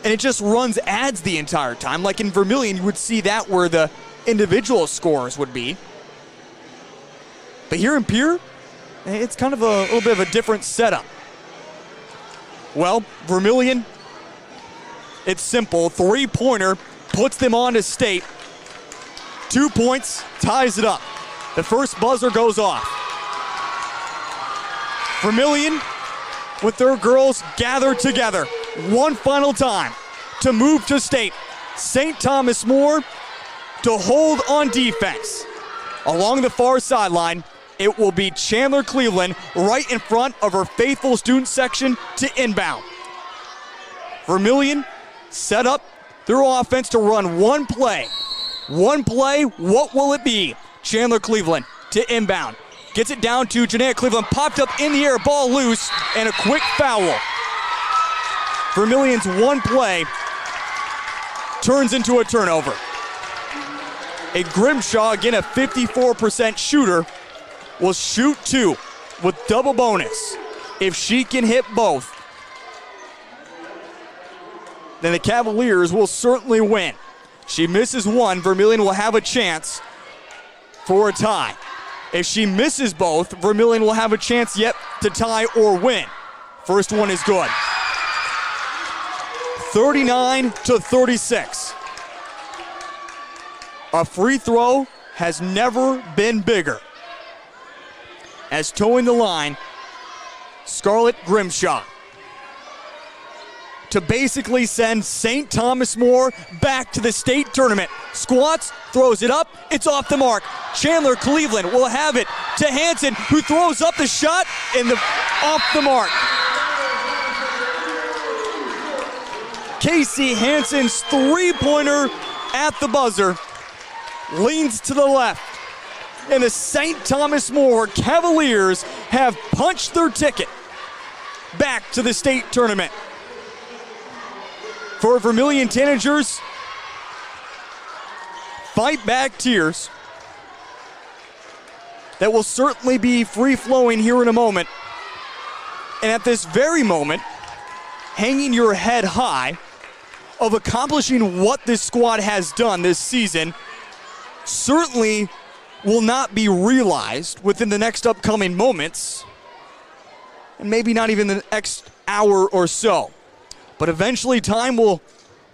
and it just runs ads the entire time. Like in Vermilion, you would see that where the individual scores would be. But here in Pierre, it's kind of a little bit of a different setup. Well, Vermilion, it's simple. 3-pointer puts them on to state. 2 points, ties it up. The first buzzer goes off. Vermilion, with their girls gathered together one final time to move to state. St. Thomas More to hold on defense. Along the far sideline, it will be Chandler Cleveland right in front of her faithful student section to inbound. Vermilion set up their offense to run one play. One play, what will it be? Chandler Cleveland to inbound. Gets it down to Janaea Cleveland, popped up in the air, ball loose, and a quick foul. Vermilion's one play turns into a turnover. A Grimshaw, again a 54% shooter, will shoot 2 with double bonus. If she can hit both, then the Cavaliers will certainly win. She misses one, Vermilion will have a chance for a tie. If she misses both, Vermilion will have a chance yet to tie or win. First one is good. 39-36. A free throw has never been bigger. As towing the line, Scarlett Grimshaw to basically send St. Thomas More back to the state tournament. Squats, throws it up, it's off the mark. Chandler Cleveland will have it to Hansen, who throws up the shot and off the mark. Casey Hansen's 3-pointer at the buzzer leans to the left. And the St. Thomas More Cavaliers have punched their ticket back to the state tournament. For Vermilion Tanagers, fight back tears that will certainly be free-flowing here in a moment. And at this very moment, hanging your head high of accomplishing what this squad has done this season certainly will not be realized within the next upcoming moments, and maybe not even the next hour or so. But eventually time will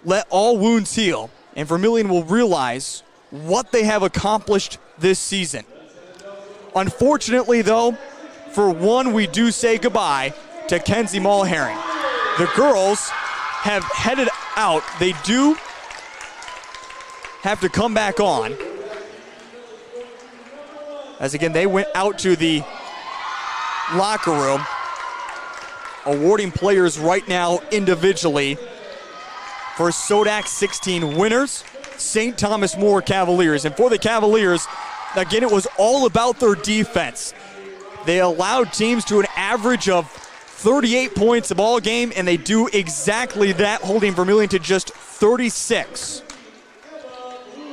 let all wounds heal, and Vermilion will realize what they have accomplished this season. Unfortunately, though, for one, we do say goodbye to Kenzie Mulherring. The girls have headed out. They do have to come back on, as again, they went out to the locker room, awarding players right now individually for SoDak 16 winners, St. Thomas More Cavaliers. And for the Cavaliers, again, it was all about their defense. They allowed teams to an average of 38 points a ball game, and they do exactly that, holding Vermilion to just 36.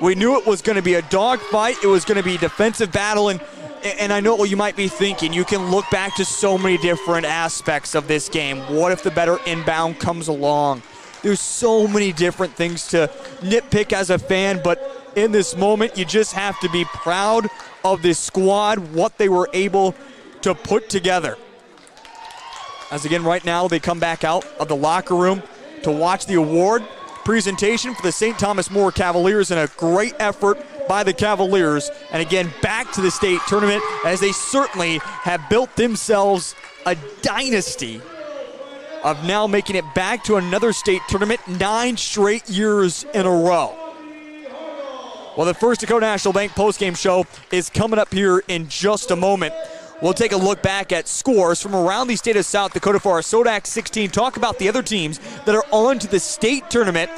We knew it was going to be a dogfight. It was going to be a defensive battle, and I know what you might be thinking. You can look back to so many different aspects of this game. What if the better inbound comes along? There's so many different things to nitpick as a fan, but in this moment, you just have to be proud of this squad, what they were able to put together. As again, right now, they come back out of the locker room to watch the award presentation for the St. Thomas More Cavaliers, and a great effort by the Cavaliers. And again, back to the state tournament, as they certainly have built themselves a dynasty of now making it back to another state tournament 9 straight years in a row. Well, the First Dakota National Bank postgame show is coming up here in just a moment. We'll take a look back at scores from around the state of South Dakota for our SoDak 16, talk about the other teams that are on to the state tournament,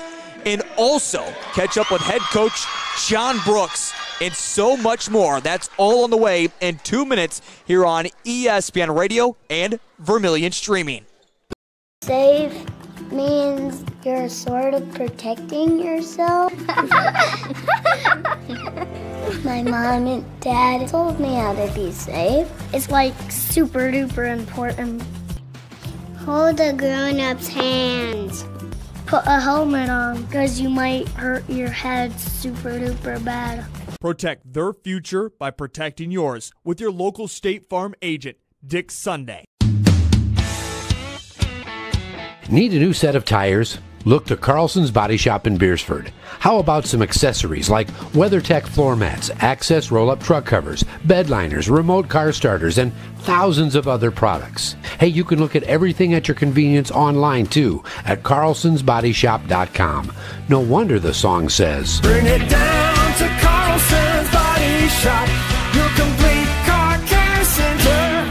and also catch up with head coach John Brooks and so much more. That's all on the way in 2 minutes here on ESPN Radio and Vermilion Streaming. Save means you're sort of protecting yourself. My mom and dad told me how to be safe. It's like super duper important. Hold a grown-up's hands. Put a helmet on because you might hurt your head super duper bad. Protect their future by protecting yours with your local State Farm agent, Dick Sunday. Need a new set of tires? Look to Carlson's Body Shop in Beersford. How about some accessories like WeatherTech floor mats, Access roll-up truck covers, bed liners, remote car starters, and thousands of other products. Hey, you can look at everything at your convenience online too at carlsonsbodyshop.com. No wonder the song says, bring it down to Carlson's Body Shop, your complete car care center.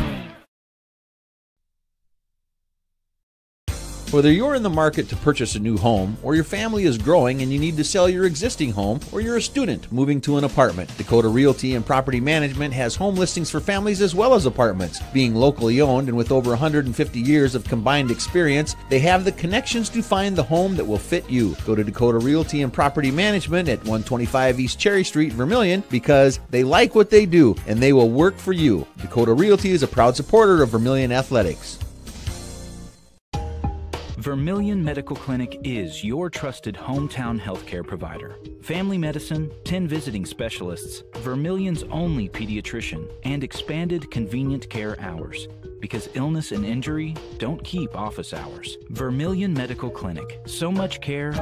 Whether you're in the market to purchase a new home, or your family is growing and you need to sell your existing home, or you're a student moving to an apartment, Dakota Realty and Property Management has home listings for families as well as apartments. Being locally owned and with over 150 years of combined experience, they have the connections to find the home that will fit you. Go to Dakota Realty and Property Management at 125 East Cherry Street, Vermillion, because they like what they do and they will work for you. Dakota Realty is a proud supporter of Vermillion Athletics. Vermilion Medical Clinic is your trusted hometown healthcare provider. Family medicine, 10 visiting specialists, Vermilion's only pediatrician, and expanded convenient care hours. Because illness and injury don't keep office hours. Vermilion Medical Clinic. So much care,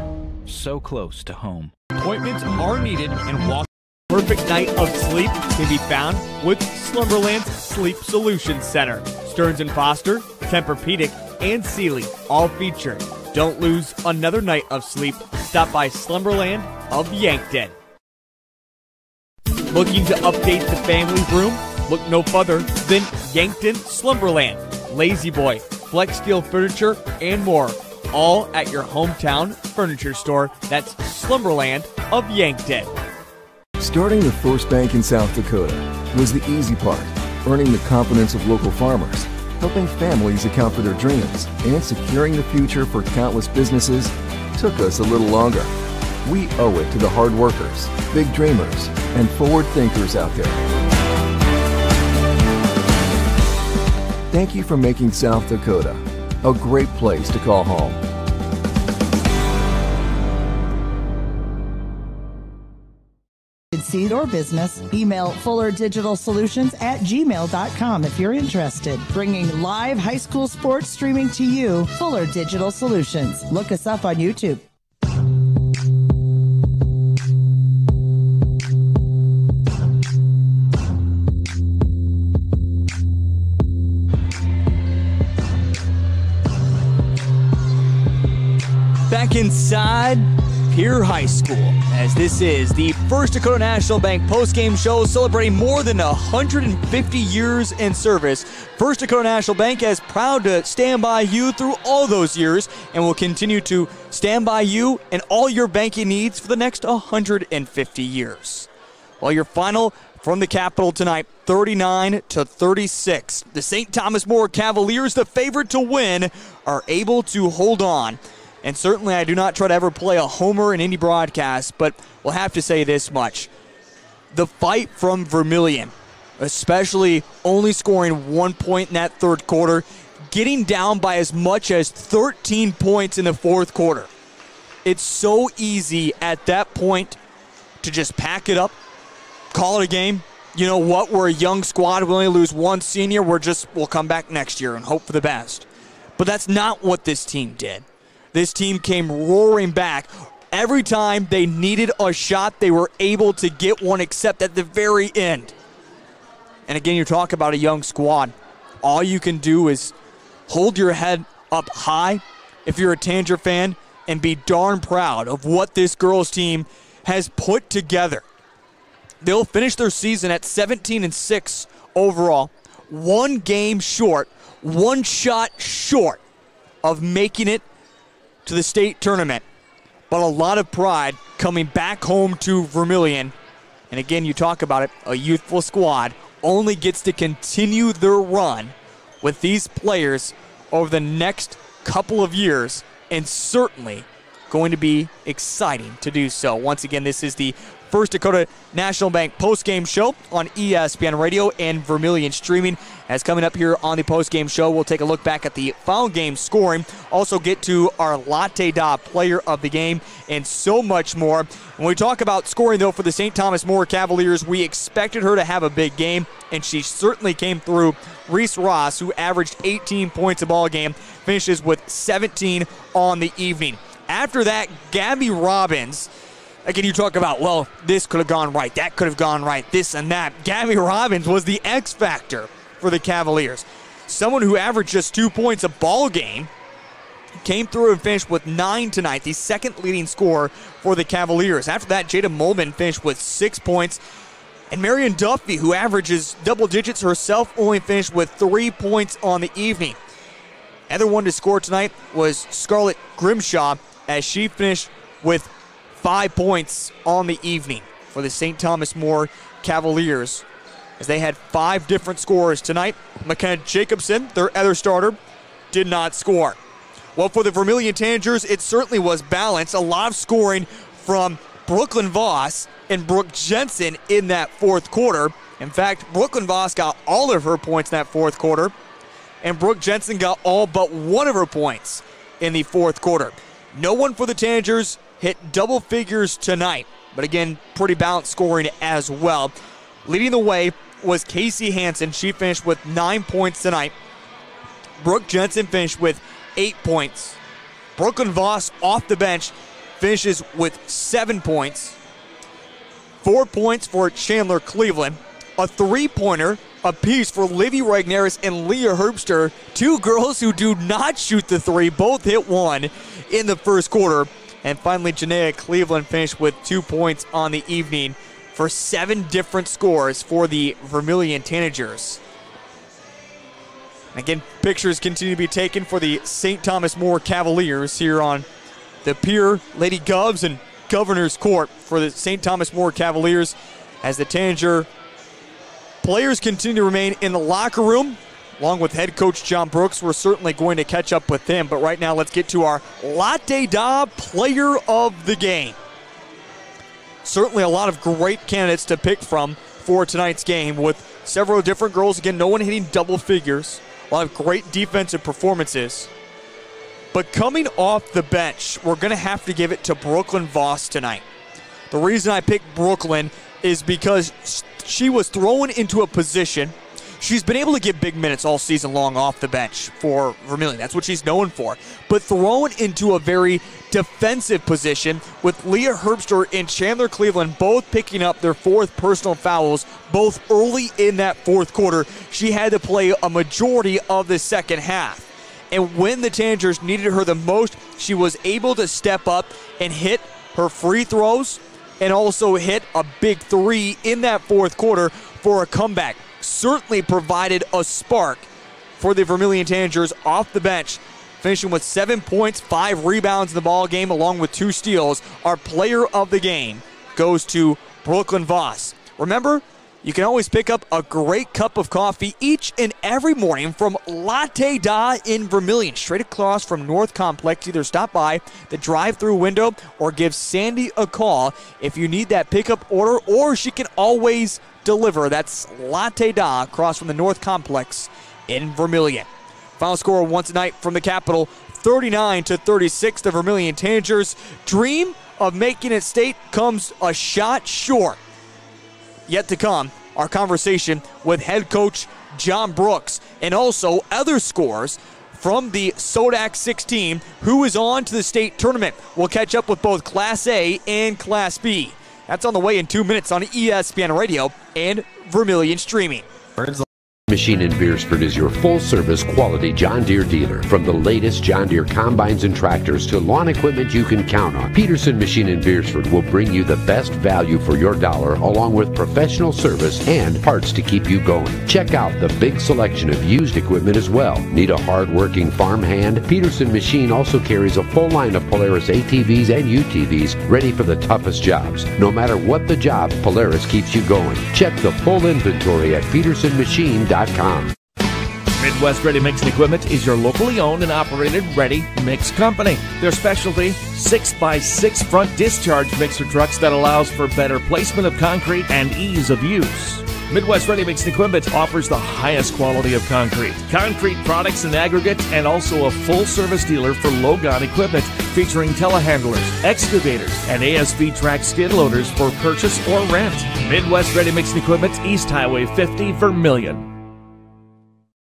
so close to home. Appointments are needed and walk. Perfect night of sleep can be found with Slumberland's Sleep Solutions Center. Stearns & Foster, Tempur-Pedic, and Sealy all featured. Don't lose another night of sleep. Stop by Slumberland of Yankton. Looking to update the family room? Look no further than Yankton Slumberland. Lazy Boy, Flex Steel Furniture, and more. All at your hometown furniture store. That's Slumberland of Yankton. Starting the first bank in South Dakota was the easy part, earning the confidence of local farmers, helping families account for their dreams, and securing the future for countless businesses took us a little longer. We owe it to the hard workers, big dreamers, and forward thinkers out there. Thank you for making South Dakota a great place to call home. Seed or business, email fullerdigitalsolutions@gmail.com if you're interested. Bringing live high school sports streaming to you, Fuller Digital Solutions. Look us up on YouTube. Back inside Pierre High School, as this is the First Dakota National Bank postgame show celebrating more than 150 years in service. First Dakota National Bank is proud to stand by you through all those years and will continue to stand by you and all your banking needs for the next 150 years. Well, your final from the Capitol tonight, 39-36. The St. Thomas More Cavaliers, the favorite to win, are able to hold on. And certainly I do not try to ever play a homer in any broadcast, but we'll have to say this much. The fight from Vermillion, especially only scoring 1 point in that third quarter, getting down by as much as 13 points in the fourth quarter. It's so easy at that point to just pack it up, call it a game. You know what? We're a young squad. We only lose one senior. We'll come back next year and hope for the best. But that's not what this team did. This team came roaring back. Every time they needed a shot, they were able to get one, except at the very end. And again, you talk about a young squad. All you can do is hold your head up high if you're a Tanger fan and be darn proud of what this girls team has put together. They'll finish their season at 17-6 overall. One game short, one shot short of making it to the state tournament, but a lot of pride coming back home to Vermillion. And again, you talk about it, a youthful squad only gets to continue their run with these players over the next couple of years, and certainly going to be exciting to do so. Once again, this is the First Dakota National Bank postgame show on ESPN Radio and Vermilion streaming. As coming up here on the postgame show, we'll take a look back at the final game scoring, also get to our Latte Da player of the game, and so much more. When we talk about scoring, though, for the St. Thomas More Cavaliers, we expected her to have a big game, and she certainly came through. Reese Ross, who averaged 18 points a ball game, finishes with 17 on the evening. After that, Gabby Robbins. Again, you talk about, well, this could have gone right, that could have gone right, this and that. Gabby Robbins was the X factor for the Cavaliers. Someone who averaged just 2 points a ball game, came through and finished with 9 tonight, the second leading scorer for the Cavaliers. After that, Jada Molman finished with 6 points. And Marion Duffy, who averages double digits herself, only finished with 3 points on the evening. Other one to score tonight was Scarlett Grimshaw, as she finished with 5 points on the evening for the St. Thomas More Cavaliers, as they had 5 different scorers tonight. McKenna Jacobson, their other starter, did not score. Well, for the Vermilion Tanagers, it certainly was balanced. A lot of scoring from Brooklyn Voss and Brooke Jensen in that fourth quarter. In fact, Brooklyn Voss got all of her points in that fourth quarter, and Brooke Jensen got all but one of her points in the fourth quarter. No one for the Tanagers hit double figures tonight, but again, pretty balanced scoring as well. Leading the way was Casey Hansen. She finished with 9 points tonight. Brooke Jensen finished with 8 points. Brooklyn Voss off the bench finishes with 7 points. 4 points for Chandler Cleveland. A three-pointer apiece for Livy Regneris and Leah Herbster. Two girls who do not shoot the three, both hit one in the first quarter. And finally, Janaea Cleveland finished with 2 points on the evening for 7 different scores for the Vermilion Tanagers. Again, pictures continue to be taken for the St. Thomas More Cavaliers here on the pier, Lady Govs and Governor's Court for the St. Thomas More Cavaliers, as the Tanager players continue to remain in the locker room. Along with head coach John Brooks, we're certainly going to catch up with him. But right now, let's get to our Latte Da player of the game. Certainly a lot of great candidates to pick from for tonight's game, with several different girls. Again, no one hitting double figures. A lot of great defensive performances. But coming off the bench, we're going to have to give it to Brooklyn Voss tonight. The reason I picked Brooklyn is because she was thrown into a position. She's been able to get big minutes all season long off the bench for Vermillion. That's what she's known for. But thrown into a very defensive position with Leah Herbster and Chandler Cleveland both picking up their 4th personal fouls, both early in that fourth quarter. She had to play a majority of the second half. And when the Tanagers needed her the most, she was able to step up and hit her free throws and also hit a big 3 in that fourth quarter for a comeback. Certainly provided a spark for the Vermilion Tanagers off the bench, finishing with 7 points, 5 rebounds in the ball game, along with 2 steals. Our player of the game goes to Brooklyn Voss. Remember, you can always pick up a great cup of coffee each and every morning from Latte Da in Vermilion, straight across from North Complex. Either stop by the drive-thru window or give Sandy a call if you need that pickup order, or she can always deliver. That's Latte Da across from the North Complex in Vermilion. Final score once tonight from the Capitol, 39-36. The Vermilion Tanagers' dream of making it state comes a shot short. Yet to come, our conversation with head coach John Brooks, and also other scores from the SoDak 16, who is on to the state tournament. We'll catch up with both Class A and Class B. That's on the way in 2 minutes on ESPN Radio and Vermilion streaming. Machine in Beersford is your full-service quality John Deere dealer. From the latest John Deere combines and tractors to lawn equipment you can count on, Peterson Machine in Beersford will bring you the best value for your dollar, along with professional service and parts to keep you going. Check out the big selection of used equipment as well. Need a hard-working farm hand? Peterson Machine also carries a full line of Polaris ATVs and UTVs ready for the toughest jobs. No matter what the job, Polaris keeps you going. Check the full inventory at petersonmachine.com. Midnight Midwest Ready Mix and Equipment is your locally owned and operated ready mix company. Their specialty, 6x6 front discharge mixer trucks that allows for better placement of concrete and ease of use. Midwest Ready Mix and Equipment offers the highest quality of concrete products and aggregates, and also a full-service dealer for Logon equipment featuring telehandlers, excavators, and ASV track skid loaders for purchase or rent. Midwest Ready Mix and Equipment, East Highway 50, Vermillion.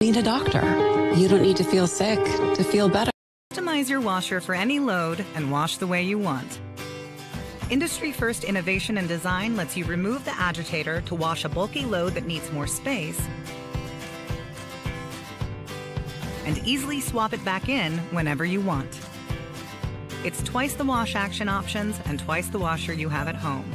Need a doctor. You don't need to feel sick to feel better. Customize your washer for any load and wash the way you want. Industry-first innovation and design lets you remove the agitator to wash a bulky load that needs more space and easily swap it back in whenever you want. It's twice the wash action options and twice the washer you have at home.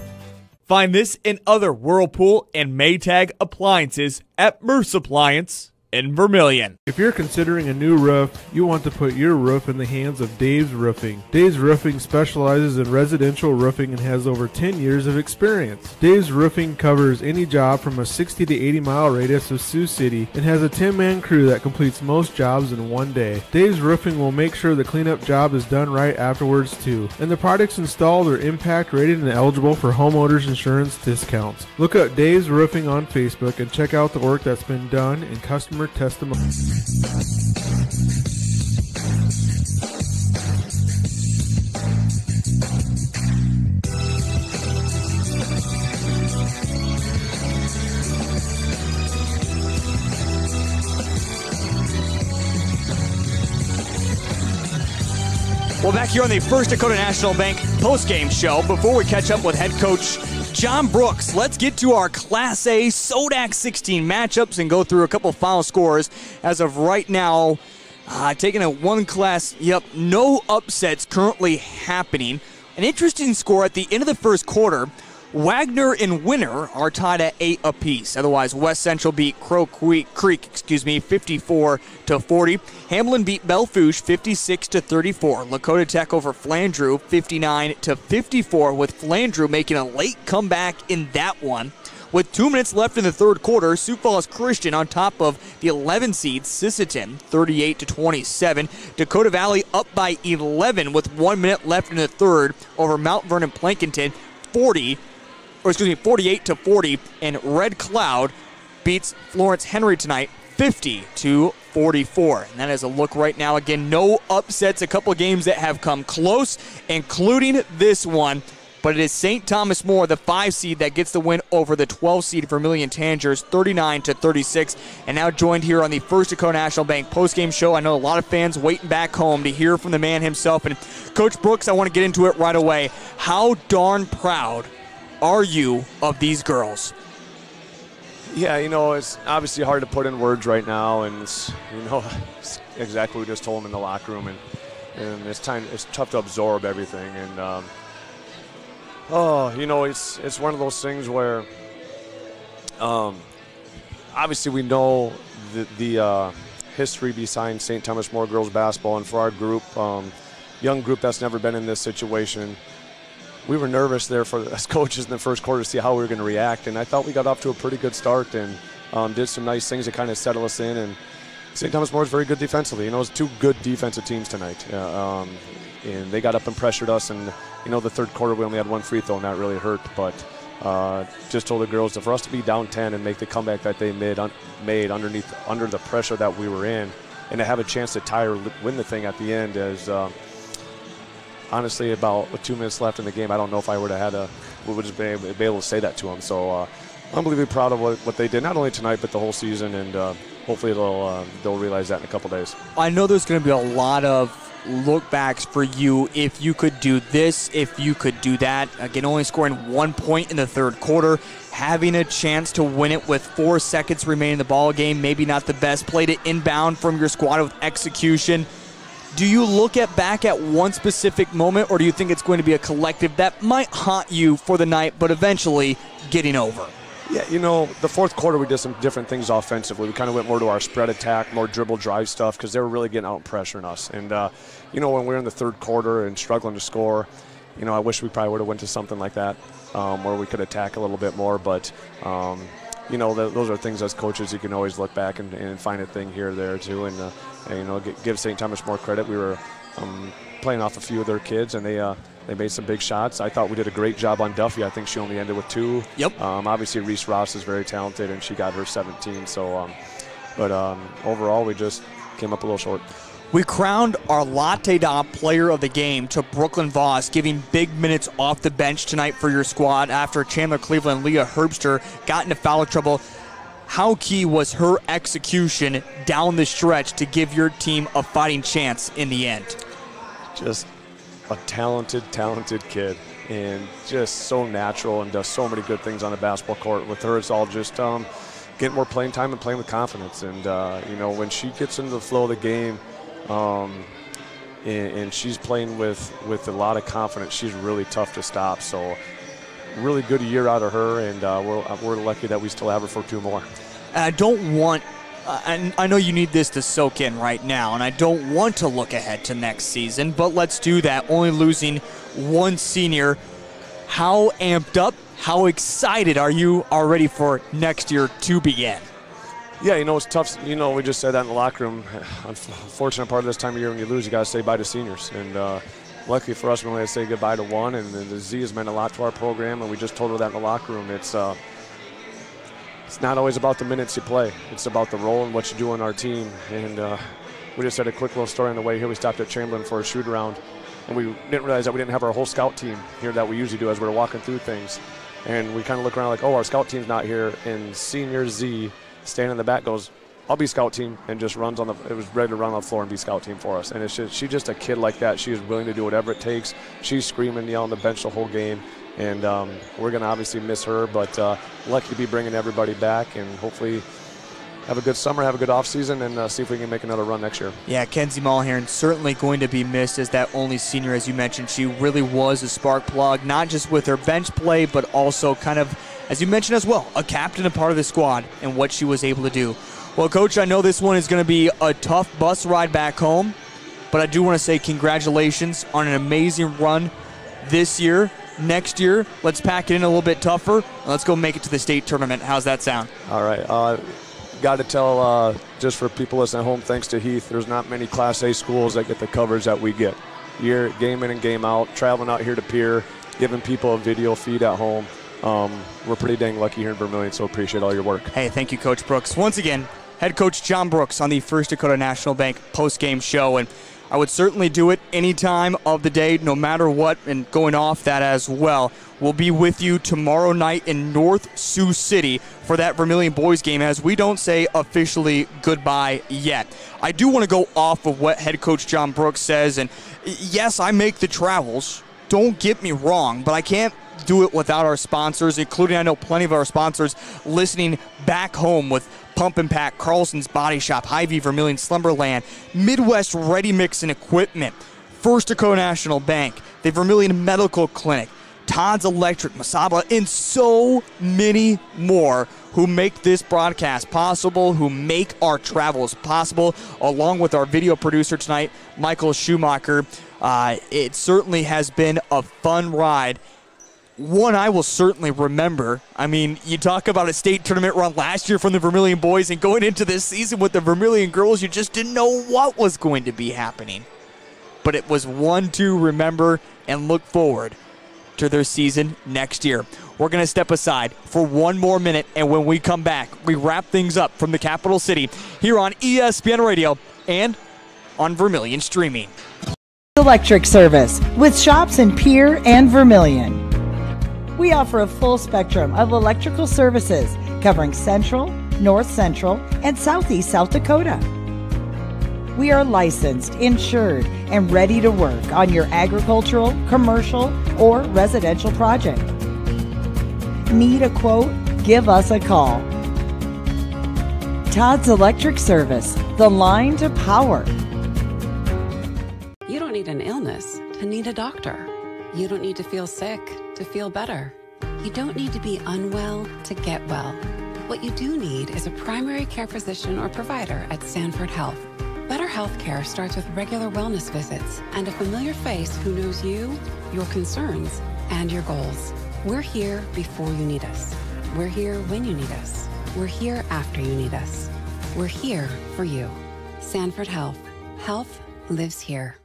Find this and other Whirlpool and Maytag appliances at Merce Appliance in Vermillion. If you're considering a new roof, you want to put your roof in the hands of Dave's Roofing. Dave's Roofing specializes in residential roofing and has over 10 years of experience. Dave's Roofing covers any job from a 60 to 80 mile radius of Sioux City and has a 10-man crew that completes most jobs in one day. Dave's Roofing will make sure the cleanup job is done right afterwards too. And the products installed are impact rated and eligible for homeowners insurance discounts. Look up Dave's Roofing on Facebook and check out the work that's been done and customer testimony. Well, back here on the First Dakota National Bank postgame show, before we catch up with head coach John Brooks, let's get to our Class A SoDak 16 matchups and go through a couple final scores. As of right now, taking a one class, no upsets currently happening. An interesting score at the end of the first quarter. Wagner and Winter are tied at 8 apiece. Otherwise, West Central beat Crow Creek, 54-40. Hamlin beat Belfouche 56-34. Lakota Tech over Flandreau 59-54, with Flandreau making a late comeback in that one. With 2 minutes left in the third quarter, Sioux Falls Christian on top of the 11 seed Sisseton 38-27. Dakota Valley up by 11 with 1 minute left in the third over Mount Vernon Plankinton 48-40, and Red Cloud beats Florence Henry tonight 50-44. And that is a look right now. Again, no upsets, a couple of games that have come close, including this one. But it is St. Thomas More, the 5 seed, that gets the win over the 12 seed Vermilion Tangers, 39-36. And now joined here on the First Dakota National Bank postgame show. I know a lot of fans waiting back home to hear from the man himself. And Coach Brooks, I want to get into it right away. How darn proud are you of these girls? Yeah, it's obviously hard to put in words right now, and it's exactly what we just told them in the locker room, and it's tough to absorb everything, and it's one of those things where obviously we know the history behind St. Thomas More girls basketball, and for our group, young group that's never been in this situation, we were nervous there as coaches in the first quarter to see how we were going to react, and I thought we got off to a pretty good start and did some nice things to kind of settle us in. And St. Thomas More is very good defensively. It was 2 good defensive teams tonight, and they got up and pressured us. And the third quarter we only had 1 free throw, and that really hurt. But just told the girls that for us to be down 10 and make the comeback that they made under the pressure that we were in, and to have a chance to tie or win the thing at the end is. Honestly, about with 2 minutes left in the game, I don't know if I would have we would have been able to say that to them. So, unbelievably proud of what they did, not only tonight but the whole season, and hopefully they'll realize that in a couple days. I know there's going to be a lot of look backs for you. If you could do this, if you could do that. Again, only scoring 1 point in the third quarter, having a chance to win it with 4 seconds remaining in the ball game. Maybe not the best play to inbound from your squad with execution. Do you look back at one specific moment, or do you think it's going to be a collective that might haunt you for the night, but eventually getting over? Yeah, the fourth quarter we did some different things offensively. We kind of went more to our spread attack, more dribble drive stuff, because they were really getting out and pressuring us. And, when we were in the third quarter and struggling to score, I wish we probably would have went to something like that where we could attack a little bit more. But those are things as coaches you can always look back and find a thing here or there too, and give St. Thomas more credit. We were playing off a few of their kids, and they made some big shots. I thought we did a great job on Duffy. I think she only ended with 2. Yep. Obviously, Reese Ross is very talented, and she got her 17. So, but overall, we just came up a little short. We crowned our Latte Da player of the game to Brooklyn Voss, giving big minutes off the bench tonight for your squad after Chandler Cleveland and Leah Herbster got into foul trouble. How key was her execution down the stretch to give your team a fighting chance in the end? Just a talented kid, and just so natural and does so many good things on the basketball court. With her, it's all just getting more playing time and playing with confidence. And, when she gets into the flow of the game, and she's playing with a lot of confidence, she's really tough to stop. So really good year out of her, and we're lucky that we still have her for 2 more. And I don't want, and I know you need this to soak in right now, and I don't want to look ahead to next season, but let's do that. Only losing 1 senior. How amped up, how excited are you already for next year to begin? Yeah, it's tough. We just said that in the locker room. Unfortunate part of this time of year, when you lose, you got to say bye to seniors. And luckily for us, we only had to say goodbye to 1. And the Z has meant a lot to our program, and we just told her that in the locker room. It's not always about the minutes you play. It's about the role and what you do on our team. And we just had a quick little story on the way here. We stopped at Chamberlain for a shoot around, and we didn't realize that we didn't have our whole scout team here that we usually do as we were walking through things. And we kind of look around like, oh, our scout team's not here. And senior Z, standing in the back, goes, I'll be scout team, and just runs on it was ready to run on the floor and be scout team for us. And it's just, she's just a kid like that. She is willing to do whatever it takes. She's screaming, yelling on the bench the whole game. And we're going to obviously miss her, but lucky to be bringing everybody back, and hopefully have a good summer, have a good offseason, and see if we can make another run next year. Yeah, Kenzie Mulhern certainly going to be missed as that only senior, as you mentioned. She really was a spark plug, not just with her bench play, but also kind of, as you mentioned as well, a captain and part of the squad and what she was able to do. Well, Coach, I know this one is going to be a tough bus ride back home, but I do want to say congratulations on an amazing run this year. Next year, let's pack it in a little bit tougher, and let's go make it to the state tournament. How's that sound? All right. Got to tell, just for people listening at home, thanks to Heath, there's not many Class A schools that get the coverage that we get. Year, game in and game out, traveling out here to Pier, giving people a video feed at home. We're pretty dang lucky here in Vermillion, so appreciate all your work. Hey, thank you, Coach Brooks. Once again, head coach John Brooks on the First Dakota National Bank post-game show, and I would certainly do it any time of the day, no matter what, and going off that as well. We'll be with you tomorrow night in North Sioux City for that Vermilion boys game, as we don't say officially goodbye yet. I do want to go off of what head coach John Brooks says, and yes, I make the travels. Don't get me wrong, but I can't do it without our sponsors, including I know plenty of our sponsors listening back home with Pump and Pack, Carlson's Body Shop, Hy-Vee, Vermilion, Slumberland, Midwest Ready Mix and Equipment, First Dakota National Bank, the Vermilion Medical Clinic, Todd's Electric, Masaba, and so many more who make this broadcast possible, who make our travels possible, along with our video producer tonight, Michael Schumacher. It certainly has been a fun ride. One I will certainly remember. I mean, you talk about a state tournament run last year from the Vermilion boys, and going into this season with the Vermilion girls, you just didn't know what was going to be happening. But it was one to remember and look forward to their season next year. We're going to step aside for 1 more minute, and when we come back, we wrap things up from the capital city here on ESPN Radio and on Vermilion Streaming. Electric Service with shops in Pier and Vermilion. We offer a full spectrum of electrical services covering Central, North Central, and Southeast South Dakota. We are licensed, insured, and ready to work on your agricultural, commercial, or residential project. Need a quote? Give us a call. Todd's Electric Service, the line to power. You don't need an illness to need a doctor. You don't need to feel sick to feel better. You don't need to be unwell to get well. What you do need is a primary care physician or provider at Sanford Health. Better health care starts with regular wellness visits and a familiar face who knows you, your concerns, and your goals. We're here before you need us. We're here when you need us. We're here after you need us. We're here for you. Sanford Health. Health lives here.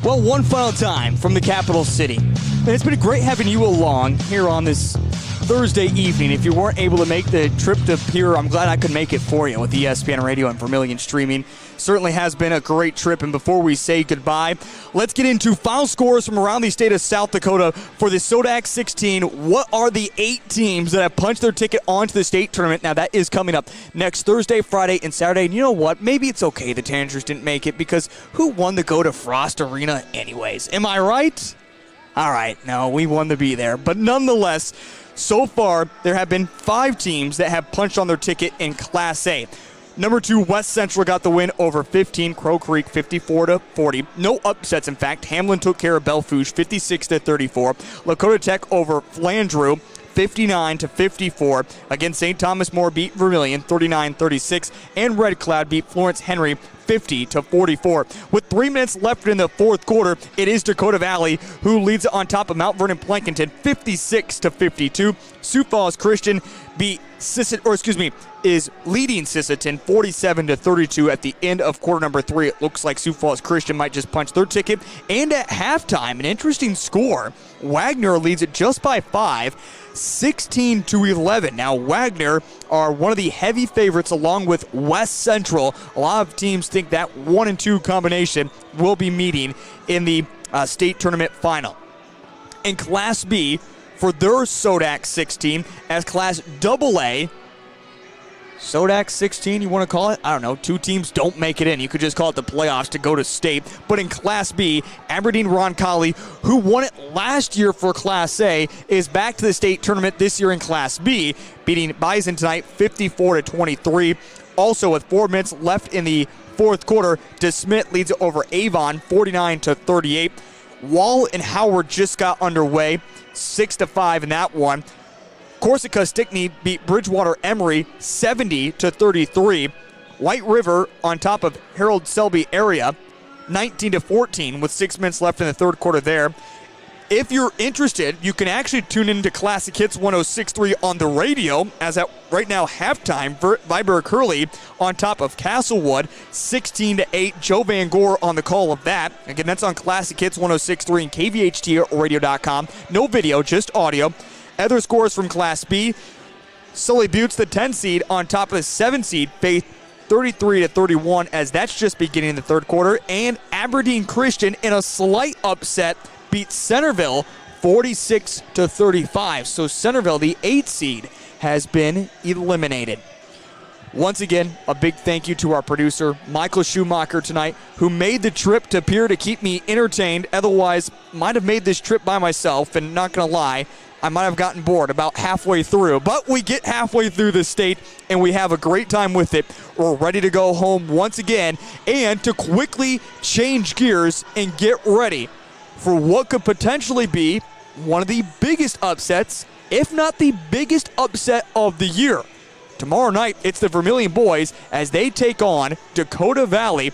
Well, one final time from the capital city. And it's been great having you along here on this Thursday evening. If you weren't able to make the trip to Pier, I'm glad I could make it for you with ESPN Radio and Vermillion streaming. Certainly has been a great trip. And before we say goodbye, let's get into final scores from around the state of South Dakota for the SoDak 16. What are the 8 teams that have punched their ticket onto the state tournament? Now, that is coming up next Thursday, Friday, and Saturday. And you know what? Maybe it's okay the Tangers didn't make it, because who won the Go to Frost Arena anyways? Am I right? All right, no, we won to be there. But nonetheless, so far, there have been 5 teams that have punched on their ticket in Class A. Number 2, West Central got the win over 15, Crow Creek 54-40. No upsets, in fact. Hamlin took care of Belfouche 56-34. Lakota Tech over Flandreau 59-54. Again, St. Thomas More beat Vermillion 39-36, and Red Cloud beat Florence Henry 50-44. With 3 minutes left in the fourth quarter, it is Dakota Valley who leads it on top of Mount Vernon Plankinton 56-52. Sioux Falls Christian is leading Sisseton 47-32 at the end of quarter number 3. It looks like Sioux Falls Christian might just punch their ticket. And at halftime, an interesting score. Wagner leads it just by 5, 16-11. Now, Wagner are one of the heavy favorites along with West Central. A lot of teams think that 1 and 2 combination will be meeting in the state tournament final. In Class B, for their SoDak 16, as Class AA, SoDak 16, you want to call it? I don't know. 2 teams don't make it in. You could just call it the playoffs to go to state. But in Class B, Aberdeen Roncalli, who won it last year for Class A, is back to the state tournament this year in Class B, beating Bison tonight 54-23. Also, with 4 minutes left in the fourth quarter, DeSmit leads it over Avon 49-38. Wall and Howard just got underway, 6-5 in that one. Corsica Stickney beat Bridgewater Emory 70-33. White River on top of Harold Selby area 19-14 with 6 minutes left in the third quarter there. If you're interested, you can actually tune into Classic Hits 106.3 on the radio, as at right now halftime, Viber Curley on top of Castlewood 16-8. Joe Van Gore on the call of that. Again, that's on Classic Hits 106.3 and KVHT-radio.com. No video, just audio. Other scores from Class B, Sully Buttes, the 10 seed, on top of the 7 seed, Faith 33-31, as that's just beginning the third quarter. And Aberdeen Christian, in a slight upset, beat Centerville 46-35. So Centerville, the 8th seed, has been eliminated. Once again, a big thank you to our producer, Michael Schumacher, tonight, who made the trip to Pier to keep me entertained. Otherwise, might have made this trip by myself, and not going to lie, I might have gotten bored about halfway through. But we get halfway through the state, and we have a great time with it. We're ready to go home once again, and to quickly change gears and get ready for what could potentially be one of the biggest upsets, if not the biggest upset of the year. Tomorrow night, it's the Vermilion boys as they take on Dakota Valley.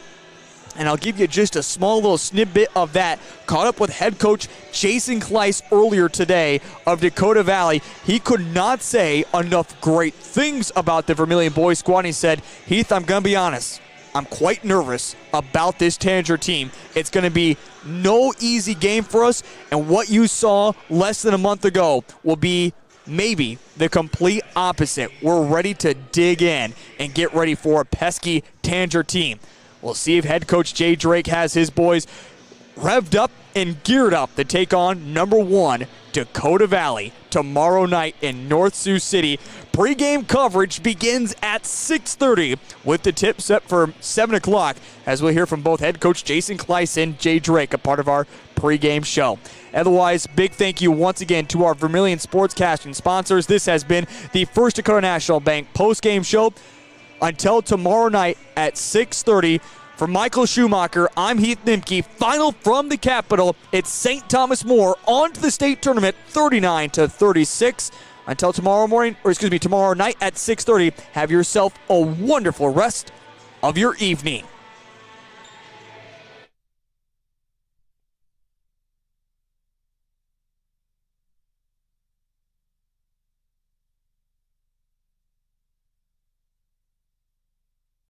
And I'll give you just a small little snippet of that. Caught up with head coach Jason Kleiss earlier today of Dakota Valley. He could not say enough great things about the Vermilion boys squad. He said, Heath, I'm going to be honest. I'm quite nervous about this Tanger team. It's going to be no easy game for us, and what you saw less than a month ago will be maybe the complete opposite. We're ready to dig in and get ready for a pesky Tanger team. We'll see if head coach Jay Drake has his boys revved up and geared up to take on number 1 Dakota Valley tomorrow night in North Sioux City. Pre-game coverage begins at 6:30 with the tip set for 7 o'clock, as we'll hear from both head coach Jason Kleiss and Jay Drake, a part of our pre-game show. Otherwise, big thank you once again to our Vermilion Sportscasting sponsors. This has been the First Dakota National Bank post-game show. Until tomorrow night at 6:30, for Michael Schumacher, I'm Heath Nimke. Final from the Capitol. It's St. Thomas More on to the state tournament, 39-36. Until tomorrow night at 6:30. Have yourself a wonderful rest of your evening.